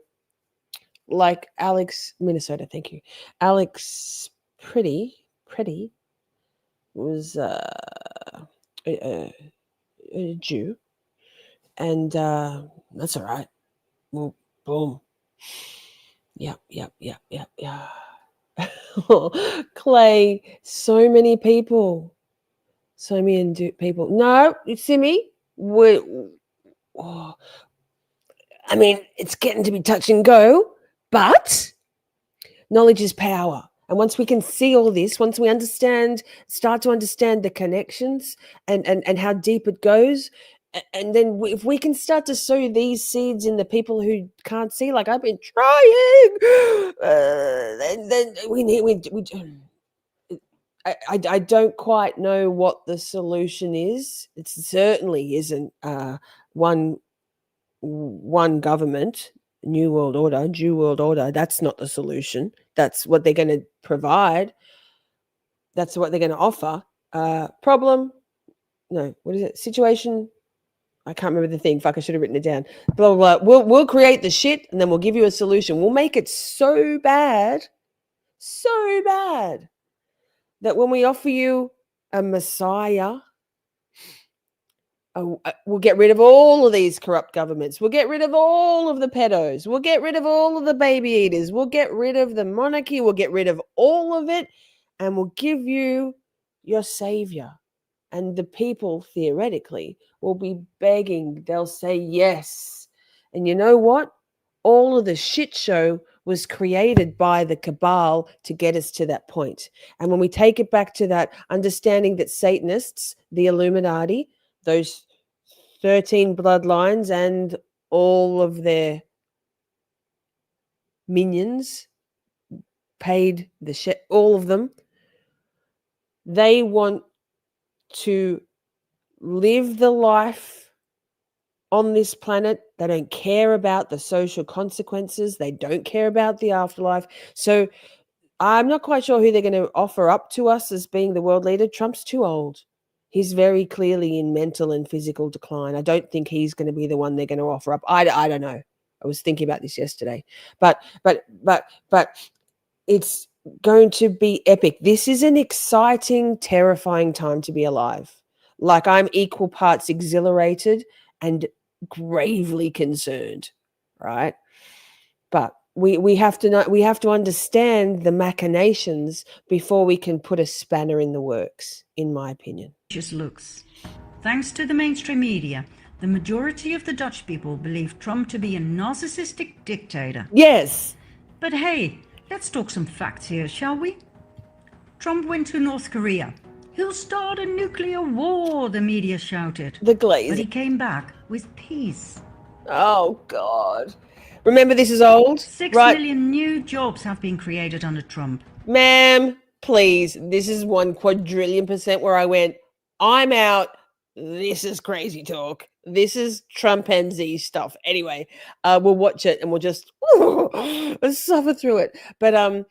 like Alex, Minnesota, thank you. Alex Pretty was a Jew. And that's all right. Well, boom. Yep. Clay, so many people. No, you see me? I mean, it's getting to be touch and go, but knowledge is power. And once we can see all this, once we start to understand the connections and how deep it goes, and then if we can start to sow these seeds in the people who can't see, like I've been trying, then I don't quite know what the solution is. It certainly isn't one government, New World Order, Jew World Order. That's not the solution. That's what they're going to provide. That's what they're going to offer. Problem? No. What is it? Situation? I can't remember the thing. Fuck, I should have written it down. Blah, blah, blah. We'll create the shit and then we'll give you a solution. We'll make it so bad that when we offer you a messiah, we'll get rid of all of these corrupt governments. We'll get rid of all of the pedos. We'll get rid of all of the baby eaters. We'll get rid of the monarchy. We'll get rid of all of it. And we'll give you your savior. And the people, theoretically, will be begging. They'll say yes. And you know what? All of the shit show was created by the Cabal to get us to that point. And when we take it back to that understanding that Satanists, the Illuminati, those 13 bloodlines and all of their minions, paid the shit, all of them, they want to live the life on this planet. They don't care about the social consequences. They don't care about the afterlife. So I'm not quite sure who they're going to offer up to us as being the world leader. Trump's too old. He's very clearly in mental and physical decline. I don't think he's going to be the one they're going to offer up. I don't know. I was thinking about this yesterday, but it's going to be epic. This is an exciting, terrifying time to be alive. Like, I'm equal parts exhilarated and gravely concerned, right? But we have to know, we have to understand the machinations before we can put a spanner in the works, in my opinion. Just looks. Thanks to the mainstream media, the majority of the Dutch people believe Trump to be a narcissistic dictator. Yes. But hey, let's talk some facts here, shall we? Trump went to North Korea. He'll start a nuclear war, the media shouted. The glaze. But he came back with peace. Oh, God. Remember, this is old. 6 right? million new jobs have been created under Trump. Ma'am, please. This is 1,000,000,000% where I went, I'm out. This is crazy talk. This is Trumpanzee stuff. Anyway, we'll watch it and we'll just suffer through it. But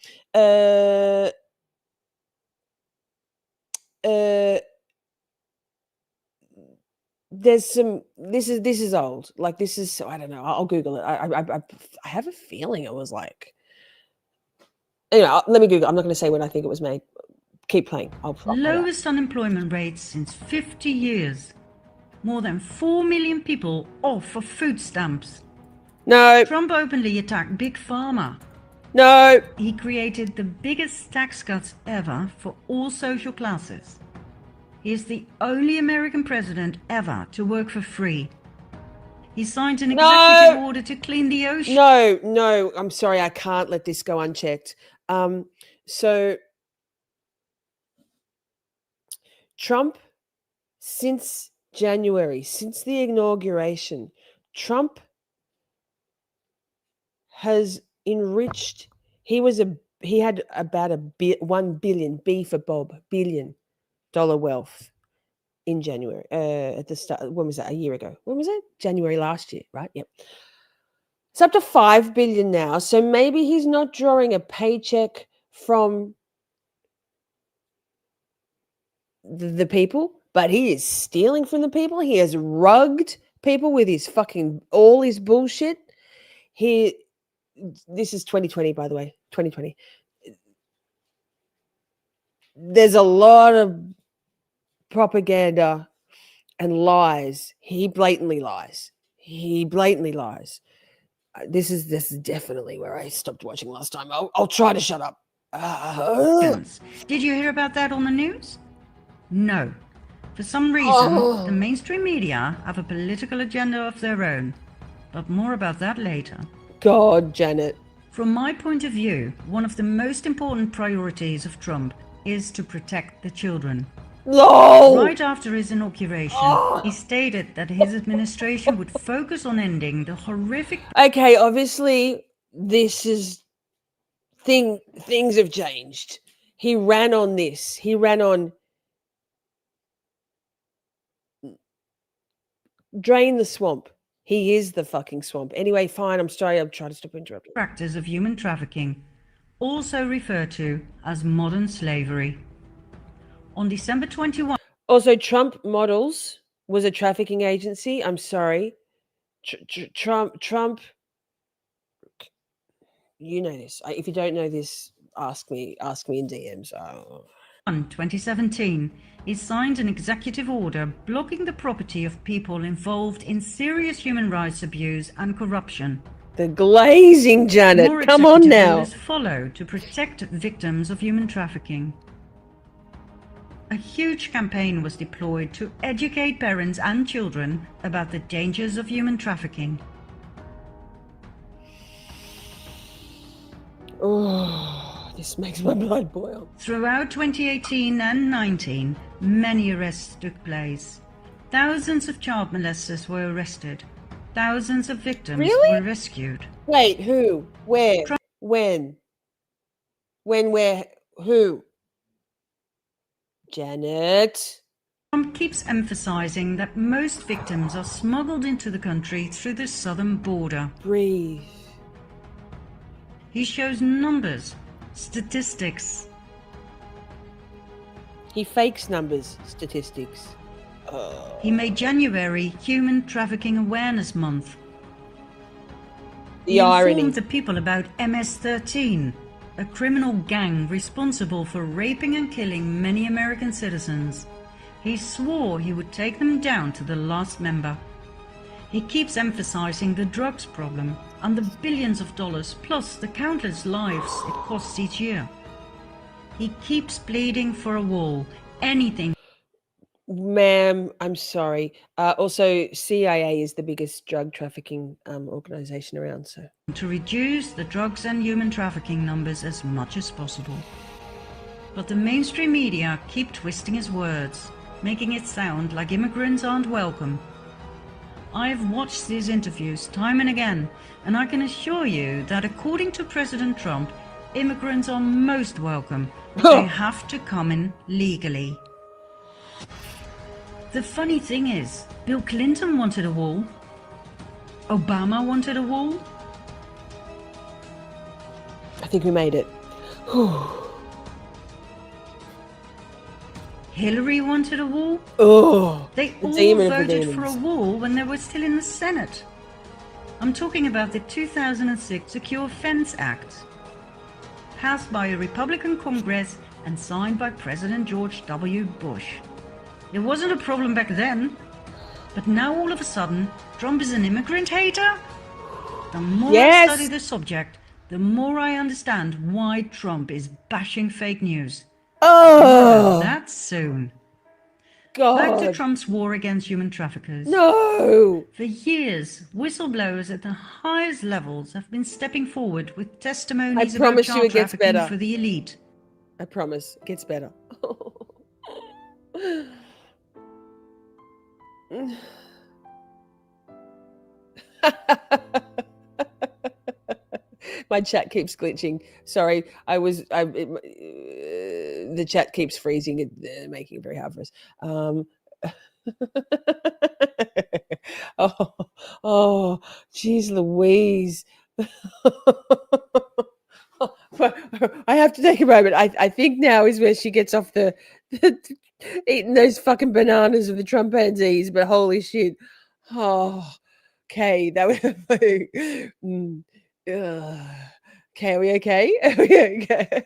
there's some. This is old. Like, this is. I don't know. I'll Google it. I have a feeling it was like. Anyway, let me Google. I'm not going to say when I think it was made. Keep playing. I'll Lowest unemployment rate since 50 years. More than 4 million people off of food stamps. No. Trump openly attacked Big Pharma. No. He created the biggest tax cuts ever for all social classes. He is the only American president ever to work for free. He signed an executive order to clean the ocean. No, I'm sorry, I can't let this go unchecked. So Trump, since January, since the inauguration, Trump has enriched. He had about $1 billion, B for Bob, $1 billion wealth in January. At the start, when was that? A year ago. When was it? January last year, right? Yep. It's up to $5 billion now. So maybe he's not drawing a paycheck from the people, but he is stealing from the people. He has rugged people with his all his bullshit. This is 2020, by the way, 2020. There's a lot of propaganda and lies. He blatantly lies. This is definitely where I stopped watching last time. I'll try to shut up. Did you hear about that on the news? No. For some reason, the mainstream media have a political agenda of their own. But more about that later. God, Janet. From my point of view, one of the most important priorities of Trump is to protect the children. No! Right after his inauguration, he stated that his administration would focus on ending the horrific... Okay, obviously, this is... Things have changed. He ran on this. He ran on... Drain the swamp. He is the fucking swamp. Anyway, fine, I'm sorry, I'm trying to stop interrupting. Practice of human trafficking, also referred to as modern slavery. On December 21... Also, Trump Models was a trafficking agency. I'm sorry. Trump, you know this. If you don't know this, ask me in DMs. 2017, he signed an executive order blocking the property of people involved in serious human rights abuse and corruption. The glazing, Janet. More Come on now. orders follow to protect victims of human trafficking. A huge campaign was deployed to educate parents and children about the dangers of human trafficking. Oh, this makes my blood boil. Throughout 2018 and 19, many arrests took place. Thousands of child molesters were arrested. Thousands of victims were rescued. Wait, who? Where? When? Where? Who? Janet? Trump keeps emphasizing that most victims are smuggled into the country through the southern border. Breathe. He shows numbers, statistics. He fakes numbers, statistics. He made January Human Trafficking Awareness Month. The He irony. informed the people about MS-13, a criminal gang responsible for raping and killing many American citizens. He swore he would take them down to the last member. He keeps emphasizing the drugs problem and the billions of dollars plus the countless lives it costs each year. He keeps pleading for a wall, anything Ma'am, I'm sorry. Also, CIA is the biggest drug trafficking organization around, so. to reduce the drugs and human trafficking numbers as much as possible. But the mainstream media keep twisting his words, making it sound like immigrants aren't welcome. I've watched these interviews time and again, and I can assure you that according to President Trump, immigrants are most welcome, but they have to come in legally. The funny thing is, Bill Clinton wanted a wall. Obama wanted a wall. I think we made it. Hillary wanted a wall. Oh, They the all demon of the voted for a demons. wall when they were still in the Senate. I'm talking about the 2006 Secure Fence Act, passed by a Republican Congress and signed by President George W. Bush. It wasn't a problem back then, but now all of a sudden, Trump is an immigrant hater? The more Yes. I study the subject, the more I understand why Trump is bashing fake news. More Oh, of that soon. Back to God. Trump's war against human traffickers. No. For years, whistleblowers at the highest levels have been stepping forward with testimonies I about promise you child it gets trafficking better. for the elite. I promise. It gets better. My chat keeps glitching. Sorry, the chat keeps freezing and making it very hard for us. Oh, geez, Louise. I have to take a moment. I think now is where she gets off the eating those fucking bananas of the chimpanzees. But holy shit! Oh, okay, that was. Okay, are we okay? Are we okay?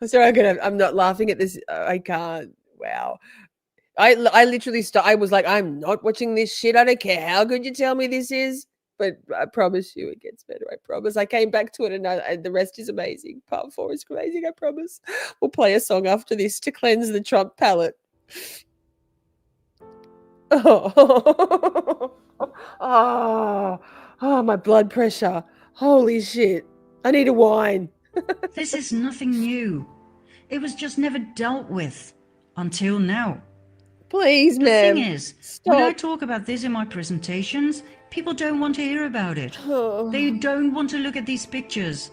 I'm sorry, I'm not laughing at this. I can't. Wow. I literally I was like, I'm not watching this shit. I don't care how good you tell me this is. But I promise you it gets better. I promise. I came back to it and the rest is amazing. Part 4 is amazing. I promise. We'll play a song after this to cleanse the Trump palate. Oh, oh, my blood pressure. Holy shit. I need a wine. This is nothing new. It was just never dealt with until now. Please, The ma'am. thing is, when I Stop. talk about this in my presentations, people don't want to hear about it. Oh. They don't want to look at these pictures,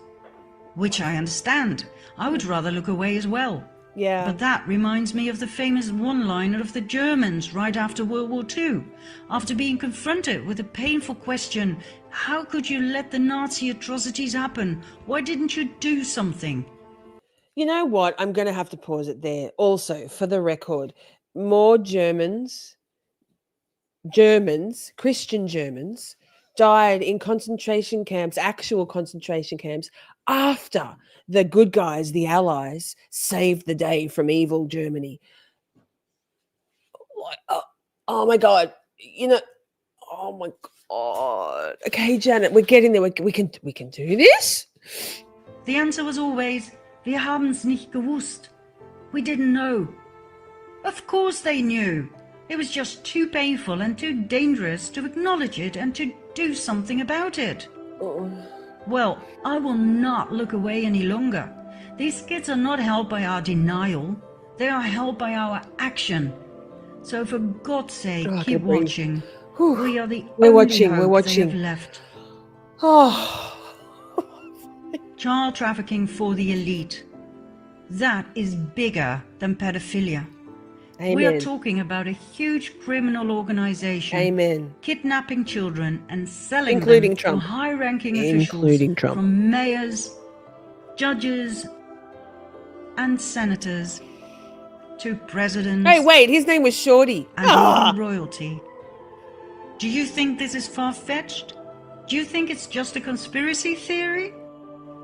which I understand. I would rather look away as well. Yeah. But that reminds me of the famous one-liner of the Germans right after World War II. After being confronted with the painful question, how could you let the Nazi atrocities happen? Why didn't you do something? You know what? I'm going to have to pause it there. Also, for the record, more Christian Germans, died in concentration camps, actual concentration camps, after the good guys, the Allies, saved the day from evil Germany. Oh my God. Oh my God. Okay, Janet, we're getting there. We can do this. The answer was always, wir haben's nicht gewusst. We didn't know. Of course they knew. It was just too painful and too dangerous to acknowledge it and to do something about it. Well, I will not look away any longer. These kids are not helped by our denial. They are helped by our action. So for God's sake, keep watching. We are the only hope they have left. Oh. Child trafficking for the elite. That is bigger than pedophilia. We are Amen. talking about a huge criminal organization Amen. kidnapping children and selling Including them Trump. to high-ranking officials, Including Trump. from mayors, judges, and senators to presidents. Hey, wait, his name was Shorty. And even royalty. Do you think this is far-fetched? Do you think it's just a conspiracy theory?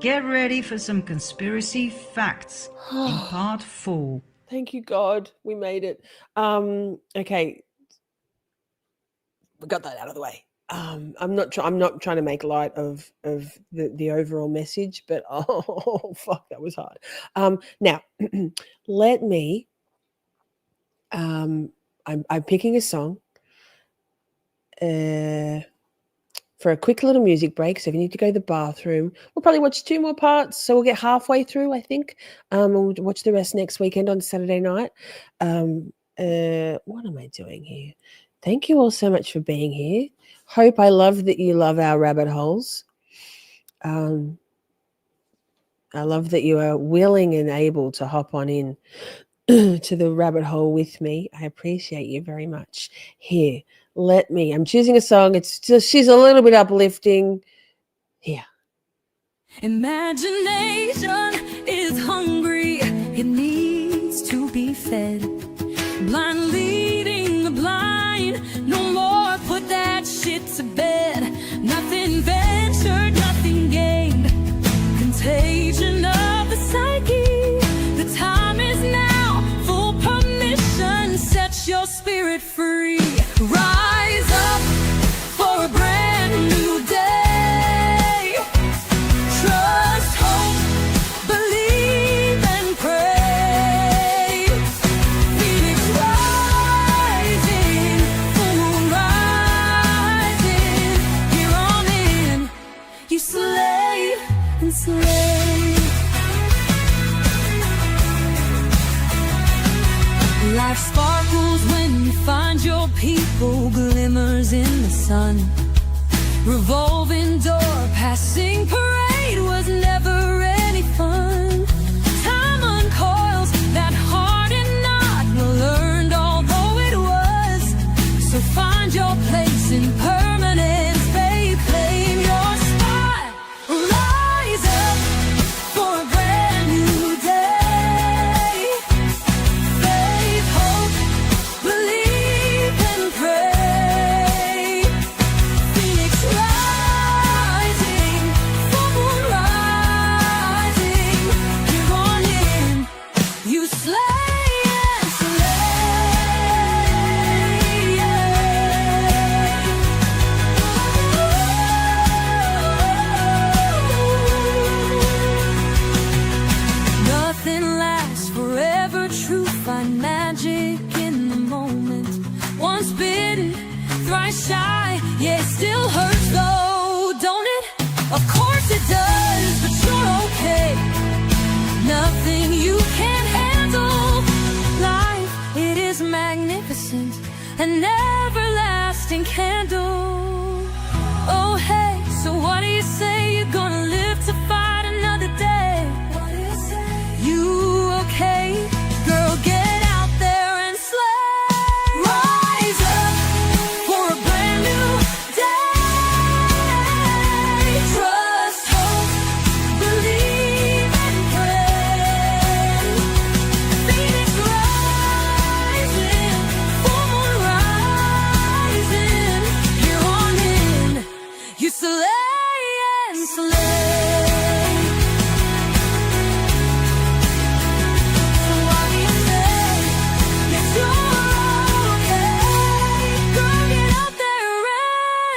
Get ready for some conspiracy facts in part 4. Thank you, God. We made it. Okay. We got that out of the way. I'm not trying to make light of the overall message, but oh fuck, that was hard. Now let me I'm picking a song for a quick little music break. So if you need to go to the bathroom, we'll probably watch 2 more parts. So we'll get halfway through, I think. We'll watch the rest next weekend on Saturday night. What am I doing here? Thank you all so much for being here. I love that you love our rabbit holes. I love that you are willing and able to hop on in to the rabbit hole with me. I appreciate you very much. Here, I'm choosing a song. She's a little bit uplifting. Here. Imagination is hungry, it needs to be fed. Blind leading the blind, no more put that shit to bed. Nothing ventured, nothing gained. Contagion of the psyche, the time is now. Full permission, set your spirit free. Rise up for a brand new day. Trust, hope, believe and pray. Phoenix rising, full rising. Here on in, you slave and slave. Life sparkles when you find your people, glimmers in the sun. Revolving door, passing parade was never any fun. Time uncoils that hardened knot, learned although it was. So find your place in permanence, babe, claim your spot. Rise up for a brand new day. Faith, hope, believe and pray. Phoenix rising, full moon rising. You're on in, you slay and slay. Nothing lasts forever, true, find magic in the moment. Once bitten, thrice shy, yeah, it still hurts though, don't it? Of course it does, but you're okay. Nothing you can't handle. Life, it is magnificent, an everlasting candle. Oh hey, so what do you say? You're gonna live to fight another day. What do you say? You okay? Girl, get out there and slay. Rise up for a brand new day. Trust, hope, believe and pray. Phoenix rising, full moon rising. Here on in, you slay and slay. So what do you say? Yes, you're okay. Girl, get out there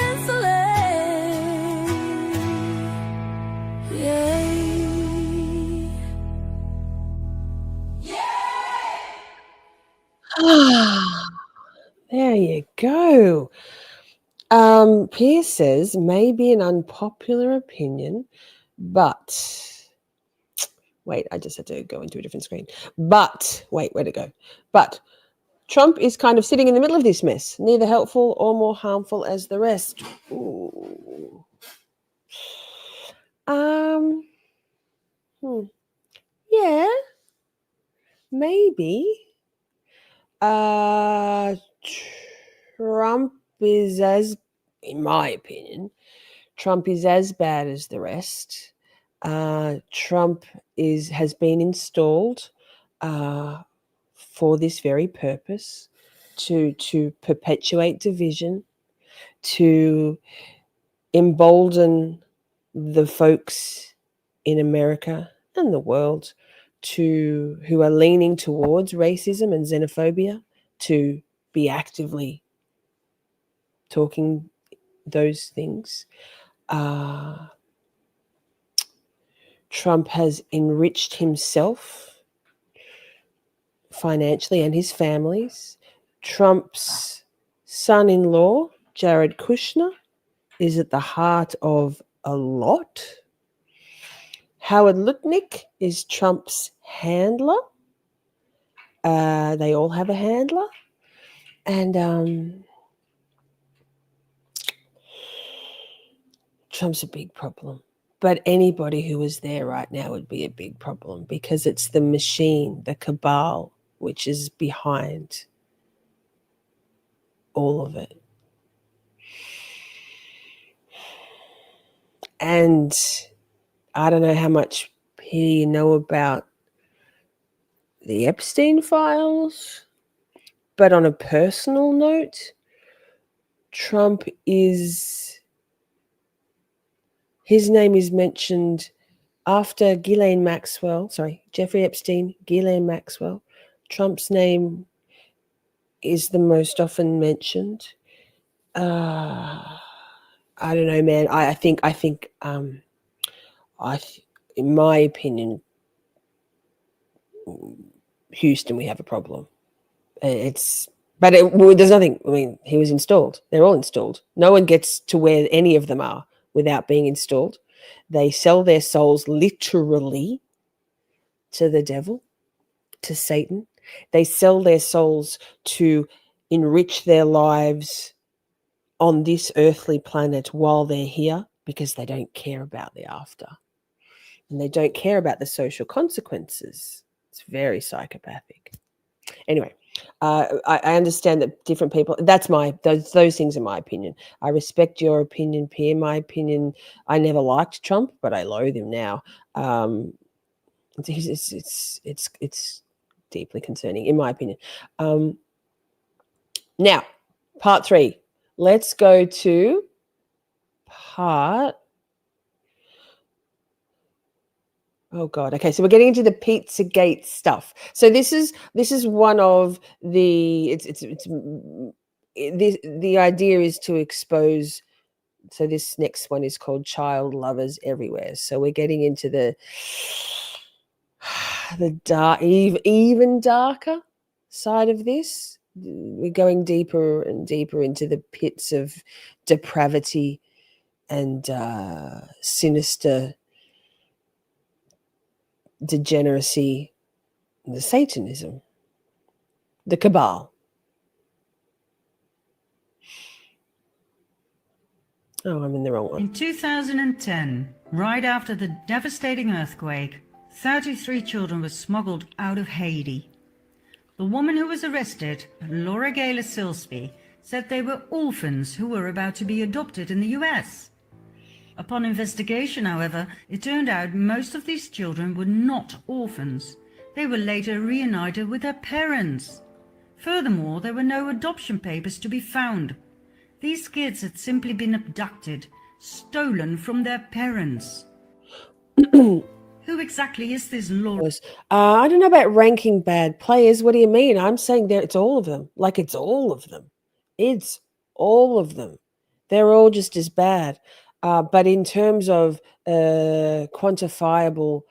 and slay. There you go. Pierce says, maybe an unpopular opinion, but wait, I just had to go into a different screen. But wait, where'd it go? But Trump is kind of sitting in the middle of this mess, neither helpful or more harmful as the rest. Ooh. Yeah, maybe. Trump is as, in my opinion, Trump is as bad as the rest. Trump has been installed for this very purpose, to perpetuate division, to embolden the folks in America and the world who are leaning towards racism and xenophobia to be actively talking those things. Trump has enriched himself financially and his family's. Trump's son-in-law, Jared Kushner, is at the heart of a lot. Howard Lutnick is Trump's handler. They all have a handler. And Trump's a big problem. But anybody who is there right now would be a big problem, because it's the machine, the cabal, which is behind all of it. And I don't know how much you know about the Epstein files, but on a personal note, his name is mentioned after Jeffrey Epstein, Ghislaine Maxwell. Trump's name is the most often mentioned. I don't know, man. I think in my opinion, Houston, we have a problem. There's nothing. I mean, he was installed. They're all installed. No one gets to where any of them are without being installed. They sell their souls literally to the devil, to Satan. They sell their souls to enrich their lives on this earthly planet while they're here, because they don't care about the after. And they don't care about the social consequences. It's very psychopathic. Anyway, I understand that different people, those things are my opinion. I respect your opinion, Pierre. My opinion, I never liked Trump, but I loathe him now. It's deeply concerning, in my opinion. Now, part 3. Let's go to part... Oh God. Okay, so we're getting into the Pizzagate stuff. So this is one of the the idea is to expose. So this next one is called Child Lovers Everywhere. So we're getting into the dark, even darker side of this. We're going deeper and deeper into the pits of depravity and sinister degeneracy, the Satanism, the Cabal. Oh, I'm in the wrong one. In 2010, right after the devastating earthquake, 33 children were smuggled out of Haiti. The woman who was arrested, Laura Gaylor Silsby, said they were orphans who were about to be adopted in the US. Upon investigation, however, it turned out most of these children were not orphans. They were later reunited with their parents. Furthermore, there were no adoption papers to be found. These kids had simply been abducted, stolen from their parents. Who exactly is this Laura? I don't know about ranking bad players. What do you mean? I'm saying it's all of them. Like, it's all of them. It's all of them. They're all just as bad. But in terms of quantifiable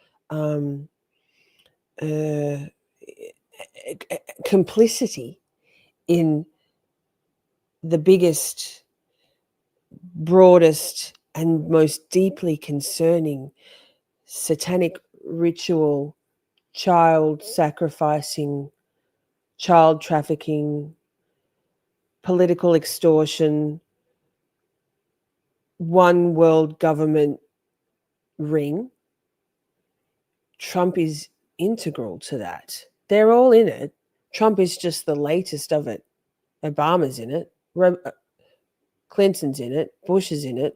complicity in the biggest, broadest, and most deeply concerning satanic ritual, child sacrificing, child trafficking, political extortion, one world government ring, Trump is integral to that. They're all in it. Trump is just the latest of it. Obama's in it. Clinton's in it. Bush is in it.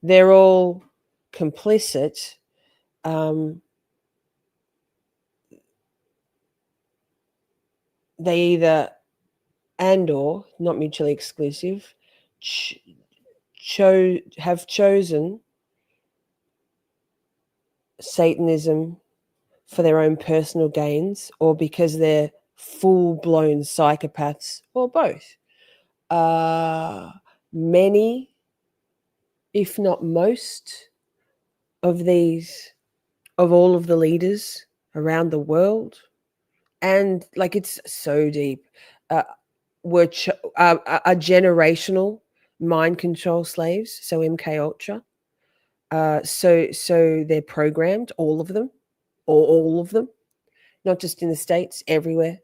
They're all complicit. They either and or, not mutually exclusive, have chosen Satanism for their own personal gains, or because they're full-blown psychopaths, or both. Many, if not most, of all of the leaders around the world, and like it's so deep, are generational mind control slaves. So MK Ultra. So they're programmed, all of them, or all of them, not just in the States, everywhere.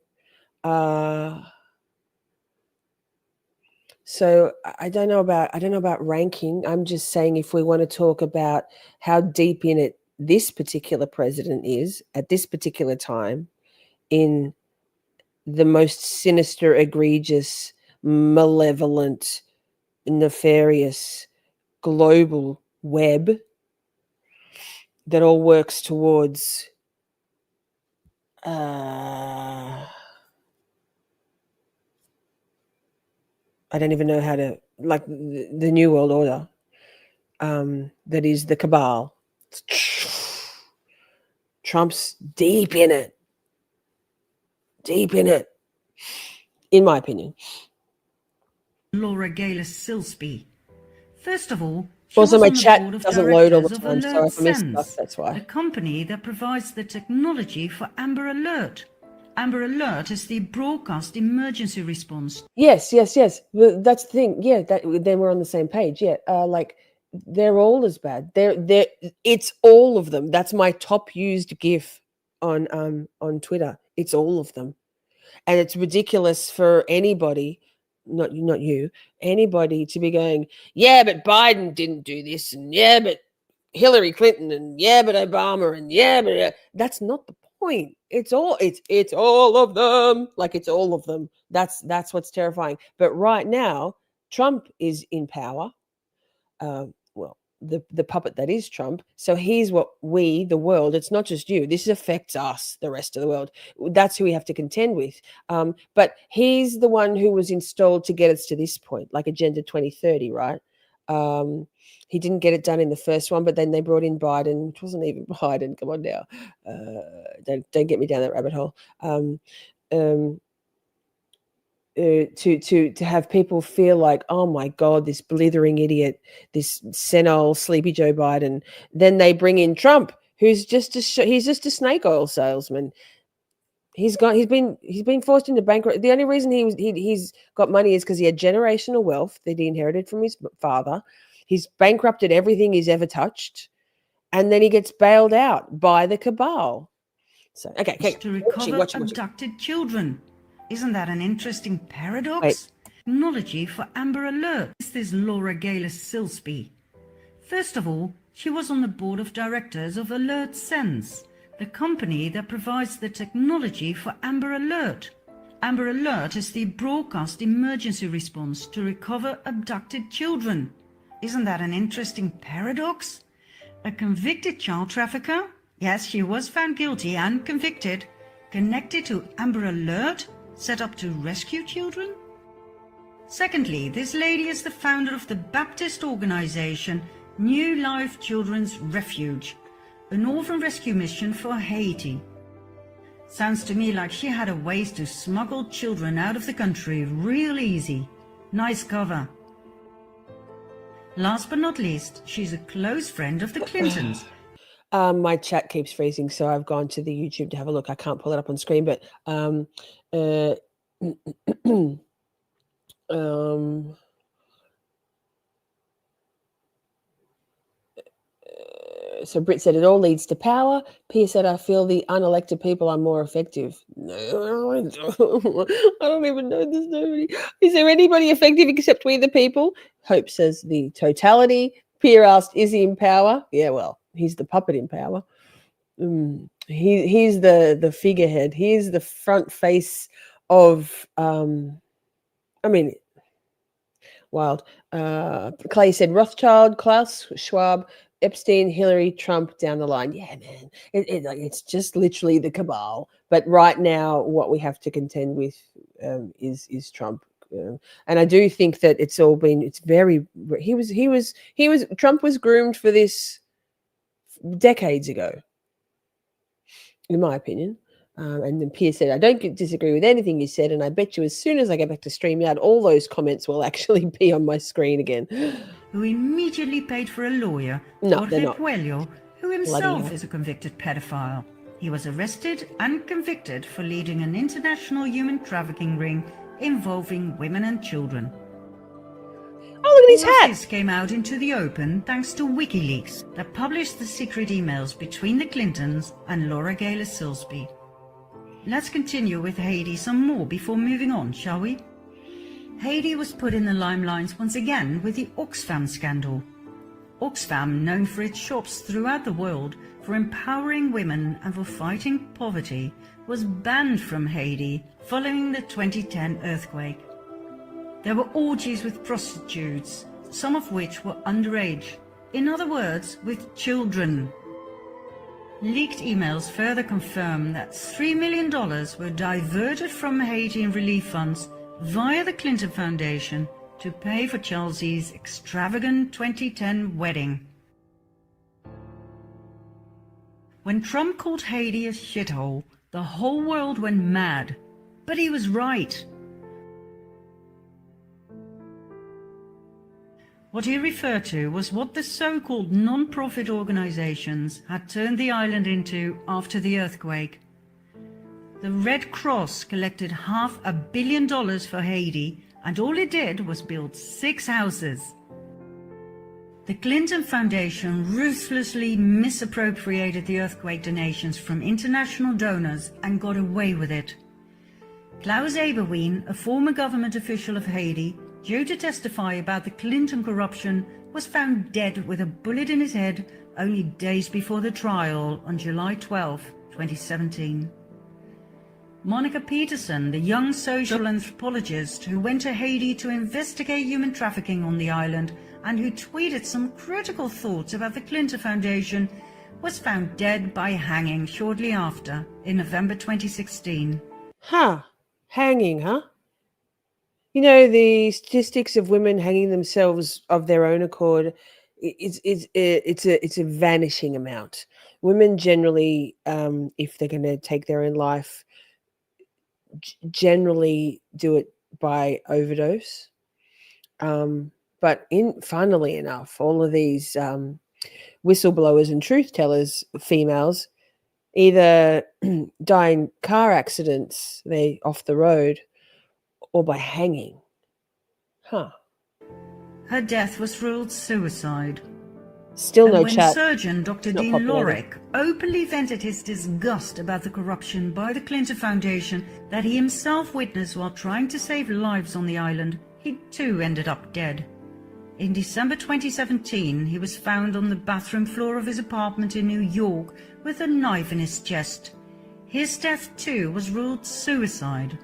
So I don't know about ranking. I'm just saying, if we want to talk about how deep in it this particular president is at this particular time, in the most sinister, egregious, malevolent, nefarious global web that all works towards I don't even know how to, like, the New World Order, that is the Cabal. Trump's deep in it, in my opinion. Laura Galis Silsby. First of all, she Also, was my on the chat board of doesn't load all the directors of time, so Alert if I miss stuff, Sense, that's why. the company that provides the technology for Amber Alert. Amber Alert is the broadcast emergency response. Yes. Well, that's the thing. Yeah, then we're on the same page. Yeah, like they're all as bad. It's all of them. That's my top used GIF on Twitter. It's all of them, and it's ridiculous for anybody, not you, anybody to be going, yeah, but Biden didn't do this, and yeah, but Hillary Clinton, and yeah, but Obama, and yeah, but that's not the point. It's all of them. Like, it's all of them. That's what's terrifying. But right now, Trump is in power. Well, the puppet that is Trump. So he's what we, the world, it's not just you. This affects us, the rest of the world. That's who we have to contend with. But he's the one who was installed to get us to this point, like Agenda 2030, right? He didn't get it done in the first one, but then they brought in Biden, which wasn't even Biden. Come on now. Don't get me down that rabbit hole. To have people feel like, oh my God, this blithering idiot, this senile sleepy Joe Biden. Then they bring in Trump, who's just he's just a snake oil salesman. He's been forced into bankrupt. The only reason he's got money is because he had generational wealth that he inherited from his father. He's bankrupted everything he's ever touched, and then he gets bailed out by the Cabal. So okay, to recover abducted children. Isn't that an interesting paradox? Wait. Technology for Amber Alert. This is Laura Galis Silsby. First of all, she was on the board of directors of Alert Sense, the company that provides the technology for Amber Alert. Amber Alert is the broadcast emergency response to recover abducted children. Isn't that an interesting paradox? A convicted child trafficker? Yes, she was found guilty and convicted. Connected to Amber Alert? Set up to rescue children? Secondly, this lady is the founder of the Baptist organization New Life Children's Refuge, an orphan rescue mission for Haiti. Sounds to me like she had a ways to smuggle children out of the country real easy. Nice cover. Last but not least, she's a close friend of the Clintons. My chat keeps freezing, so I've gone to the YouTube to have a look. I can't pull it up on screen, but so Britt said it all leads to power. Pia said, I feel the unelected people are more effective. No, I don't even know. There's nobody. Is there anybody effective except we the people? Hope says the totality. Pia asked, is he in power? Yeah, well, he's the puppet in power. He's the figurehead. He's the front face of, wild. Clay said Rothschild, Klaus Schwab, Epstein, Hillary, Trump down the line. Yeah, man. It's just literally the cabal. But right now, what we have to contend with is Trump. And I do think that Trump was groomed for this decades ago, in my opinion. And then Pierce said, I don't disagree with anything you said, and I bet you as soon as I get back to StreamYard, all those comments will actually be on my screen again. Who immediately paid for a lawyer, No, they're Jorge not. Puello, who Bloody himself hell. is a convicted pedophile. He was arrested and convicted for leading an international human trafficking ring involving women and children. Oh, look at his All of hat. this came out into the open thanks to Wikileaks that published the secret emails between the Clintons and Laura Gayle Silsby. Let's continue with Haiti some more before moving on, shall we? Haiti was put in the limelight once again with the Oxfam scandal. Oxfam, known for its shops throughout the world for empowering women and for fighting poverty, was banned from Haiti following the 2010 earthquake. There were orgies with prostitutes, some of which were underage, in other words, with children. Leaked emails further confirm that $3 million were diverted from Haitian relief funds via the Clinton Foundation to pay for Chelsea's extravagant 2010 wedding. When Trump called Haiti a shithole, the whole world went mad. But he was right. What he referred to was what the so-called non-profit organizations had turned the island into after the earthquake. The Red Cross collected $500 million for Haiti, and all it did was build 6 houses. The Clinton Foundation ruthlessly misappropriated the earthquake donations from international donors and got away with it. Klaus Eberwein, a former government official of Haiti, due to testify about the Clinton corruption, was found dead with a bullet in his head only days before the trial on July 12, 2017. Monica Peterson, the young social anthropologist who went to Haiti to investigate human trafficking on the island and who tweeted some critical thoughts about the Clinton Foundation, was found dead by hanging shortly after, in November 2016. Hanging, huh? You know, the statistics of women hanging themselves of their own accord, it's a vanishing amount. Women generally, if they're going to take their own life, generally do it by overdose. But funnily enough, all of these whistleblowers and truth tellers, females, either die in car accidents, they off the road, or by hanging. Her death was ruled suicide. Still And no when chat. surgeon Dr. Not Dean popular, Lorek openly vented his disgust about the corruption by the Clinton Foundation that he himself witnessed while trying to save lives on the island, he too ended up dead. In December 2017, he was found on the bathroom floor of his apartment in New York with a knife in his chest. His death too was ruled suicide.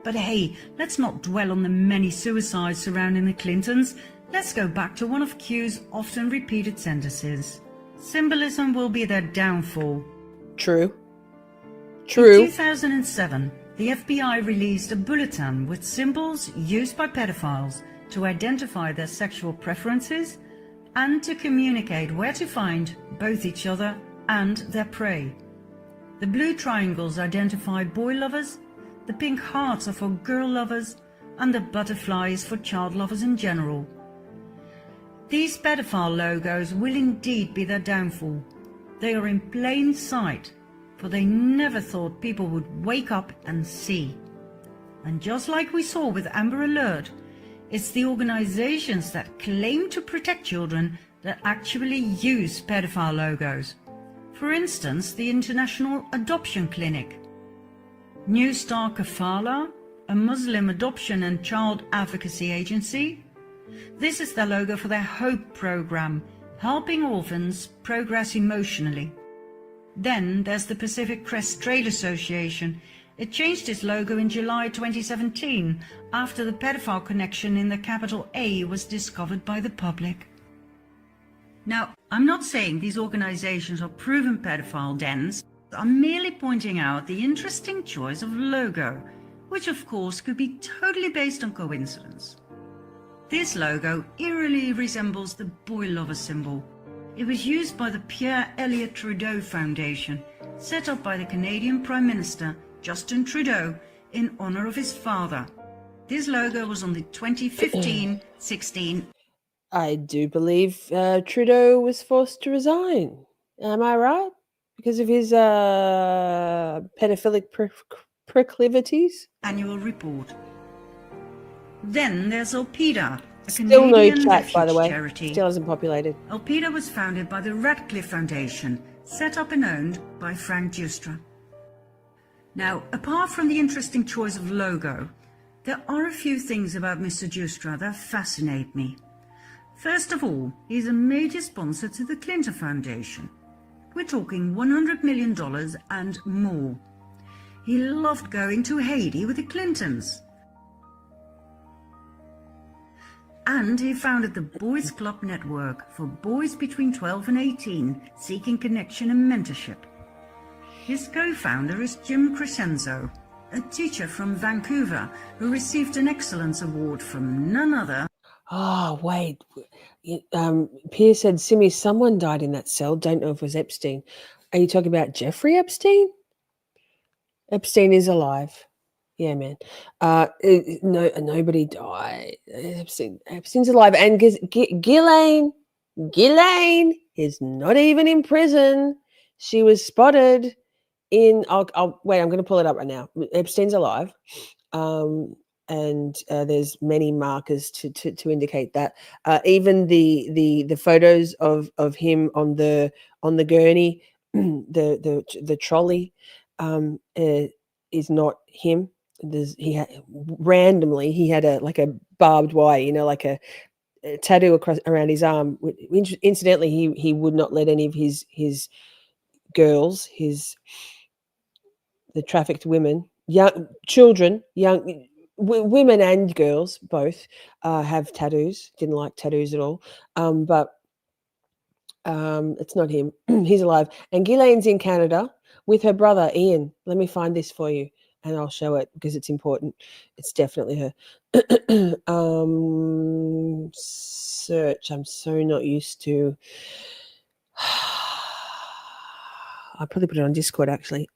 But hey, let's not dwell on the many suicides surrounding the Clintons. Let's go back to one of Q's often repeated sentences. Symbolism will be their downfall. True. In 2007, the FBI released a bulletin with symbols used by pedophiles to identify their sexual preferences and to communicate where to find both each other and their prey. The blue triangles identify boy lovers, the pink hearts are for girl lovers, and the butterfly is for child lovers in general. These pedophile logos will indeed be their downfall. They are in plain sight, for they never thought people would wake up and see. And just like we saw with Amber Alert, it's the organizations that claim to protect children that actually use pedophile logos. For instance, the International Adoption Clinic. New Star Kafala, a Muslim adoption and child advocacy agency. This is the logo for their HOPE program, helping orphans progress emotionally. Then there's the Pacific Crest Trail Association, It changed its logo in July 2017 after the pedophile connection in the capital A was discovered by the public. Now, I'm not saying these organizations are proven pedophile dens. I'm merely pointing out the interesting choice of logo, which of course could be totally based on coincidence. This logo eerily resembles the boy lover symbol. It was used by the Pierre Elliott Trudeau Foundation, set up by the Canadian Prime Minister Justin Trudeau in honor of his father. This logo was on the 2015-16. I do believe Trudeau was forced to resign. Am I right? Because of his pedophilic proclivities? Annual report. Then there's Alpida, a Still no Canadian chat, by the refuge way. charity. Still isn't populated. Alpida was founded by the Radcliffe Foundation, set up and owned by Frank Giustra. Now, apart from the interesting choice of logo, there are a few things about Mr. Giustra that fascinate me. First of all, he's a major sponsor to the Clinton Foundation. We're talking $100 million and more. He loved going to Haiti with the Clintons. And he founded the Boys Club Network for boys between 12 and 18 seeking connection and mentorship. His co-founder is Jim Crescenzo, a teacher from Vancouver who received an Excellence Award from none other. Oh, wait. Pierre said, Simi, someone died in that cell. Don't know if it was Epstein. Are you talking about Jeffrey Epstein? Epstein is alive. Yeah, man. No, nobody died. Epstein's alive. And Ghislaine is not even in prison. She was spotted in. I'll wait. I'm going to pull it up right now. Epstein's alive. And there's many markers to indicate that. Even the photos of him on the gurney, the trolley, is not him. Randomly he had a barbed wire, like a tattoo around his arm. Incidentally, he would not let any of his girls, the trafficked women, young women and girls both have tattoos. Didn't like tattoos at all. But it's not him. He's alive. And Ghislaine's in Canada with her brother Ian. Let me find this for you and I'll show it because it's important. It's definitely her. Search. I'm so not used to. I'll probably put it on Discord actually.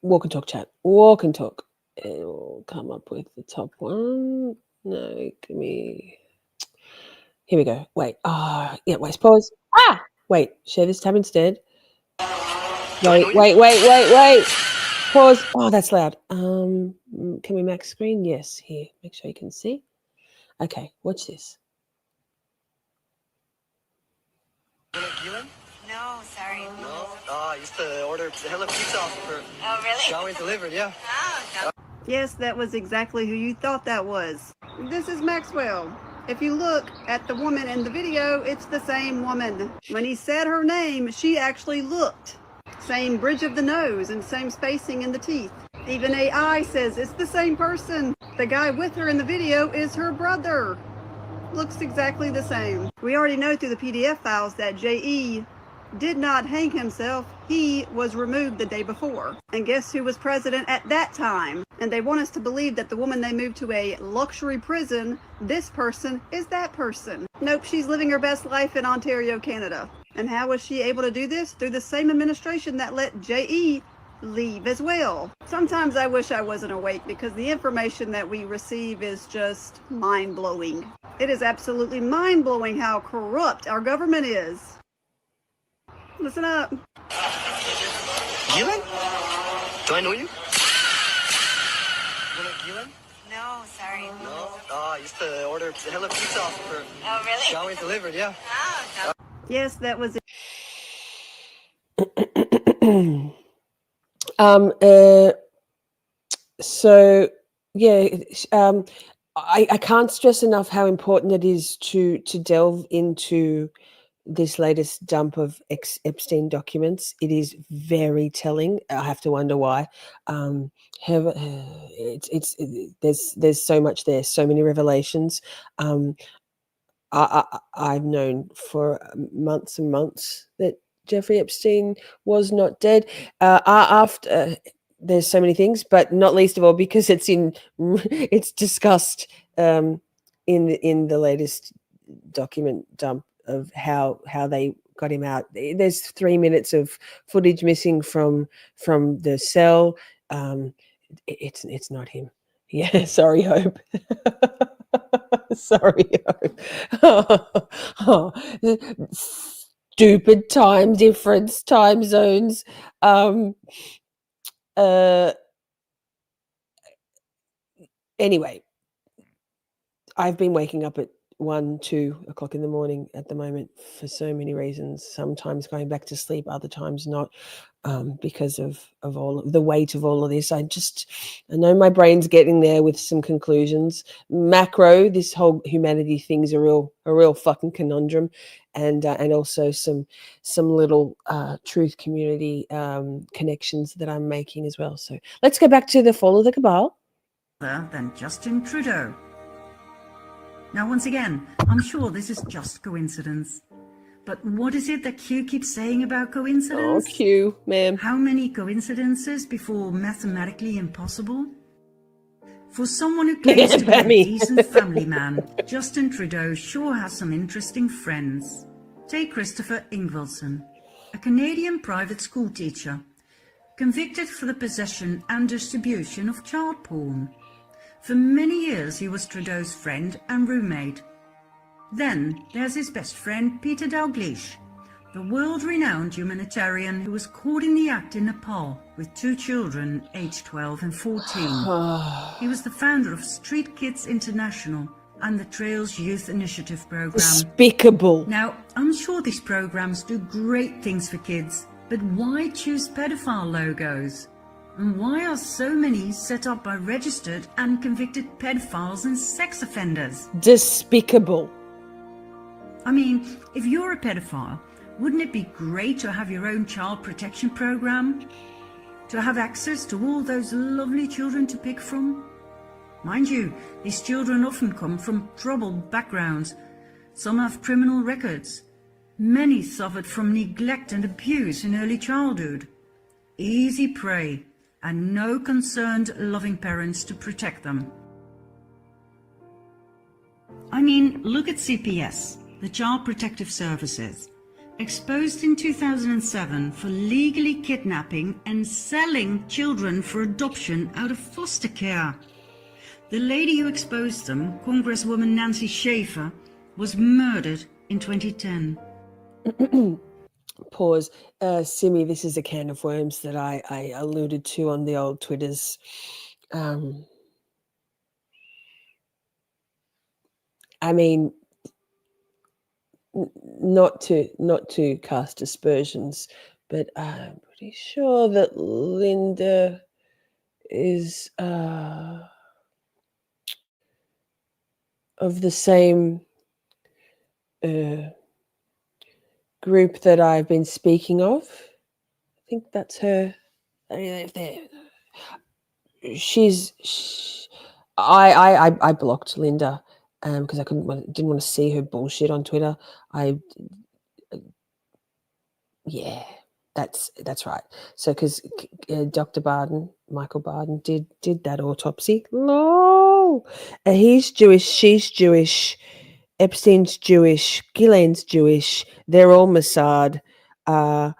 Walk and talk chat. Walk and talk. It'll come up with the top one. No, give me. Here we go. Wait. Yeah, wait, pause. Wait, share this tab instead. Wait. Pause. Oh, that's loud. Can we max screen? Yes, here. Make sure you can see. Okay, watch this. No, sorry. No? I used to order hella pizza off of her. Oh, really? She always delivered, yeah. Oh, Yes, that was exactly who you thought that was. This is Maxwell. If you look at the woman in the video, it's the same woman. When he said her name, she actually looked. Same bridge of the nose and same spacing in the teeth. Even AI says it's the same person. The guy with her in the video is her brother. Looks exactly the same. We already know through the PDF files that J.E. did not hang himself. He was removed the day before. And guess who was president at that time? And they want us to believe that the woman they moved to a luxury prison, this person is that person. Nope, she's living her best life in Ontario, Canada. And how was she able to do this? Through the same administration that let J.E. leave as well. Sometimes I wish I wasn't awake because the information that we receive is just mind-blowing. It is absolutely mind-blowing how corrupt our government is. Listen up. Ghislaine? Do I know you? You know Ghislaine? no, sorry. No? I used to order hella pizza off of her. Oh, really? She always delivered, yeah. Oh, Yes, that was it. So yeah, I can't stress enough how important it is to delve into this latest dump of Epstein documents. It is very telling. I have to wonder why. There's so much there, so many revelations. I've known for months and months that Jeffrey Epstein was not dead. After there's so many things, but not least of all because it's discussed in the latest document dump of how they got him out. There's 3 minutes of footage missing from the cell. It's not him. Yeah, sorry, Hope. Sorry, Hope. Stupid time difference, time zones. Anyway, I've been waking up at 1-2 o'clock in the morning at the moment for so many reasons, sometimes going back to sleep, other times not, because of all of the weight of all of this. I know my brain's getting there with some conclusions. Macro, this whole humanity thing's a real fucking conundrum, and also some little truth community connections that I'm making as well. So let's go back to the fall of the Cabal. Than Justin Trudeau. Now, once again, I'm sure this is just coincidence. But what is it that Q keeps saying about coincidence? Oh, Q, ma'am. How many coincidences before mathematically impossible? For someone who claims to be a decent family man, Justin Trudeau sure has some interesting friends. Take Christopher Ingvelson, a Canadian private school teacher, convicted for the possession and distribution of child porn. For many years he was Trudeau's friend and roommate. Then there's his best friend Peter Dalgleish, the world-renowned humanitarian who was caught in the act in Nepal with 2 children aged 12 and 14. He was the founder of Street Kids International and the Trails Youth Initiative program. Despicable. Now, I'm sure these programs do great things for kids, but why choose pedophile logos? And why are so many set up by registered and convicted pedophiles and sex offenders? Despicable. I mean, if you're a pedophile, wouldn't it be great to have your own child protection program? To have access to all those lovely children to pick from? Mind you, these children often come from troubled backgrounds. Some have criminal records. Many suffered from neglect and abuse in early childhood. Easy prey, and no concerned, loving parents to protect them. I mean, look at CPS, the Child Protective Services, exposed in 2007 for legally kidnapping and selling children for adoption out of foster care. The lady who exposed them, Congresswoman Nancy Schaefer, was murdered in 2010. Pause. Simi, this is a can of worms that I alluded to on the old Twitters. I mean, not to cast aspersions, but I'm pretty sure that Linda is of the same group that I've been speaking of. I think that's her. I blocked Linda because I didn't want to see her bullshit on Twitter. That's right. So because Dr. Michael Barden did that autopsy. No, he's Jewish, she's Jewish, Epstein's Jewish, Ghislaine's Jewish. They're all Mossad. I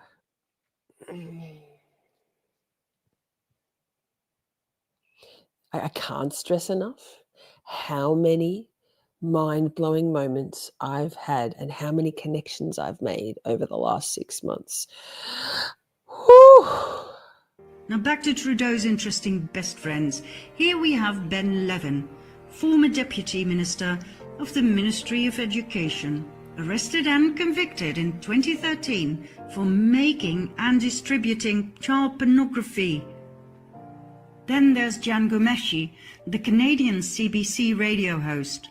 can't stress enough how many mind-blowing moments I've had and how many connections I've made over the last 6 months. Whew. Now back to Trudeau's interesting best friends. Here we have Ben Levin, former Deputy Minister of the Ministry of Education, arrested and convicted in 2013 for making and distributing child pornography. Then there's Jan Gomeshi, the Canadian CBC radio host,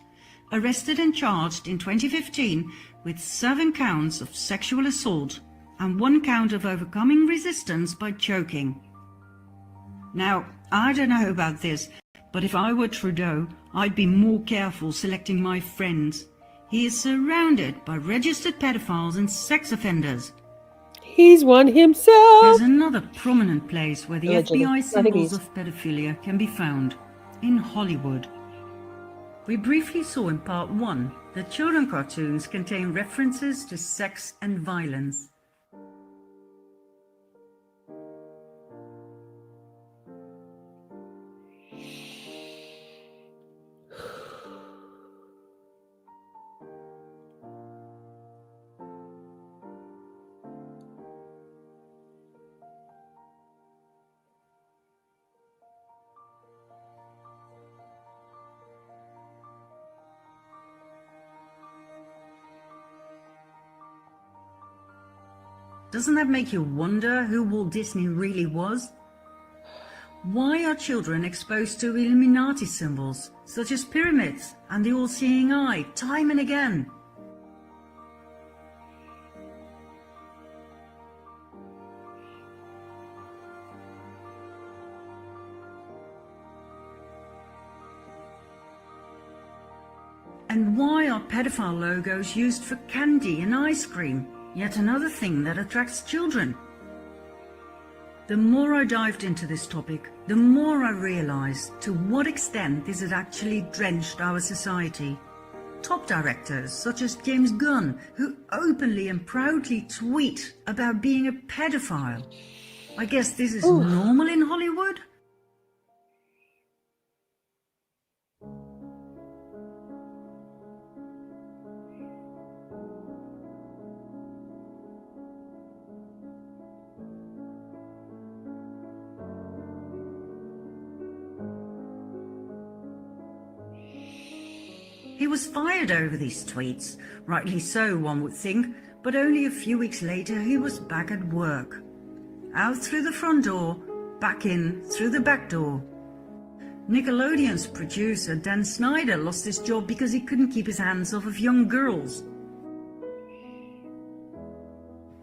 arrested and charged in 2015 with 7 counts of sexual assault and 1 count of overcoming resistance by choking. Now, I don't know about this, but if I were Trudeau, I'd be more careful selecting my friends. He is surrounded by registered pedophiles and sex offenders. He's one himself. There's another prominent place where the Allegedly. FBI I think symbols he's- of pedophilia can be found, in Hollywood. We briefly saw in part 1 that children cartoons contain references to sex and violence. Doesn't that make you wonder who Walt Disney really was? Why are children exposed to Illuminati symbols, such as pyramids and the all-seeing eye, time and again? And why are pedophile logos used for candy and ice cream? Yet another thing that attracts children. The more I dived into this topic, the more I realized to what extent this had actually drenched our society. Top directors such as James Gunn, who openly and proudly tweet about being a pedophile. I guess this is normal in Hollywood? He was fired over these tweets, rightly so one would think, but only a few weeks later he was back at work. Out through the front door, back in through the back door. Nickelodeon's producer Dan Snyder lost his job because he couldn't keep his hands off of young girls.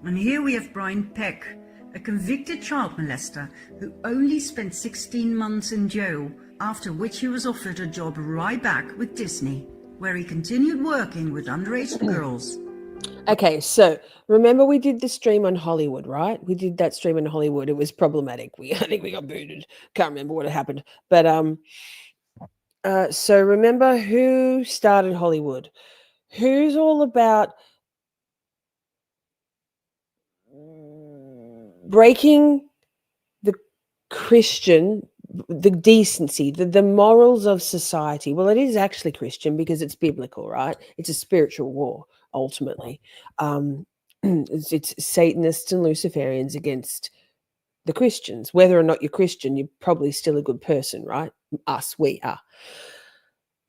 And here we have Brian Peck, a convicted child molester who only spent 16 months in jail, after which he was offered a job right back with Disney, where he continued working with underage girls. Okay, so remember we did the stream on Hollywood, right? We did that stream on Hollywood. It was problematic. I think we got booted. Can't remember what had happened. But so remember who started Hollywood? Who's all about breaking the Christian, the decency, the morals of society? Well, it is actually Christian because it's biblical, right? It's a spiritual war, ultimately. It's Satanists and Luciferians against the Christians. Whether or not you're Christian, you're probably still a good person, right? We are.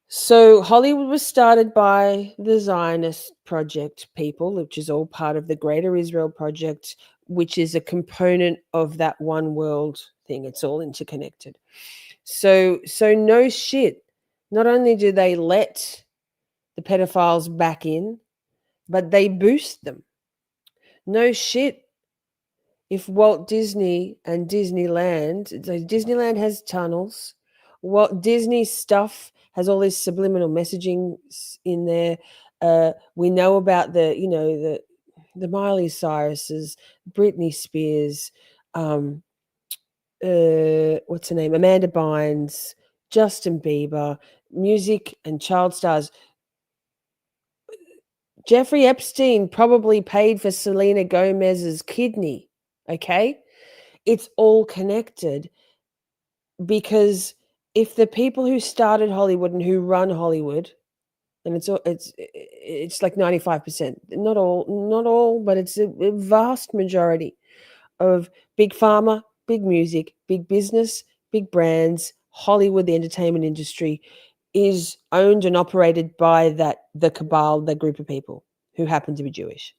So Hollywood was started by the Zionist Project people, which is all part of the Greater Israel Project, which is a component of that one world thing. It's all interconnected. So no shit. Not only do they let the pedophiles back in, but they boost them. No shit. If Walt Disney and Disneyland, so Disneyland has tunnels, Walt Disney stuff has all this subliminal messaging in there. We know about the Miley Cyruses, Britney Spears, what's her name, Amanda Bynes, Justin Bieber, music and child stars. Jeffrey Epstein probably paid for Selena Gomez's kidney. Okay, it's all connected, because if the people who started Hollywood and who run Hollywood, and it's like 95%, not all, but it's a vast majority of big pharma, big music, big business, big brands, Hollywood, the entertainment industry is owned and operated by the Cabal, the group of people who happen to be Jewish.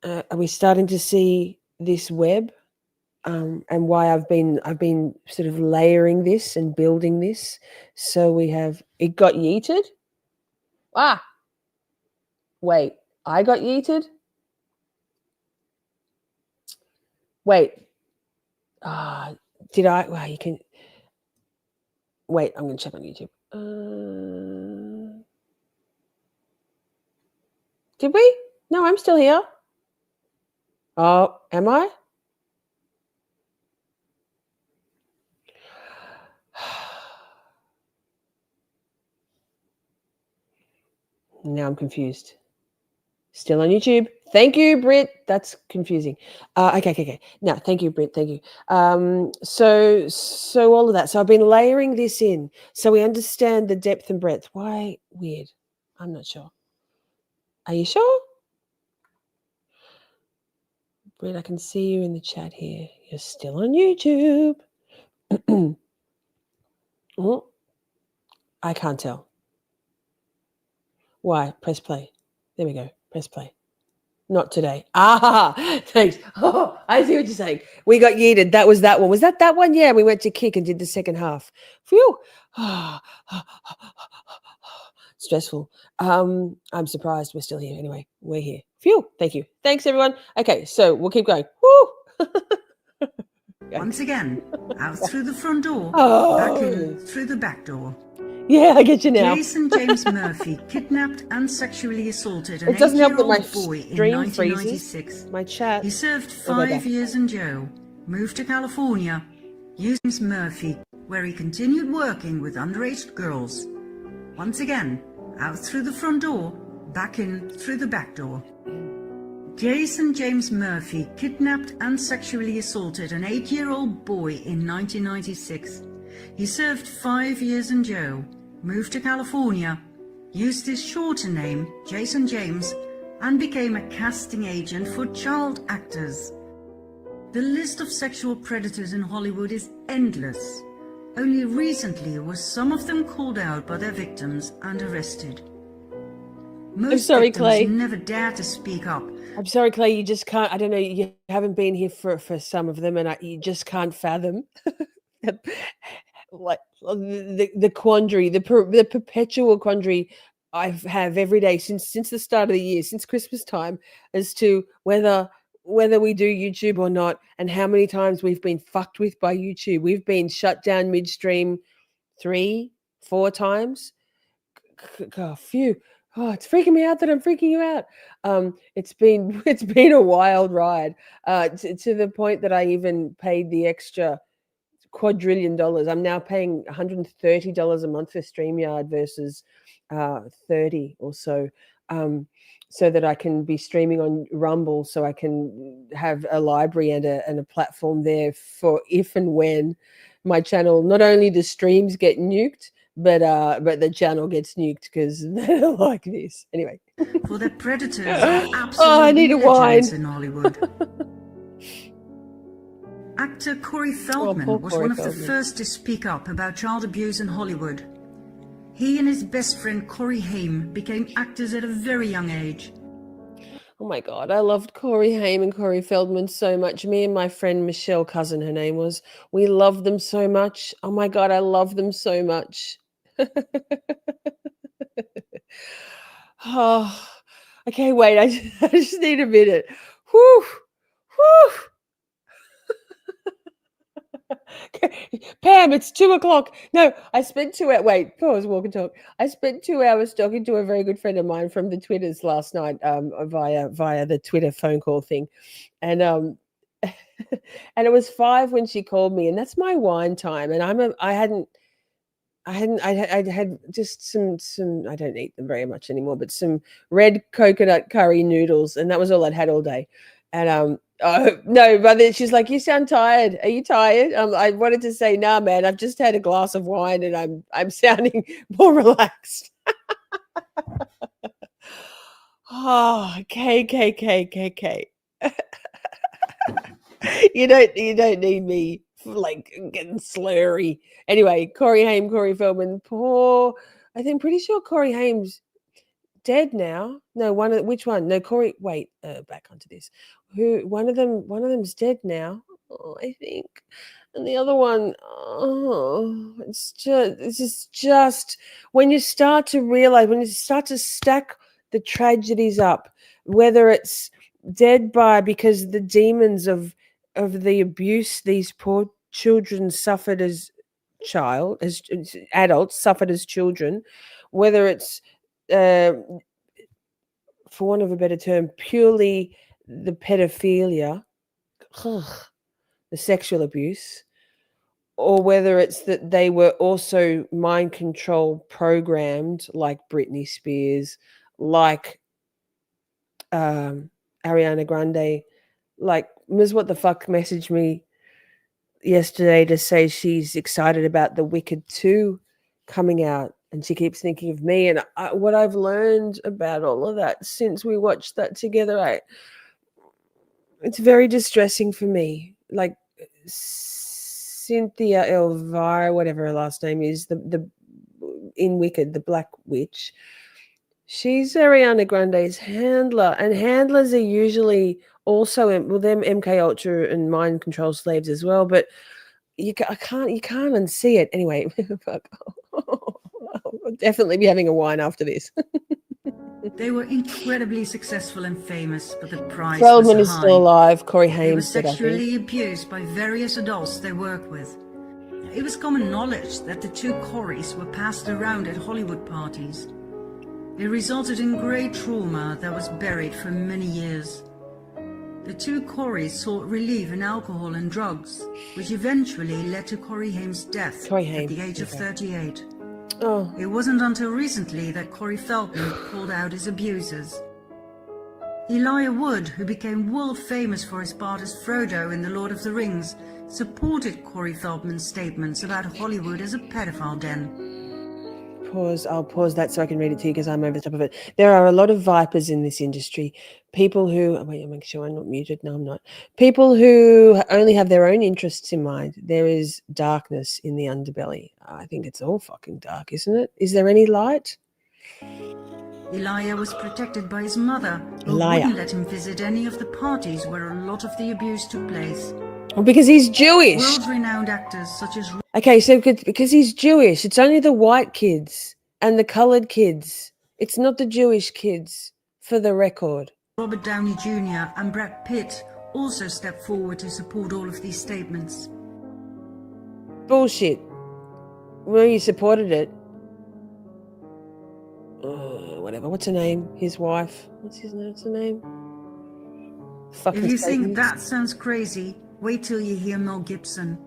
Are we starting to see this web? And why I've been sort of layering this and building this. So we have, it got yeeted. Wait, I got yeeted? Wait. Did I? Well, you can. Wait, I'm going to check on YouTube. Did we? No, I'm still here. Oh, am I? Now I'm confused. Still on YouTube. Thank you, Britt. That's confusing. Okay. No, thank you, Britt. Thank you. So all of that. So I've been layering this in so we understand the depth and breadth. Why weird? I'm not sure. Are you sure? Britt, I can see you in the chat here. You're still on YouTube. Oh, I can't tell. Why? Press play. There we go. Press play. Not today. Thanks. Oh, I see what you're saying. We got yeeted. That was that one. Was that one? Yeah, we went to kick and did the second half. Phew. Stressful. I'm surprised we're still here. Anyway, we're here. Phew. Thank you. Thanks, everyone. Okay, so we'll keep going. Woo. Once again, out through the front door, back in through the back door. Yeah, I get you now. Jason James Murphy kidnapped and sexually assaulted an It doesn't help that 8-year-old my boy in stream 1996. freezes. My chat. He served We'll go 5 back. years in jail, moved to California, used James Murphy, where he continued working with underage girls. Once again, out through the front door, back in through the back door. Jason James Murphy kidnapped and sexually assaulted an 8-year-old boy in 1996. He served 5 years in jail, moved to California, used his shorter name, Jason James, and became a casting agent for child actors. The list of sexual predators in Hollywood is endless. Only recently were some of them called out by their victims and arrested. Most sorry, victims Clay. never dare to speak up. I'm sorry, Clay. You just can't. I don't know. You haven't been here for some of them, and you just can't fathom, like the quandary, the perpetual quandary I have every day since the start of the year, since Christmas time, as to whether we do YouTube or not, and how many times we've been fucked with by YouTube. We've been shut down midstream 3-4 times. Phew. Oh, it's freaking me out that I'm freaking you out. It's been a wild ride, to the point that I even paid the extra quadrillion dollars. I'm now paying $130 a month for StreamYard versus 30 or so, so that I can be streaming on Rumble, so I can have a library and a platform there for if and when my channel, not only the streams get nuked, but the channel gets nuked because they don't like this. Anyway. For the predators are absolutely I need a wine. legends in Hollywood. Actor Corey Feldman was Corey one of the Feldman. first to speak up about child abuse in Hollywood. He and his best friend Corey Haim became actors at a very young age. Oh my God, I loved Corey Haim and Corey Feldman so much. Me and my friend Michelle Cousin, her name was, we loved them so much. Oh my God, I love them so much. Oh, okay, wait, I just need a minute. Whew, whew. Pam, it's 2:00. No, I spent 2 hours. Wait, pause, walk and talk. I spent 2 hours talking to a very good friend of mine from the Twitters last night, via the Twitter phone call thing, and and it was 5 when she called me, and that's my wine time. And I had just some. I don't eat them very much anymore, but some red coconut curry noodles, and that was all I'd had all day. And no, but then she's like, "You sound tired. Are you tired?" I wanted to say, "Nah, man. I've just had a glass of wine, and I'm sounding more relaxed." Oh, K. You don't need me like getting slurry. Anyway, Corey Haim, Corey Feldman, poor. Pretty sure Corey Haim's dead now. No, which one? No, Corey. Wait, back onto this. One of them's dead now. Oh, I think, and the other one. Oh, this is just when you start to realize, when you start to stack the tragedies up, whether it's dead by because the demons of the abuse these poor children suffered as adults suffered as children, whether it's for want of a better term, purely the pedophilia, the sexual abuse, or whether it's that they were also mind control programmed like Britney Spears, like Ariana Grande, like Ms. What the Fuck messaged me yesterday to say she's excited about the Wicked 2 coming out, and she keeps thinking of me. And what I've learned about all of that since we watched that together, it's very distressing for me. Like Cynthia Elvira, whatever her last name is, the in Wicked, the Black Witch, she's Ariana Grande's handler, and handlers are usually also them MK Ultra and mind control slaves as well. But you can't unsee it anyway. Fuck. I'll definitely be having a wine after this. They were incredibly successful and famous, but the price Feldman was is high. still alive. Corey They were Haim said, I think. sexually abused by various adults they worked with. It was common knowledge that the two Corys were passed around at Hollywood parties. It resulted in great trauma that was buried for many years. The two Corys sought relief in alcohol and drugs, which eventually led to Corey Haim's death at the age of 38. Oh, It wasn't until recently that Corey Feldman called out his abusers. Elijah Wood, who became world famous for his part as Frodo in The Lord of the Rings, supported Corey Feldman's statements about Hollywood as a pedophile den. I'll pause that so I can read it to you because I'm over the top of it. There are a lot of vipers in this industry. People who, wait, I'm making sure I'm not muted. No, I'm not. People who only have their own interests in mind. There is darkness in the underbelly. I think it's all fucking dark, isn't it? Is there any light? Elijah was protected by his mother, who Elijah. wouldn't let him visit any of the parties where a lot of the abuse took place. Well, because he's Jewish. World-renowned actors such as Okay, so because he's Jewish, it's only the white kids and the colored kids. It's not the Jewish kids, for the record. Robert Downey Jr. and Brad Pitt also stepped forward to support all of these statements. Bullshit. Well, you supported it. Whatever. What's her name? His wife. What's her name? Fucking If you Satan. think that sounds crazy, wait till you hear Mel Gibson.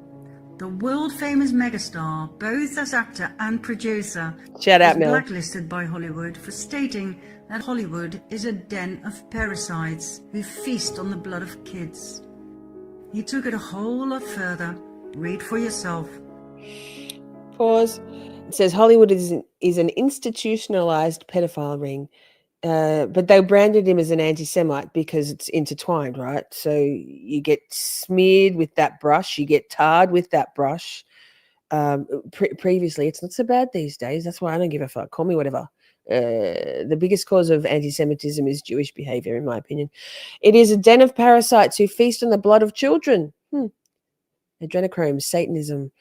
The world-famous megastar, both as actor and producer, Shout out, was Mel. blacklisted by Hollywood for stating that Hollywood is a den of parasites who feast on the blood of kids. He took it a whole lot further. Read for yourself. Pause. It says Hollywood is an institutionalized pedophile ring, but they branded him as an anti-Semite because it's intertwined, right? So you get smeared with that brush, you get tarred with that brush. Previously, it's not so bad these days. That's why I don't give a fuck. Call me whatever. The biggest cause of anti-Semitism is Jewish behavior, in my opinion. It is a den of parasites who feast on the blood of children. Adrenochrome, Satanism,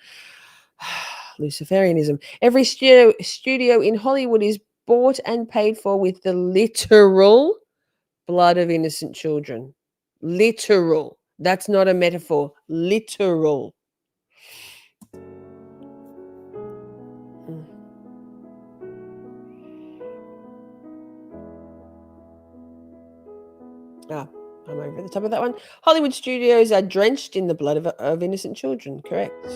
Luciferianism. Every studio in Hollywood is bought and paid for with the literal blood of innocent children. Literal. That's not a metaphor. Literal. I'm over the top of that one. Hollywood studios are drenched in the blood of innocent children. Correct.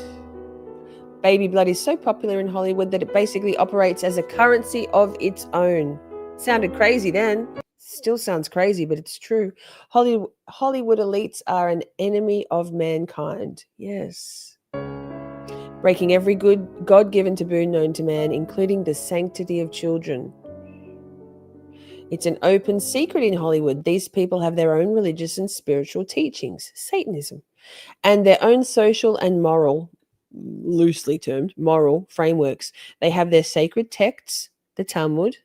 Baby blood is so popular in Hollywood that it basically operates as a currency of its own. Sounded crazy then. Still sounds crazy, but it's true. Hollywood elites are an enemy of mankind. Yes. Breaking every good God-given taboo known to man, including the sanctity of children. It's an open secret in Hollywood. These people have their own religious and spiritual teachings, Satanism, and their own social and moral, loosely termed, moral frameworks. They have their sacred texts, the Talmud.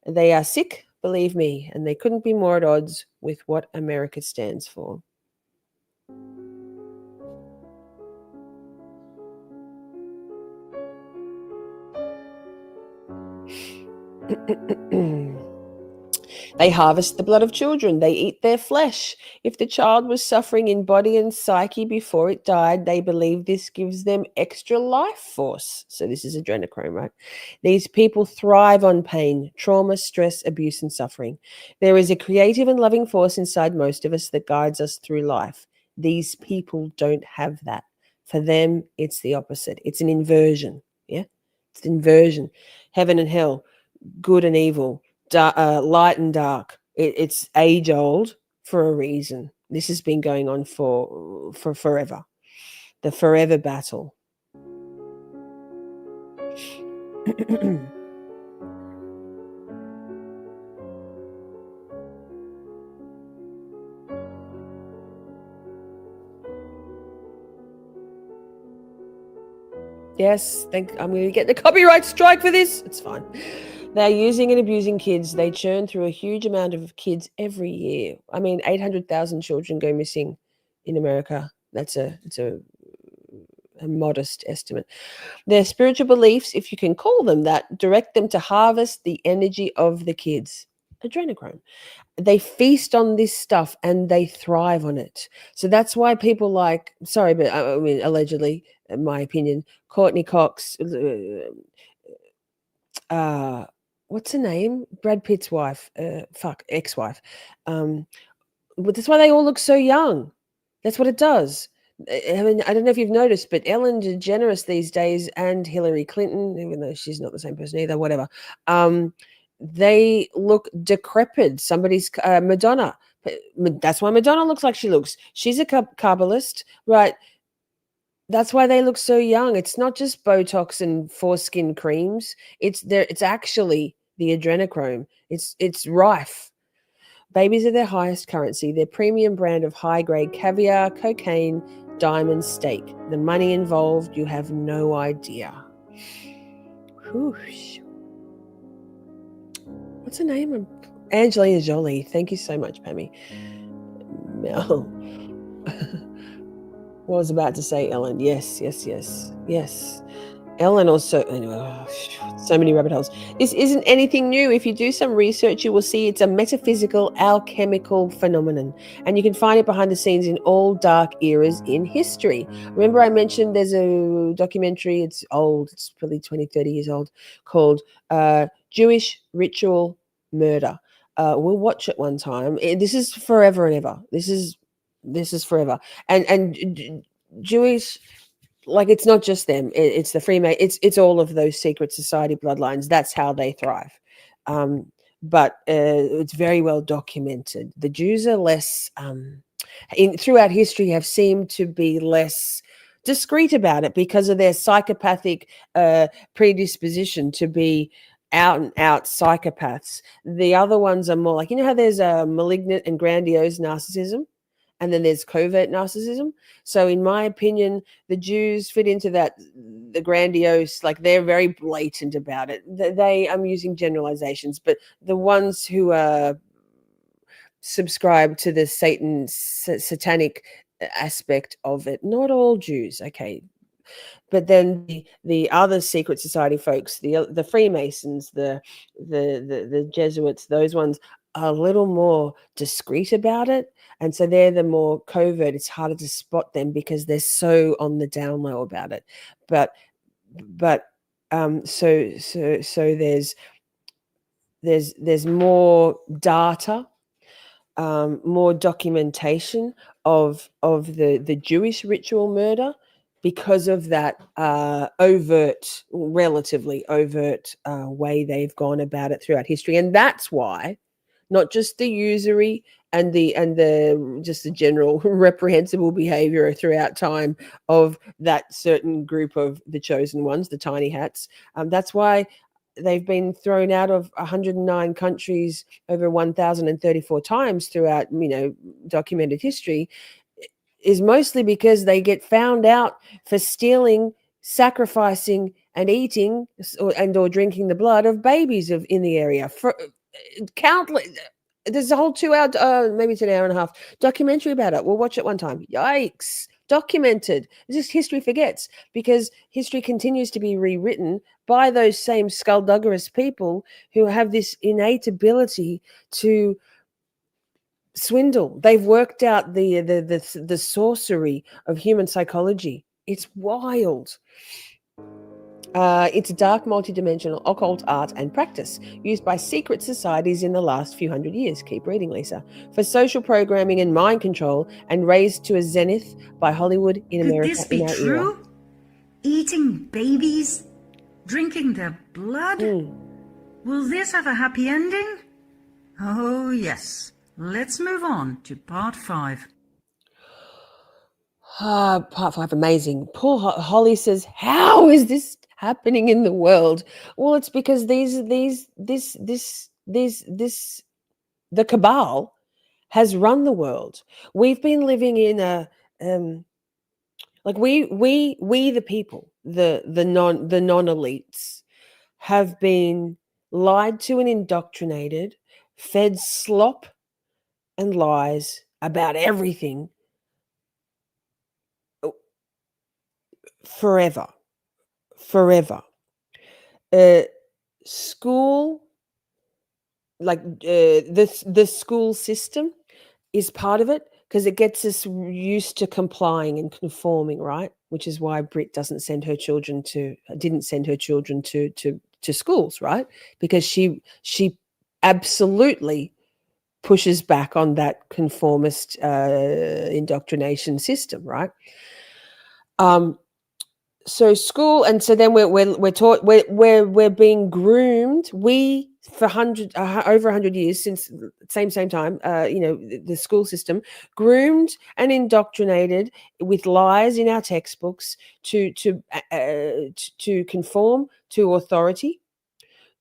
They are sick, believe me, and they couldn't be more at odds with what America stands for. They harvest the blood of children. They eat their flesh. If the child was suffering in body and psyche before it died, they believe this gives them extra life force. So this is adrenochrome, right? These people thrive on pain, trauma, stress, abuse, and suffering. There is a creative and loving force inside most of us that guides us through life. These people don't have that. For them, it's the opposite. It's an inversion. Yeah? It's an inversion. Heaven and hell, good and evil, light and dark. It's age old for a reason. This has been going on for forever. The forever battle. Yes, I'm going to get the copyright strike for this. It's fine. They're using and abusing kids. They churn through a huge amount of kids every year. I mean, 800,000 children go missing in America. It's a modest estimate. Their spiritual beliefs, if you can call them that, direct them to harvest the energy of the kids. Adrenochrome. They feast on this stuff and they thrive on it. So that's why people like, sorry, but I mean, allegedly, in my opinion, Courtney Cox, what's her name? Brad Pitt's wife, ex-wife. That's why they all look so young. That's what it does. I mean, I don't know if you've noticed, but Ellen DeGeneres these days and Hillary Clinton, even though she's not the same person either, whatever, they look decrepit. Somebody's Madonna. That's why Madonna looks like she looks. She's a Kabbalist, right? That's why they look so young. It's not just Botox and foreskin creams. It's actually the adrenochrome. It's rife. Babies are their highest currency. Their premium brand of high-grade caviar, cocaine, diamond, steak. The money involved, you have no idea. Whoosh. What's her name? Angelina Jolie. Thank you so much, Pammy. Mel. I was about to say Ellen. Yes. Ellen also, anyway, so many rabbit holes. This isn't anything new. If you do some research, you will see it's a metaphysical, alchemical phenomenon. And you can find it behind the scenes in all dark eras in history. Remember I mentioned there's a documentary, it's old, it's probably 20, 30 years old, called Jewish Ritual Murder. We'll watch it one time. This is forever and ever. This is forever. And Jewish, like, it's not just them. It's the Freemasons. It's all of those secret society bloodlines. That's how they thrive. But it's very well documented. The Jews are less, throughout history, have seemed to be less discreet about it because of their psychopathic predisposition to be out and out psychopaths. The other ones are more like, you know how there's a malignant and grandiose narcissism? And then there's covert narcissism. So in my opinion, the Jews fit into that, the grandiose, like they're very blatant about it. I'm using generalizations, but the ones who subscribe to the satanic aspect of it, not all Jews, okay. But then the other secret society folks, the Freemasons, the Jesuits, those ones are a little more discreet about it. And so they're the more covert. It's harder to spot them because they're so on the down low about it. But so there's more data, more documentation of the Jewish ritual murder because of that relatively overt way they've gone about it throughout history. And that's why not just the usury and the just the general reprehensible behavior throughout time of that certain group of the chosen ones, the tiny hats. That's why they've been thrown out of 109 countries over 1,034 times throughout, documented history, is mostly because they get found out for stealing, sacrificing, and eating or drinking the blood of babies in the area. For countless, there's a whole 2 hour, maybe it's an hour and a half documentary about it. We'll watch it one time. Yikes! documented. It's just history forgets, because history continues to be rewritten by those same skullduggerous people who have this innate ability to swindle. They've worked out the sorcery of human psychology. It's wild. It's a dark, multidimensional occult art and practice used by secret societies in the last few hundred years. Keep reading, Lisa. For social programming and mind control, and raised to a zenith by Hollywood in Could America this be in our era. true? Eating babies? Drinking their blood? Will this have a happy ending? Oh, yes. Let's move on to part 5. Part 5, amazing. Poor Holly says, "How is this happening in the world?" Well, it's because the cabal has run the world. We've been living in a like we the people, the non-elites, have been lied to and indoctrinated, fed slop and lies about everything forever. School, like the school system is part of it, because it gets us used to complying and conforming, right? Which is why Brit didn't send her children to schools, right? Because she absolutely pushes back on that conformist indoctrination system, right? So school, and so then we're taught, we're being groomed. We, for over 100 years, since same time, the school system groomed and indoctrinated with lies in our textbooks to conform to authority,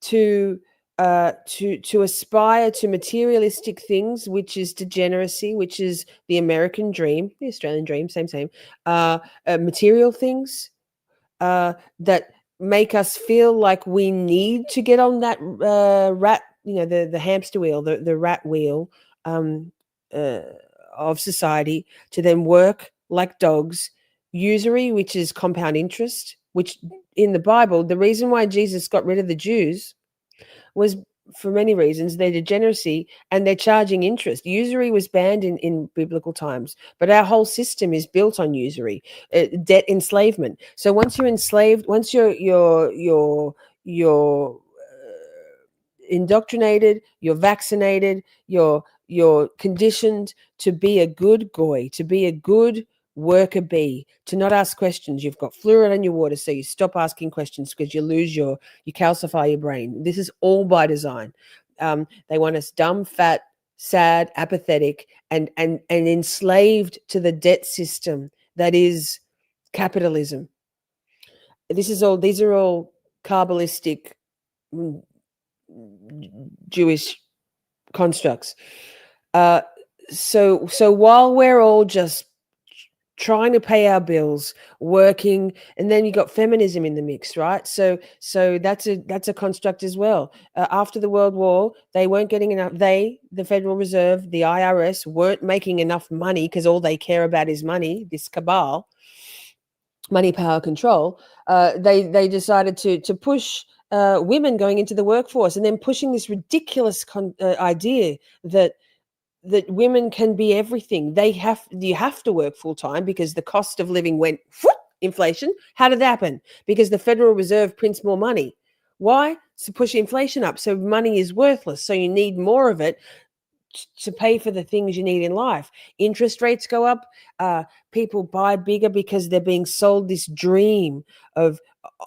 to aspire to materialistic things, which is degeneracy, which is the American dream, the Australian dream, same, material things that make us feel like we need to get on that rat, the hamster wheel, the rat wheel of society, to then work like dogs. Usury, which is compound interest, which in the Bible, the reason why Jesus got rid of the Jews was for many reasons: their degeneracy and their charging interest. Usury was banned in biblical times, but our whole system is built on usury, debt enslavement. So once you're enslaved, once you're indoctrinated, you're vaccinated, you're conditioned to be a good goy, to be a good worker bee, to not ask questions. You've got fluoride in your water, so you stop asking questions, because you calcify your brain. This is all by design. They want us dumb, fat, sad, apathetic, and enslaved to the debt system that is capitalism. These are all Kabbalistic Jewish constructs. So while we're all just trying to pay our bills, working, and then you got feminism in the mix, right? So that's a construct as well. After the World War, they weren't getting enough. The Federal Reserve, the IRS, weren't making enough money, because all they care about is money. This cabal, money, power, control. They decided to push women going into the workforce, and then pushing this ridiculous idea that women can be everything. You have to work full time, because the cost of living went inflation. How did that happen? Because the Federal Reserve prints more money. Why? To push inflation up. So money is worthless. So you need more of it to pay for the things you need in life. Interest rates go up. People buy bigger, because they're being sold this dream of,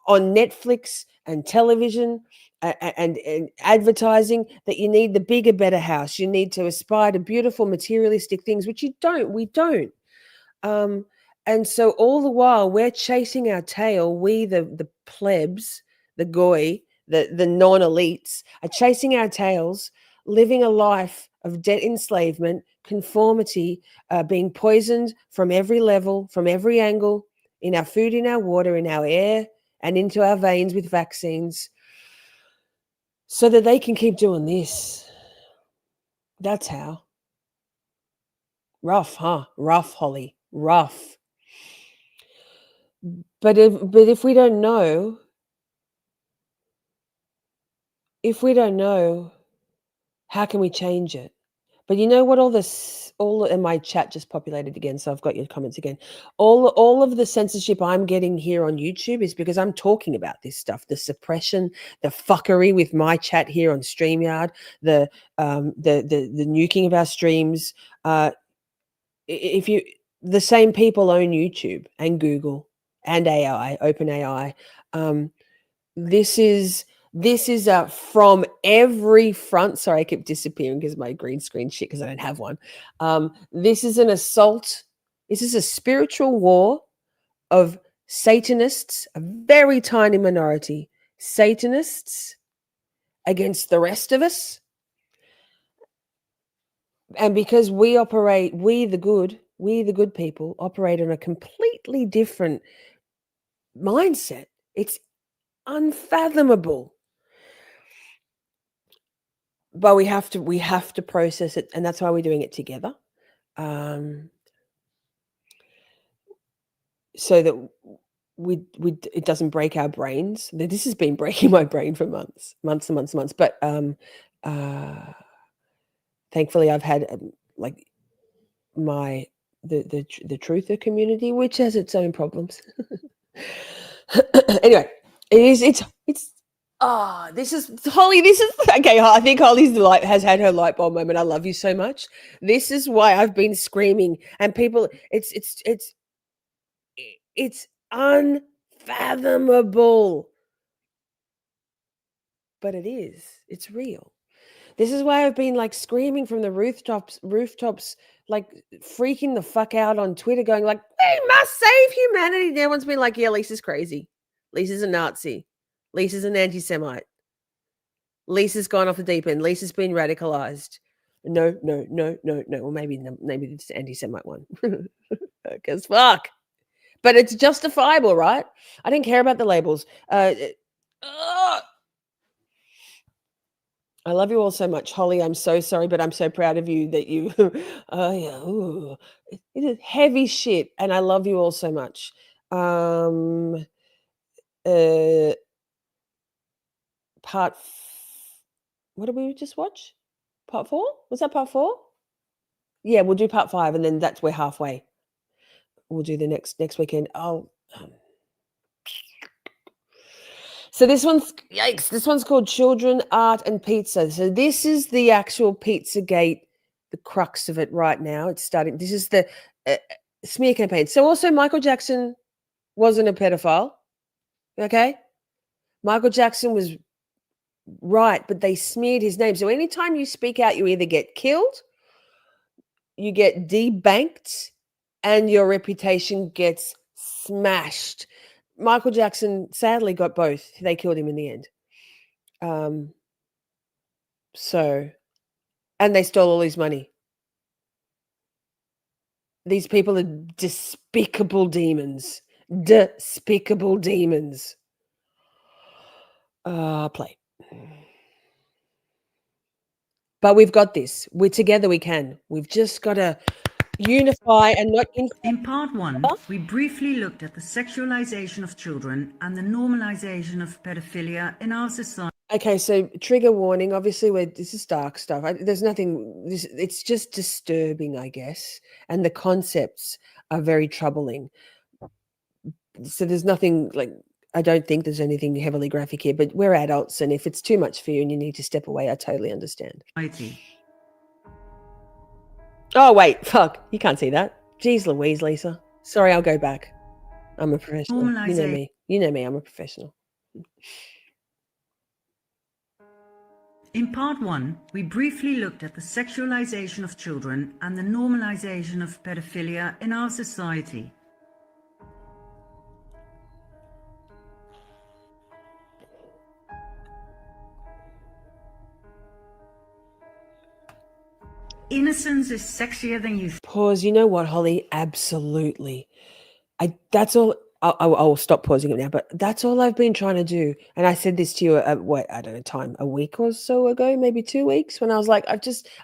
on Netflix and television and advertising, that you need the bigger, better house. You need to aspire to beautiful materialistic things, which we don't. And so all the while we're chasing our tail. We, the plebs, the goy, the non-elites, are chasing our tails, living a life of debt enslavement, conformity, being poisoned from every level, from every angle, in our food, in our water, in our air, and into our veins with vaccines, so that they can keep doing this. That's how. Rough, huh? Rough, Holly. Rough. But if we don't know, how can we change it? But you know what? And my chat just populated again, so I've got your comments again. All of the censorship I'm getting here on YouTube is because I'm talking about this stuff, the suppression, the fuckery with my chat here on StreamYard, the nuking of our streams. If you The same people own YouTube and Google and AI, OpenAI. This is from every front. Sorry, I keep disappearing because my green screen shit because I don't have one. This is an assault. This is a spiritual war of Satanists, a very tiny minority, Satanists against the rest of us. And because we the good people, operate on a completely different mindset. It's unfathomable. But we have to process it, and that's why we're doing it together, so that it doesn't break our brains. This has been breaking my brain for months and months. But thankfully, I've had like the truther community, which has its own problems. Anyway, it's this is Holly. This is okay. I think Holly's has had her light bulb moment. I love you so much. This is why I've been screaming, and people. It's unfathomable, but it is. It's real. This is why I've been like screaming from the rooftops, like freaking the fuck out on Twitter, going like, "We must save humanity." And everyone's been like, "Yeah, Lisa's crazy. Lisa's a Nazi. Lisa's an anti-Semite. Lisa's gone off the deep end. Lisa's been radicalized." No. Well, maybe it's the anti-Semite one. Because fuck. But it's justifiable, right? I don't care about the labels. I love you all so much, Holly. I'm so sorry, but I'm so proud of you that you. Oh yeah, ooh. It is heavy shit, and I love you all so much. What did we just watch? Part 4? Was that part 4? Yeah, we'll do part 5, and then we're halfway. We'll do the next weekend. So this one's yikes. This one's called Children, Art, and Pizza. So this is the actual Pizzagate, the crux of it right now. It's starting. This is the smear campaign. So also Michael Jackson wasn't a pedophile. Okay, Michael Jackson was right, but they smeared his name. So anytime you speak out, you either get killed, you get debanked, and your reputation gets smashed. Michael Jackson sadly got both. They killed him in the end. And they stole all his money. These people are despicable demons. Despicable demons. Play. But we've got this. We're together, we can. We've just got to unify and not... In part 1, we briefly looked at the sexualization of children and the normalization of pedophilia in our society. Okay, so trigger warning. Obviously, this is dark stuff. There's nothing... It's just disturbing, I guess. And the concepts are very troubling. So there's nothing like... I don't think there's anything heavily graphic here, but we're adults, and if it's too much for you and you need to step away, I totally understand. Oh, wait, fuck. You can't see that. Jeez Louise, Lisa. Sorry, I'll go back. I'm a professional. You know me. You know me. I'm a professional. In part 1, we briefly looked at the sexualization of children and the normalization of pedophilia in our society. Innocence is sexier than you... Pause. You know what, Holly? Absolutely. That's all. I'll stop pausing it now, but that's all I've been trying to do. And I said this to you a week or so ago, maybe 2 weeks, when I was like,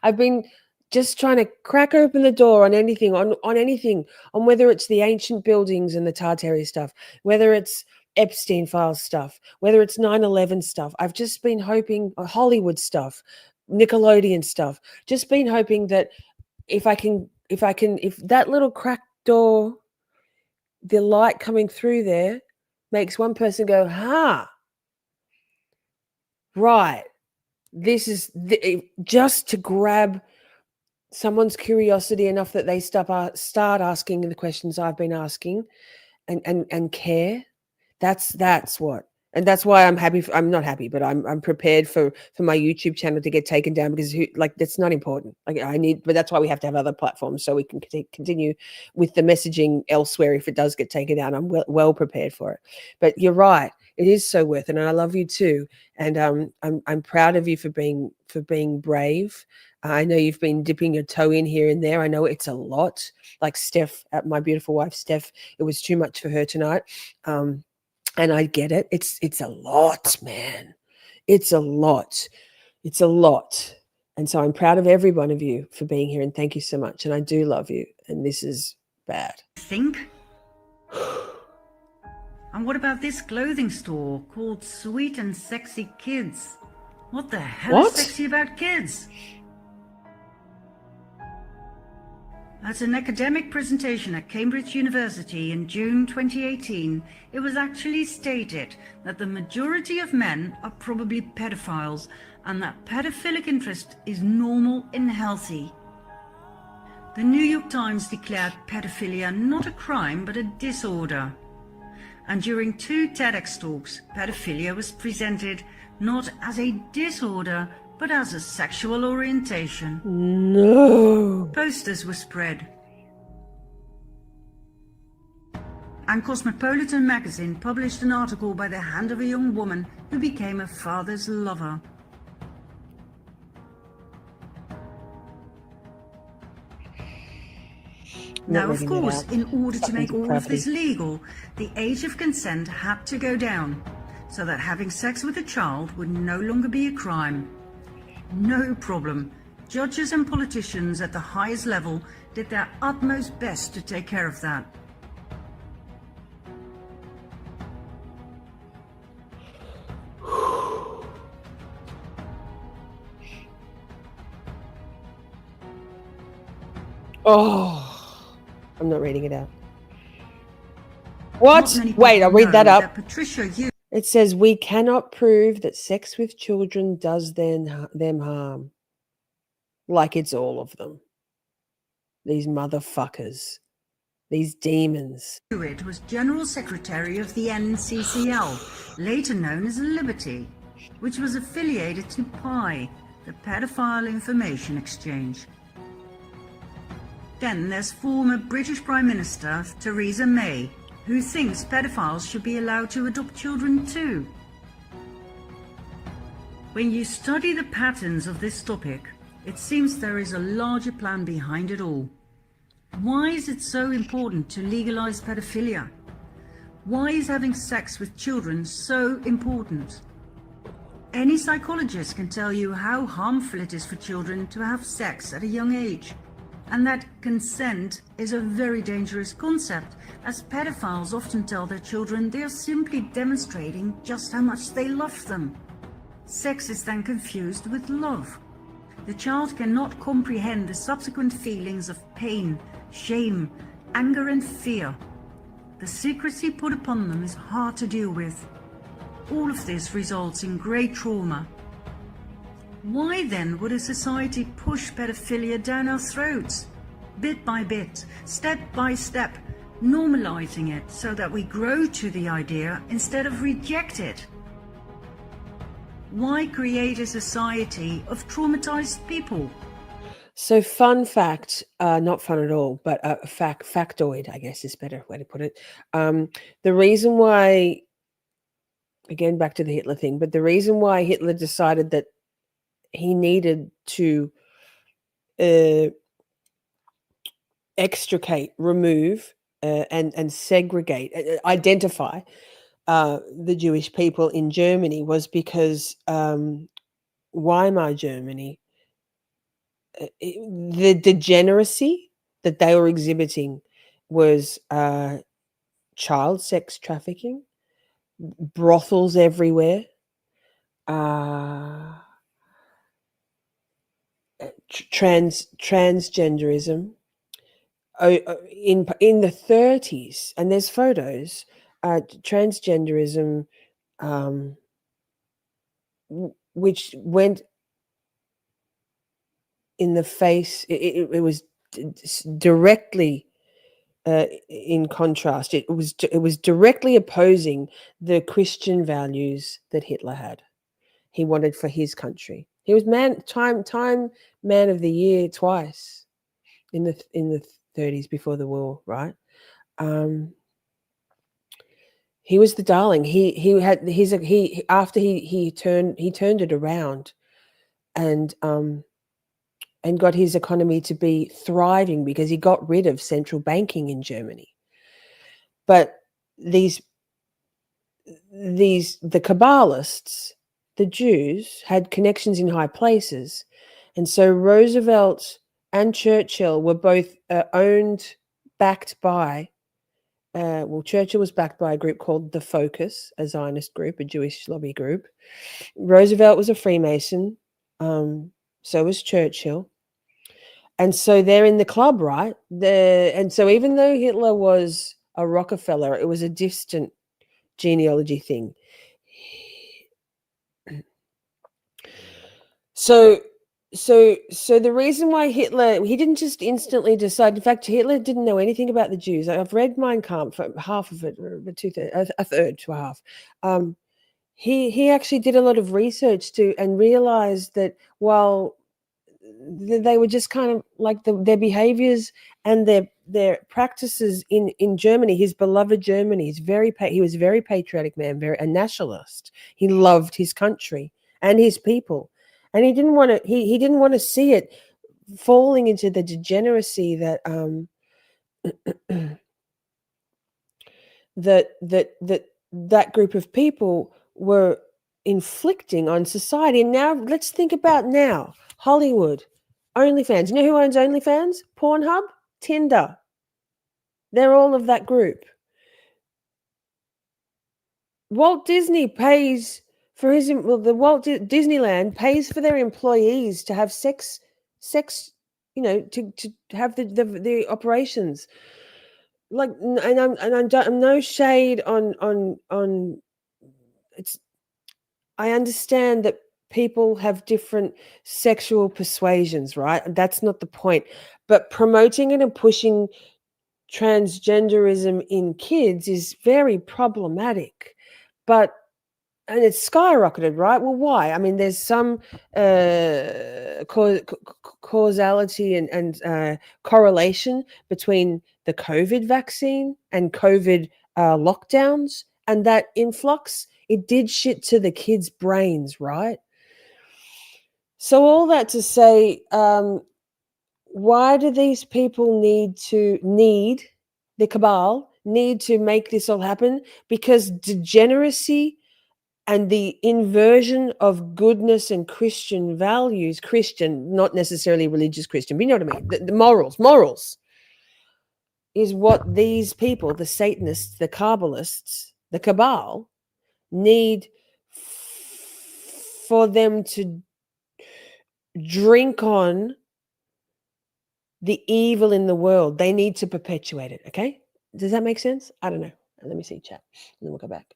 I've been just trying to crack open the door on anything, on anything, on whether it's the ancient buildings and the Tartary stuff, whether it's Epstein files stuff, whether it's 9/11 stuff. I've just been hoping, Hollywood stuff, Nickelodeon stuff, just been hoping that if that little crack door, the light coming through there makes one person go, right, this is just to grab someone's curiosity enough that they start asking the questions I've been asking and care. That's what. And that's why I'm happy. I'm not happy, but I'm prepared for my YouTube channel to get taken down, because that's not important. But that's why we have to have other platforms so we can continue with the messaging elsewhere. If it does get taken down, I'm well prepared for it. But you're right, it is so worth it, and I love you too. And I'm proud of you for being brave. I know you've been dipping your toe in here and there. I know it's a lot. Like Steph, my beautiful wife Steph, it was too much for her tonight. And I get it. It's a lot, man. It's a lot. It's a lot. And so I'm proud of every one of you for being here, and thank you so much. And I do love you. And this is bad. Think? And what about this clothing store called Sweet and Sexy Kids? What the hell is sexy about kids? At an academic presentation at Cambridge University in June 2018, it was actually stated that the majority of men are probably pedophiles and that pedophilic interest is normal and healthy. The New York Times declared pedophilia not a crime but a disorder. And during 2 TEDx talks, pedophilia was presented not as a disorder but as a sexual orientation. No. Posters were spread. And Cosmopolitan magazine published an article by the hand of a young woman who became her father's lover. Now, of course, in order to make all of this legal, the age of consent had to go down, so that having sex with a child would no longer be a crime. No problem. Judges and politicians at the highest level did their utmost best to take care of that. Oh, I'm not reading it out. What? Wait, I'll read that up. Patricia, it says, we cannot prove that sex with children does them harm. Like it's all of them. These motherfuckers. These demons. Hewitt was General Secretary of the NCCL, later known as Liberty, which was affiliated to PI, the Pedophile Information Exchange. Then there's former British Prime Minister Theresa May, who thinks pedophiles should be allowed to adopt children too. When you study the patterns of this topic, it seems there is a larger plan behind it all. Why is it so important to legalize pedophilia? Why is having sex with children so important? Any psychologist can tell you how harmful it is for children to have sex at a young age, and that consent is a very dangerous concept, as pedophiles often tell their children they are simply demonstrating just how much they love them. Sex is then confused with love. The child cannot comprehend the subsequent feelings of pain, shame, anger and fear. The secrecy put upon them is hard to deal with. All of this results in great trauma. Why then would a society push pedophilia down our throats? Bit by bit, step by step, normalizing it so that we grow to the idea instead of reject it. Why create a society of traumatized people? So fun fact, not fun at all, but a factoid, I guess is a better way to put it. The reason why, again, back to the Hitler thing, but the reason why Hitler decided that he needed to extricate, remove, and segregate, identify the Jewish people in Germany was because Weimar Germany the degeneracy that they were exhibiting was child sex trafficking, brothels everywhere, transgenderism. In the 30s, and there's photos, transgenderism, which went in the face. It was directly in contrast. It was directly opposing the Christian values that Hitler had. He wanted for his country. He was time man of the year twice in the 30s before the war, right? He was the darling. He had after he turned it around, and got his economy to be thriving because he got rid of central banking in Germany. But the Kabbalists, the Jews, had connections in high places, and so Roosevelt and Churchill were both backed by. Churchill was backed by a group called the Focus, a Zionist group, a Jewish lobby group. Roosevelt was a Freemason. So was Churchill. And so they're in the club, right? And so even though Hitler was a Rockefeller, it was a distant genealogy thing. So the reason why Hitler, he didn't just instantly decide. In fact, Hitler didn't know anything about the Jews. I've read Mein Kampf, half of it, a third to a half. He actually did a lot of research and realized that while they were just kind of like their behaviors and their practices in Germany, his beloved Germany, he was a very patriotic man, a nationalist. He loved his country and his people. And he didn't want to see it falling into the degeneracy that that group of people were inflicting on society. And now let's think about Hollywood, OnlyFans. You know who owns OnlyFans? Pornhub, Tinder. They're all of that group. Walt Disney pays for Disneyland pays for their employees to have sex, to have the operations. Like, and I'm no shade on it's. I understand that people have different sexual persuasions, right? That's not the point. But promoting it and pushing transgenderism in kids is very problematic. And it's skyrocketed, right? Well, why? I mean, there's some causality and correlation between the COVID vaccine and COVID lockdowns, and that influx, it did shit to the kids' brains, right? So all that to say, why do these people need the cabal need to make this all happen? Because degeneracy and the inversion of goodness and Christian values, Christian, not necessarily religious Christian, but you know what I mean, the morals, is what these people, the Satanists, the Kabbalists, the cabal, need for them to drink on the evil in the world. They need to perpetuate it, okay? Does that make sense? I don't know. Let me see chat, and then we'll go back.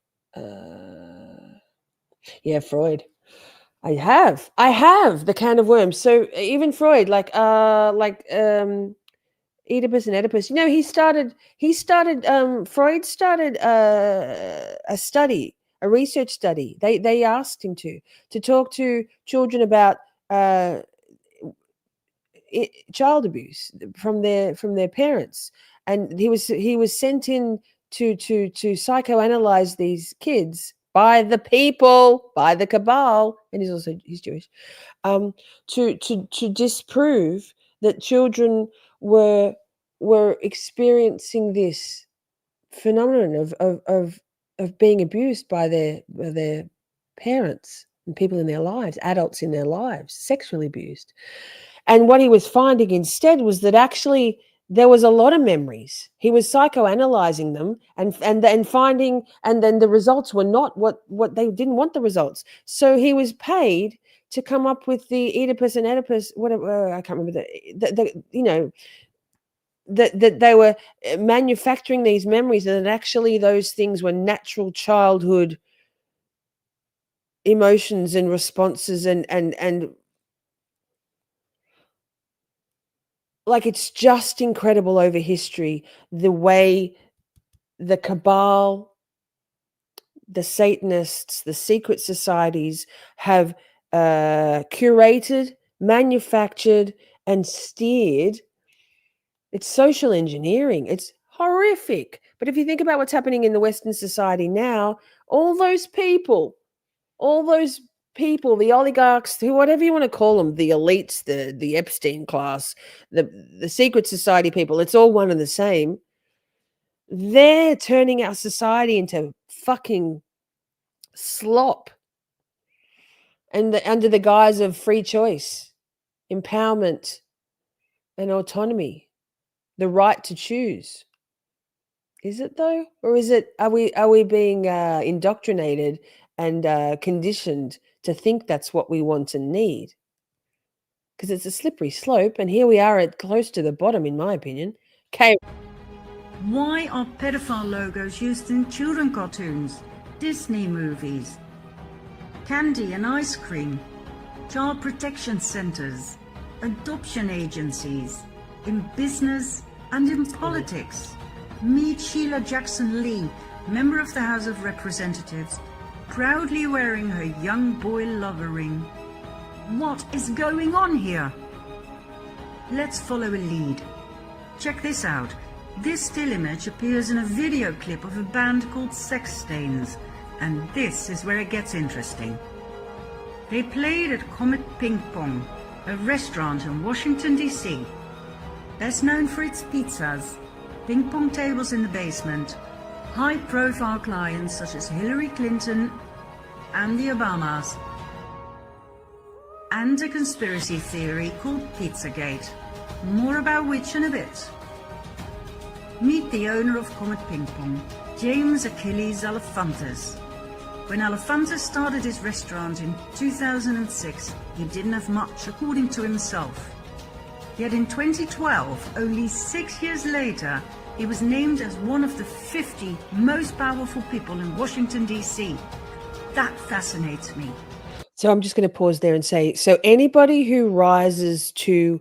Yeah, Freud. I have the can of worms. So even Freud, Oedipus and Oedipus. You know, Freud started a research study. They asked him to talk to children about child abuse from their parents, and he was sent in to psychoanalyze these kids by the cabal, and he's Jewish, to disprove that children were experiencing this phenomenon of being abused by their parents and people in their lives, adults in their lives, sexually abused. And what he was finding instead was that actually there was a lot of memories. He was psychoanalyzing them and finding, and then the results were not what they didn't want the results. So he was paid to come up with the Oedipus and Oedipus, whatever, I can't remember the you know, that they were manufacturing these memories, and that actually those things were natural childhood emotions and responses, and like, it's just incredible over history the way the cabal, the Satanists, the secret societies have curated, manufactured, and steered. It's social engineering. It's horrific. But if you think about what's happening in the Western society now, all those people, the oligarchs, who, whatever you want to call them, the elites, the Epstein class, the secret society people, it's all one and the same. They're turning our society into fucking slop, and under the guise of free choice, empowerment, and autonomy, the right to choose. Is it though, or is it? Are we being indoctrinated and conditioned to think that's what we want and need? Because it's a slippery slope, and here we are at close to the bottom, in my opinion. Okay. Why are pedophile logos used in children cartoons, Disney movies, candy and ice cream, child protection centers, adoption agencies, in business and in politics? Meet Sheila Jackson Lee, member of the House of Representatives, proudly wearing her young boy lover ring. What is going on here? Let's follow a lead. Check this out. This still image appears in a video clip of a band called Sex Stains, and this is where it gets interesting. They played at Comet Ping Pong, a restaurant in Washington, D.C. Best known for its pizzas, ping pong tables in the basement, high-profile clients such as Hillary Clinton and the Obamas, and a conspiracy theory called Pizzagate, more about which in a bit. Meet the owner of Comet Ping Pong, James Achilles Alefantis. When Alefantis started his restaurant in 2006, he didn't have much, according to himself. Yet in 2012, only 6 years later, he was named as one of the 50 most powerful people in Washington, D.C. That fascinates me. So I'm just going to pause there and say, so anybody who rises to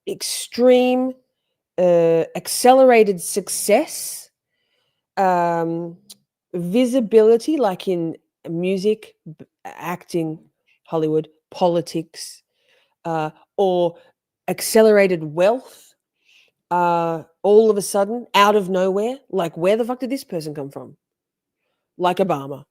extreme, accelerated success, visibility, like in music, acting, Hollywood, politics, or accelerated wealth, all of a sudden, out of nowhere, like, where the fuck did this person come from? Like Obama.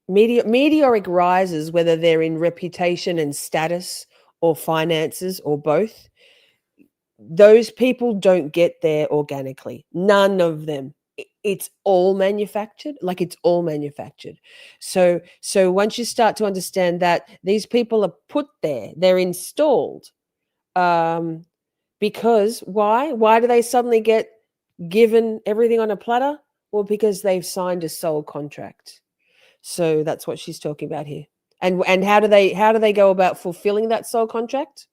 Meteoric rises, whether they're in reputation and status or finances or both, those people don't get there organically. None of them. It's all manufactured. Like, it's all manufactured. So once you start to understand that these people are put there, they're installed. Because why do they suddenly get given everything on a platter? Well, because they've signed a soul contract. So that's what she's talking about here. And how do they go about fulfilling that soul contract?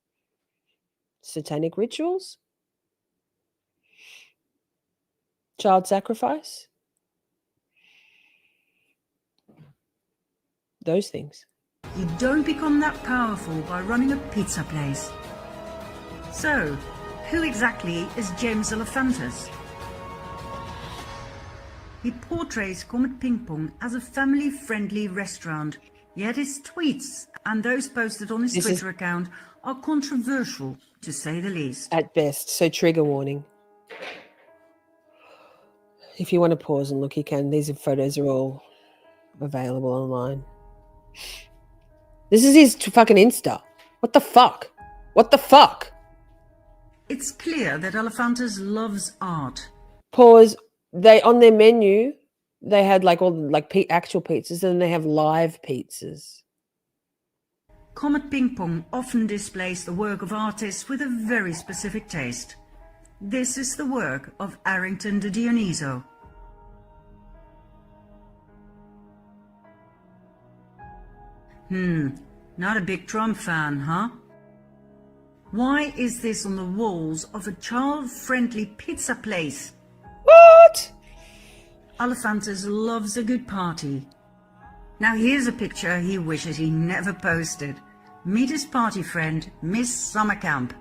Satanic rituals, child sacrifice, those things. You don't become that powerful by running a pizza place. So, who exactly is James Alefantis? He portrays Comet Ping Pong as a family-friendly restaurant, yet his tweets and those posted on his Twitter account are controversial, to say the least. At best, so trigger warning. If you want to pause and look, you can. These photos are all available online. This is his fucking Insta. What the fuck? What the fuck? It's clear that Alefantis loves art. Pause. They, on their menu, they had like all like actual pizzas, and they have live pizzas. Comet Ping Pong often displays the work of artists with a very specific taste. This is the work of Arrington de Dioniso. Not a big Trump fan, huh? Why is this on the walls of a child-friendly pizza place? What? Alefantis loves a good party. Now here's a picture he wishes he never posted. Meet his party friend, Miss Summercamp.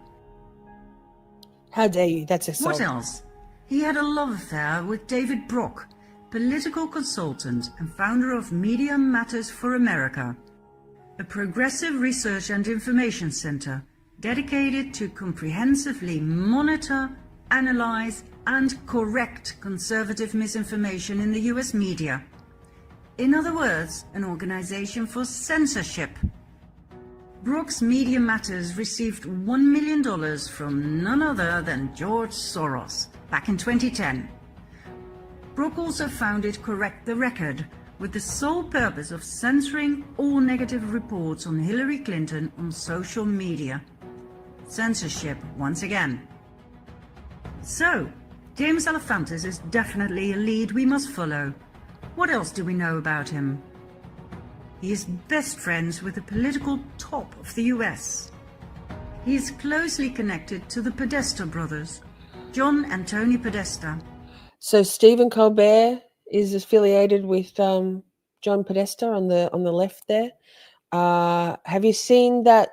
How dare you? That's assault. What else? He had a love affair with David Brock, political consultant and founder of Media Matters for America, a progressive research and information center dedicated to comprehensively monitor, analyze, and correct conservative misinformation in the US media. In other words, an organization for censorship. Brock's Media Matters received $1 million from none other than George Soros back in 2010. Brock also founded Correct the Record with the sole purpose of censoring all negative reports on Hillary Clinton on social media. Censorship once again. So, James Alefantis is definitely a lead we must follow. What else do we know about him? He is best friends with the political top of the US. He is closely connected to the Podesta brothers, John and Tony Podesta. So Stephen Colbert is affiliated with John Podesta on the left there. Have you seen that?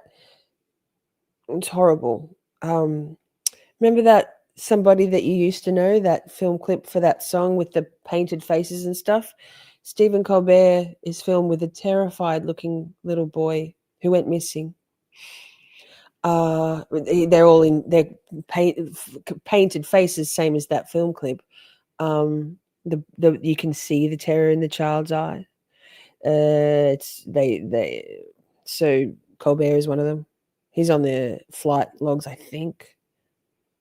It's horrible. Remember that somebody that you used to know, that film clip for that song with the painted faces and stuff? Stephen Colbert is filmed with a terrified looking little boy who went missing. They're all in their painted faces, same as that film clip. You can see the terror in the child's eye. So Colbert is one of them. He's on the flight logs, I think.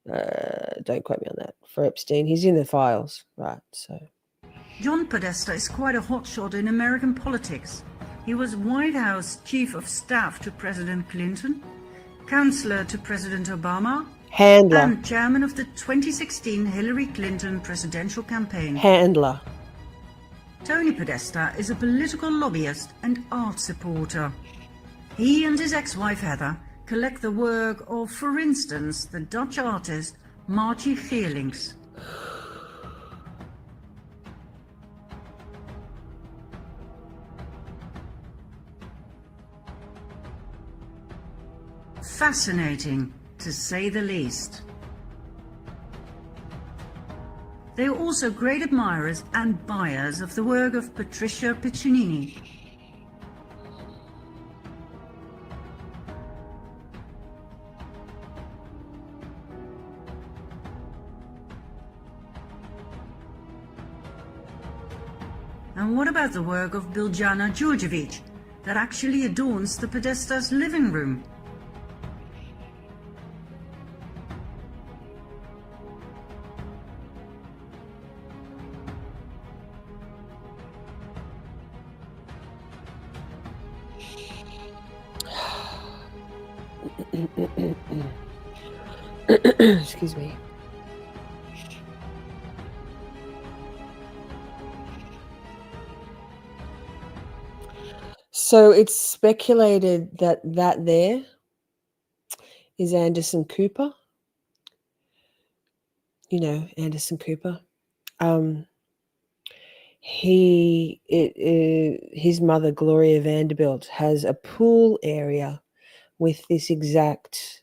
Don't quote me on that. For Epstein, he's in the files, right? So John Podesta is quite a hotshot in American politics. He was White House Chief of Staff to President Clinton, Counselor to President Obama, handler, and Chairman of the 2016 Hillary Clinton presidential campaign. Handler. Tony Podesta is a political lobbyist and art supporter. He and his ex-wife Heather collect the work of, for instance, the Dutch artist Margie Geerlings. Fascinating, to say the least. They are also great admirers and buyers of the work of Patricia Piccinini. And what about the work of Biljana Đurđević that actually adorns the Podesta's living room? Excuse me. So it's speculated that there is Anderson Cooper. You know, Anderson Cooper. His mother, Gloria Vanderbilt, has a pool area with this exact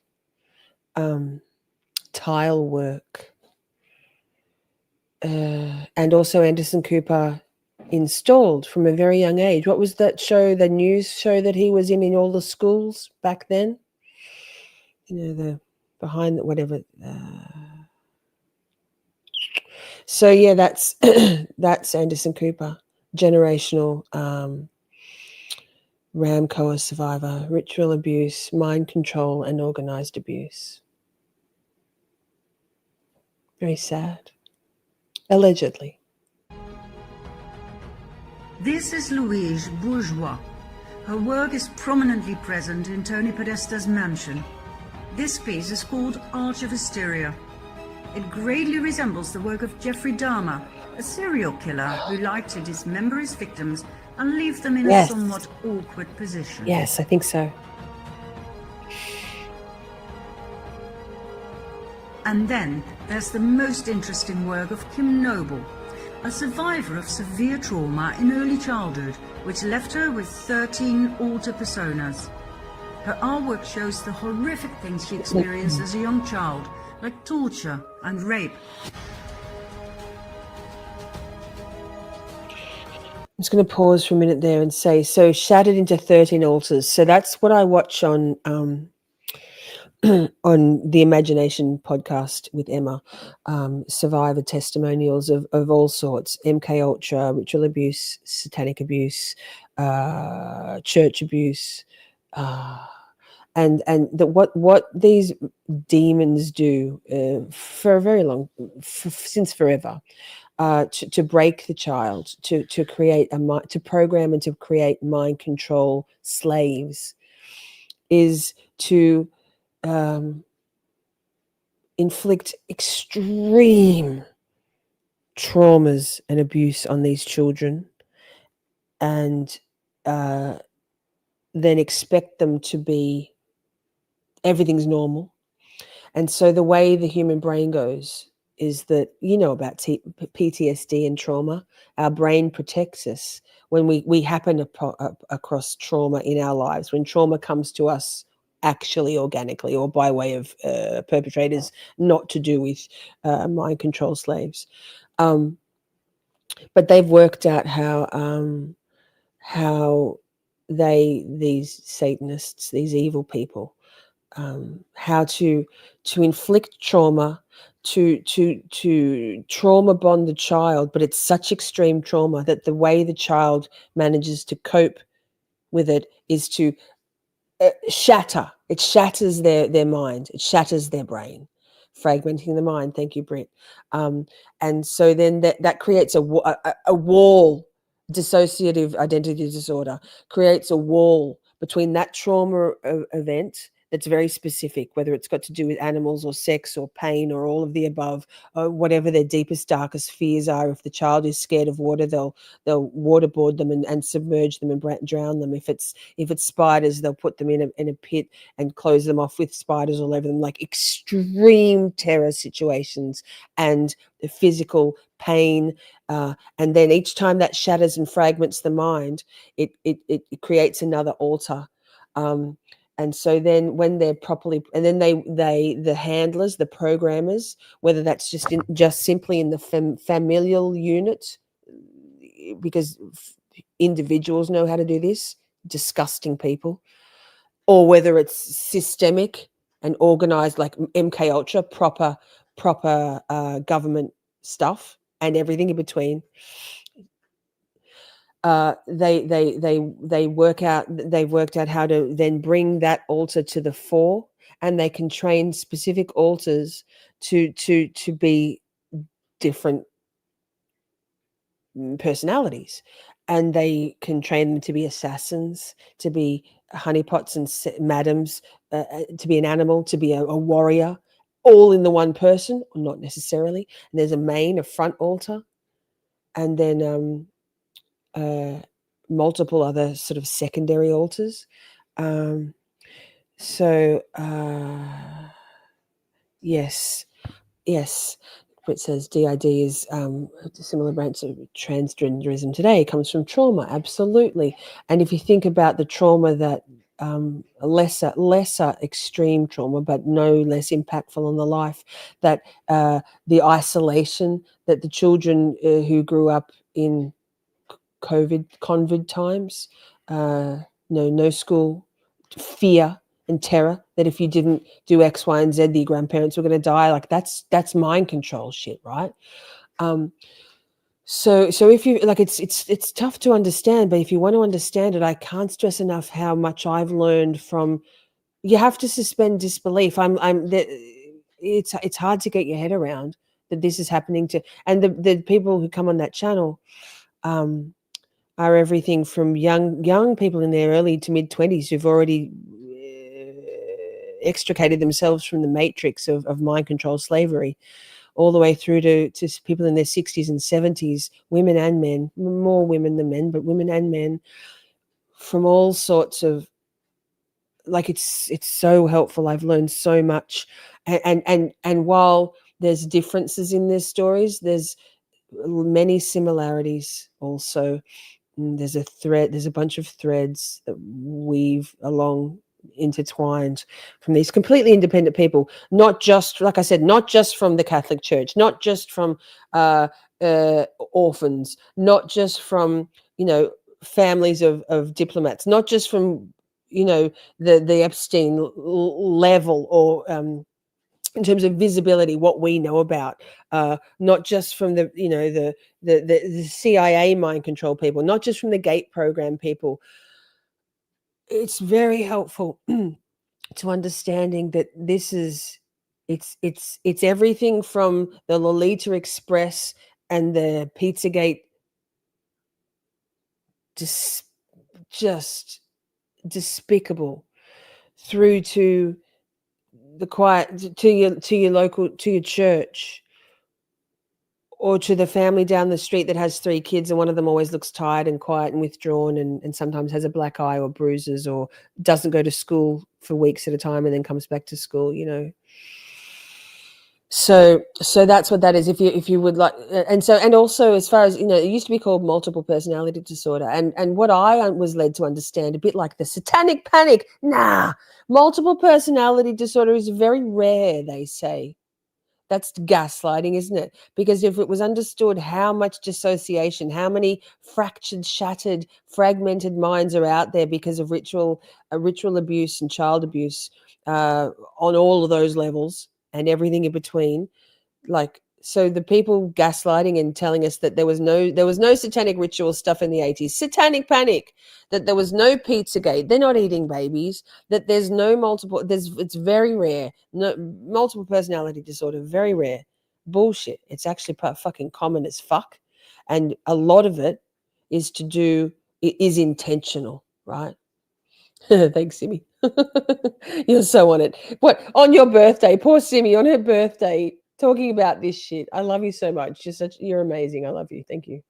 tile work. And also Anderson Cooper installed from a very young age. What was that show, the news show that he was in all the schools back then? You know, the behind the whatever. So yeah, that's that's Anderson Cooper, generational Ramcoa survivor, ritual abuse, mind control, and organized abuse. Very sad. Allegedly. This is Louise Bourgeois. Her work is prominently present in Tony Podesta's mansion. This piece is called Arch of Hysteria. It greatly resembles the work of Jeffrey Dahmer, a serial killer who liked to dismember his victims and leave them in a Yes. somewhat awkward position. Yes, I think so. And then there's the most interesting work of Kim Noble, a survivor of severe trauma in early childhood, which left her with 13 alter personas. Her artwork shows the horrific things she experienced as a young child, like torture and rape. I'm just going to pause for a minute there and say, so shattered into 13 altars. So that's what I watch on on the Imagination podcast with Emma, survivor testimonials of all sorts, MK Ultra, ritual abuse, satanic abuse, church abuse, and what these demons do for a very long, since forever, to break the child, to create to program and to create mind control slaves, is to inflict extreme traumas and abuse on these children, and then expect them to be everything's normal. And so the way the human brain goes is that, you know, about PTSD and trauma, our brain protects us when we happen across trauma in our lives, when trauma comes to us actually organically or by way of perpetrators, not to do with mind control slaves. But they've worked out how these Satanists, these evil people, how to inflict trauma, to trauma bond the child, but it's such extreme trauma that the way the child manages to cope with it is to shatter. It shatters their mind. It shatters their brain, fragmenting the mind. Thank you, Britt. And so then that creates a wall. Dissociative identity disorder creates a wall between that trauma event that's very specific, whether it's got to do with animals or sex or pain or all of the above, whatever their deepest, darkest fears are. If the child is scared of water, they'll waterboard them and submerge them and drown them. If it's spiders, they'll put them in a pit and close them off with spiders all over them, like extreme terror situations and physical pain. And then each time that shatters and fragments the mind, it creates another altar. And so then when they're properly, and then the handlers, the programmers, whether that's just simply in the familial unit, because individuals know how to do this, disgusting people, or whether it's systemic and organized like MK Ultra, proper government stuff and everything in between. They've worked out how to then bring that altar to the fore, and they can train specific altars to be different personalities, and they can train them to be assassins, to be honeypots and madams, to be an animal, to be a warrior, all in the one person, or not necessarily. And there's a front altar, and then multiple other sort of secondary altars. Yes. It says DID is a similar branch of transgenderism today. It comes from trauma, absolutely. And if you think about the trauma that lesser extreme trauma, but no less impactful on the life, that the isolation that the children who grew up in COVID times, no school, fear and terror that if you didn't do X, Y, and Z, your grandparents were going to die. Like that's mind control shit, right? So if you like, it's tough to understand, but if you want to understand it, I can't stress enough how much I've learned from. You have to suspend disbelief. It's hard to get your head around that this is happening to, and the people who come on that channel. are everything from young people in their early to mid-20s who've already extricated themselves from the matrix of mind control slavery, all the way through to people in their 60s and 70s, women and men, more women than men, but women and men, from all sorts of, like, it's so helpful. I've learned so much. And while there's differences in their stories, there's many similarities also. There's a bunch of threads that weave along, intertwined, from these completely independent people, not just, like I said, not just from the Catholic Church, not just from orphans, not just from, families of diplomats, not just from, the Epstein level, or in terms of visibility, what we know about, not just from the, the CIA mind control people, not just from the Gate program people. It's very helpful to understanding that this is, it's everything from the Lolita Express and the Pizzagate, just despicable, through to the quiet, to your local, to your church, or to the family down the street that has 3 kids and one of them always looks tired and quiet and withdrawn, and sometimes has a black eye or bruises, or doesn't go to school for weeks at a time and then comes back to school, So that's what that is. If you would like, and also, as far as, it used to be called multiple personality disorder, and what I was led to understand, a bit like the satanic panic. Multiple personality disorder is very rare, they say. That's gaslighting, isn't it? Because if it was understood how much dissociation, how many fractured, shattered, fragmented minds are out there because of ritual abuse and child abuse, on all of those levels and everything in between, like, so the people gaslighting and telling us that there was no satanic ritual stuff in the 80s, satanic panic, that there was no Pizzagate, they're not eating babies, that there's no it's very rare, no multiple personality disorder, very rare. Bullshit. It's actually fucking common as fuck, and a lot of it is intentional, right? Thanks, Simi. You're so on it. What, on your birthday? Poor Simi, on her birthday, talking about this shit. I love you so much. You're amazing. I love you. Thank you.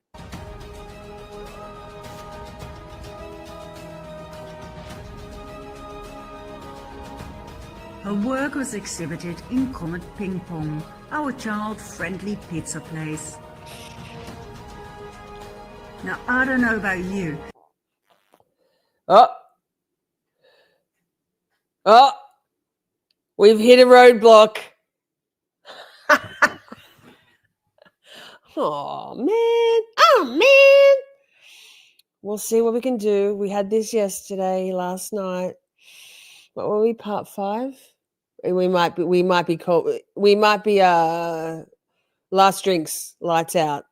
Her work was exhibited in Comet Ping Pong, our child-friendly pizza place. Now, I don't know about you. Oh, we've hit a roadblock. Oh, man. We'll see what we can do. We had this last night. What were we, part 5? We might be last drinks, lights out.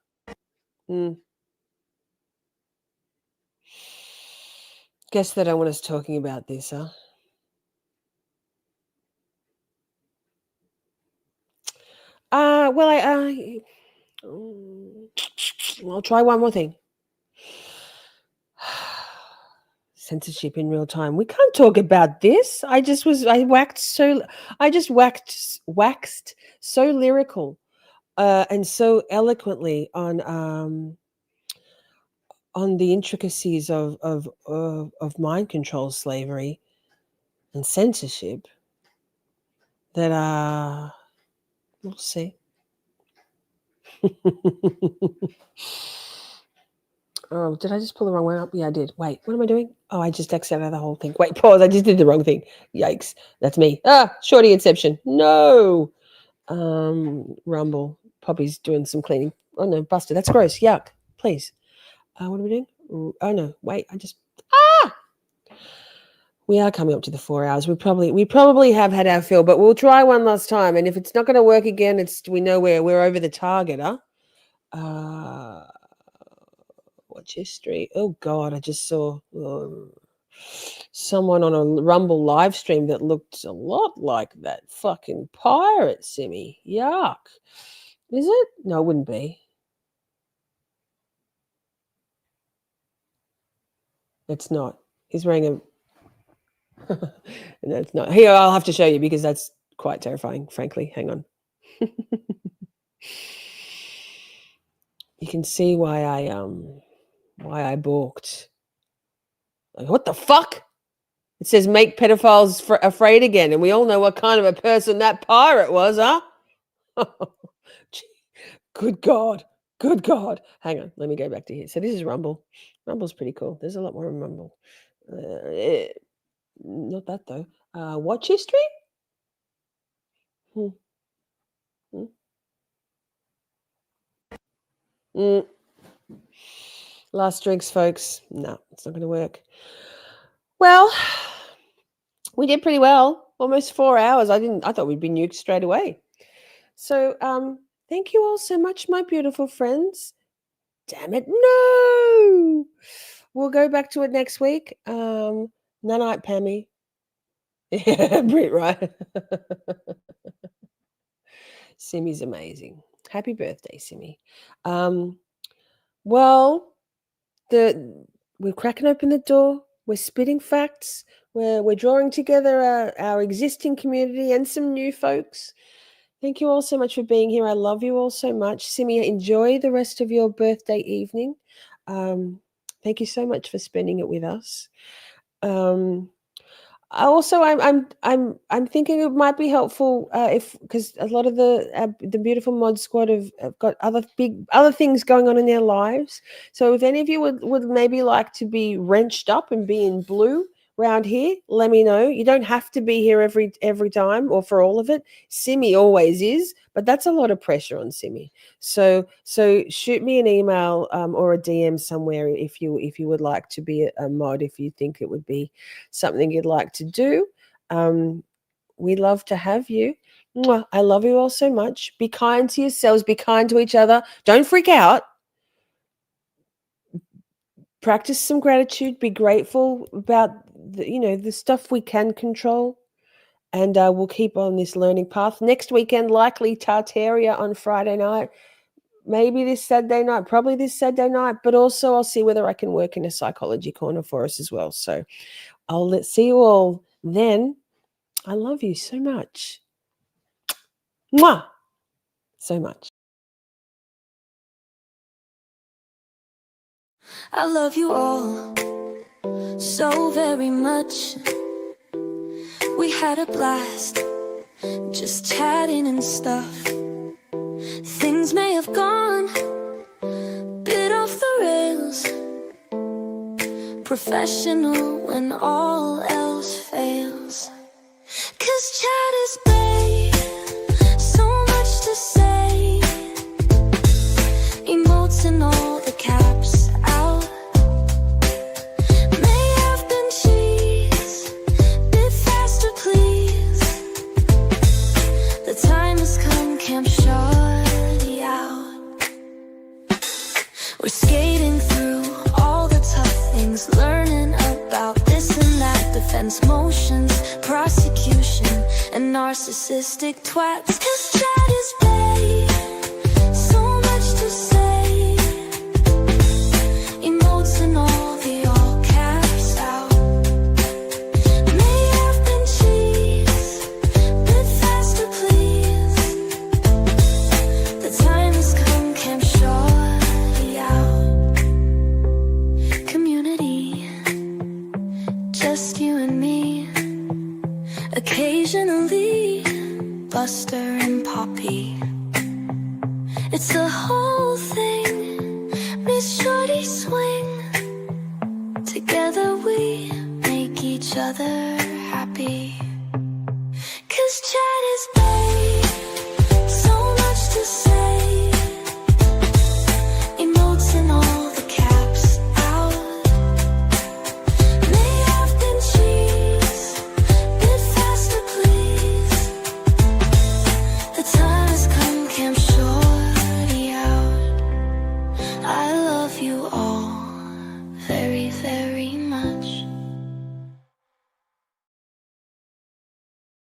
Guess they don't want us talking about this, huh? Well, I'll try one more thing. Censorship in real time. We can't talk about this. I just waxed so lyrical, and so eloquently on the intricacies of mind control, slavery, and censorship, that we'll see. Oh, did I just pull the wrong one up? Yeah, I did. Wait, what am I doing? Oh, I just exited out of the whole thing. Wait, pause. I just did the wrong thing. Yikes. That's me. Shorty Inception. No. Rumble. Poppy's doing some cleaning. Oh, no, Buster. That's gross. Yuck. Please. What are we doing? Oh, no. Wait, we are coming up to the 4 hours. We probably have had our fill, but we'll try one last time. And if it's not going to work again, we know we're over the target, huh? Watch history. Oh God, I just saw someone on a Rumble live stream that looked a lot like that fucking pirate, Simi. Yuck. Is it? No, it wouldn't be. It's not. He's wearing a... No, it's not. Here, I'll have to show you because that's quite terrifying, frankly. Hang on. You can see why I balked. Like, what the fuck? It says make pedophiles afraid again, and we all know what kind of a person that pirate was, huh? Good God. Good God. Hang on. Let me go back to here. So this is Rumble. Rumble's pretty cool. There's a lot more in Rumble. Not that, though. Watch history? Last drinks, folks. No, it's not going to work. Well, we did pretty well. Almost 4 hours. I thought we'd be nuked straight away. So, thank you all so much, my beautiful friends. Damn it, no! We'll go back to it next week. Night, Pammy. Yeah, Brit, right? Simmy's amazing. Happy birthday, Simmy. Well, we're cracking open the door. We're spitting facts. We're drawing together our existing community and some new folks. Thank you all so much for being here. I love you all so much. Simmy, enjoy the rest of your birthday evening. Thank you so much for spending it with us. I'm thinking it might be helpful because a lot of the beautiful mod squad have got other things going on in their lives. So if any of you would maybe like to be wrenched up and be in blue around here, let me know. You don't have to be here every time or for all of it. Simmy always is, but that's a lot of pressure on Simmy. So shoot me an email or a DM somewhere if you would like to be a mod, if you think it would be something you'd like to do. We'd love to have you. Mwah. I love you all so much. Be kind to yourselves. Be kind to each other. Don't freak out. Practice some gratitude. Be grateful about the stuff we can control, and we'll keep on this learning path. Next weekend, likely Tartaria on Friday night, maybe this Saturday night, probably this Saturday night, but also I'll see whether I can work in a psychology corner for us as well. So I'll see you all then. I love you so much. Mwah! So much. I love you all so very much. We had a blast just chatting and stuff. Things may have gone a bit off the rails. Professional when all else fails. 'Cause chat is babe, so much to say. Emotes and all the caps out. May have been cheese, bit faster please. The time has come, Camp Shorty out. We're skating through all the tough things, learning about this and that, defense motions, prosecution, and narcissistic twats. 'Cause chat is babe, so much to say. Emotes and all the all caps out. May have been cheese, bit faster please. The time has come, Camp Shorty out. Community, just you and me. Occasionally, Buster and Poppy. It's the whole thing, Miss Shorty swing. Together we make each other happy. 'Cause chat is babe, so much to say. Emotes and all the caps out. May have been cheese, bit faster please. The time has come, Camp Shorty out. I love you all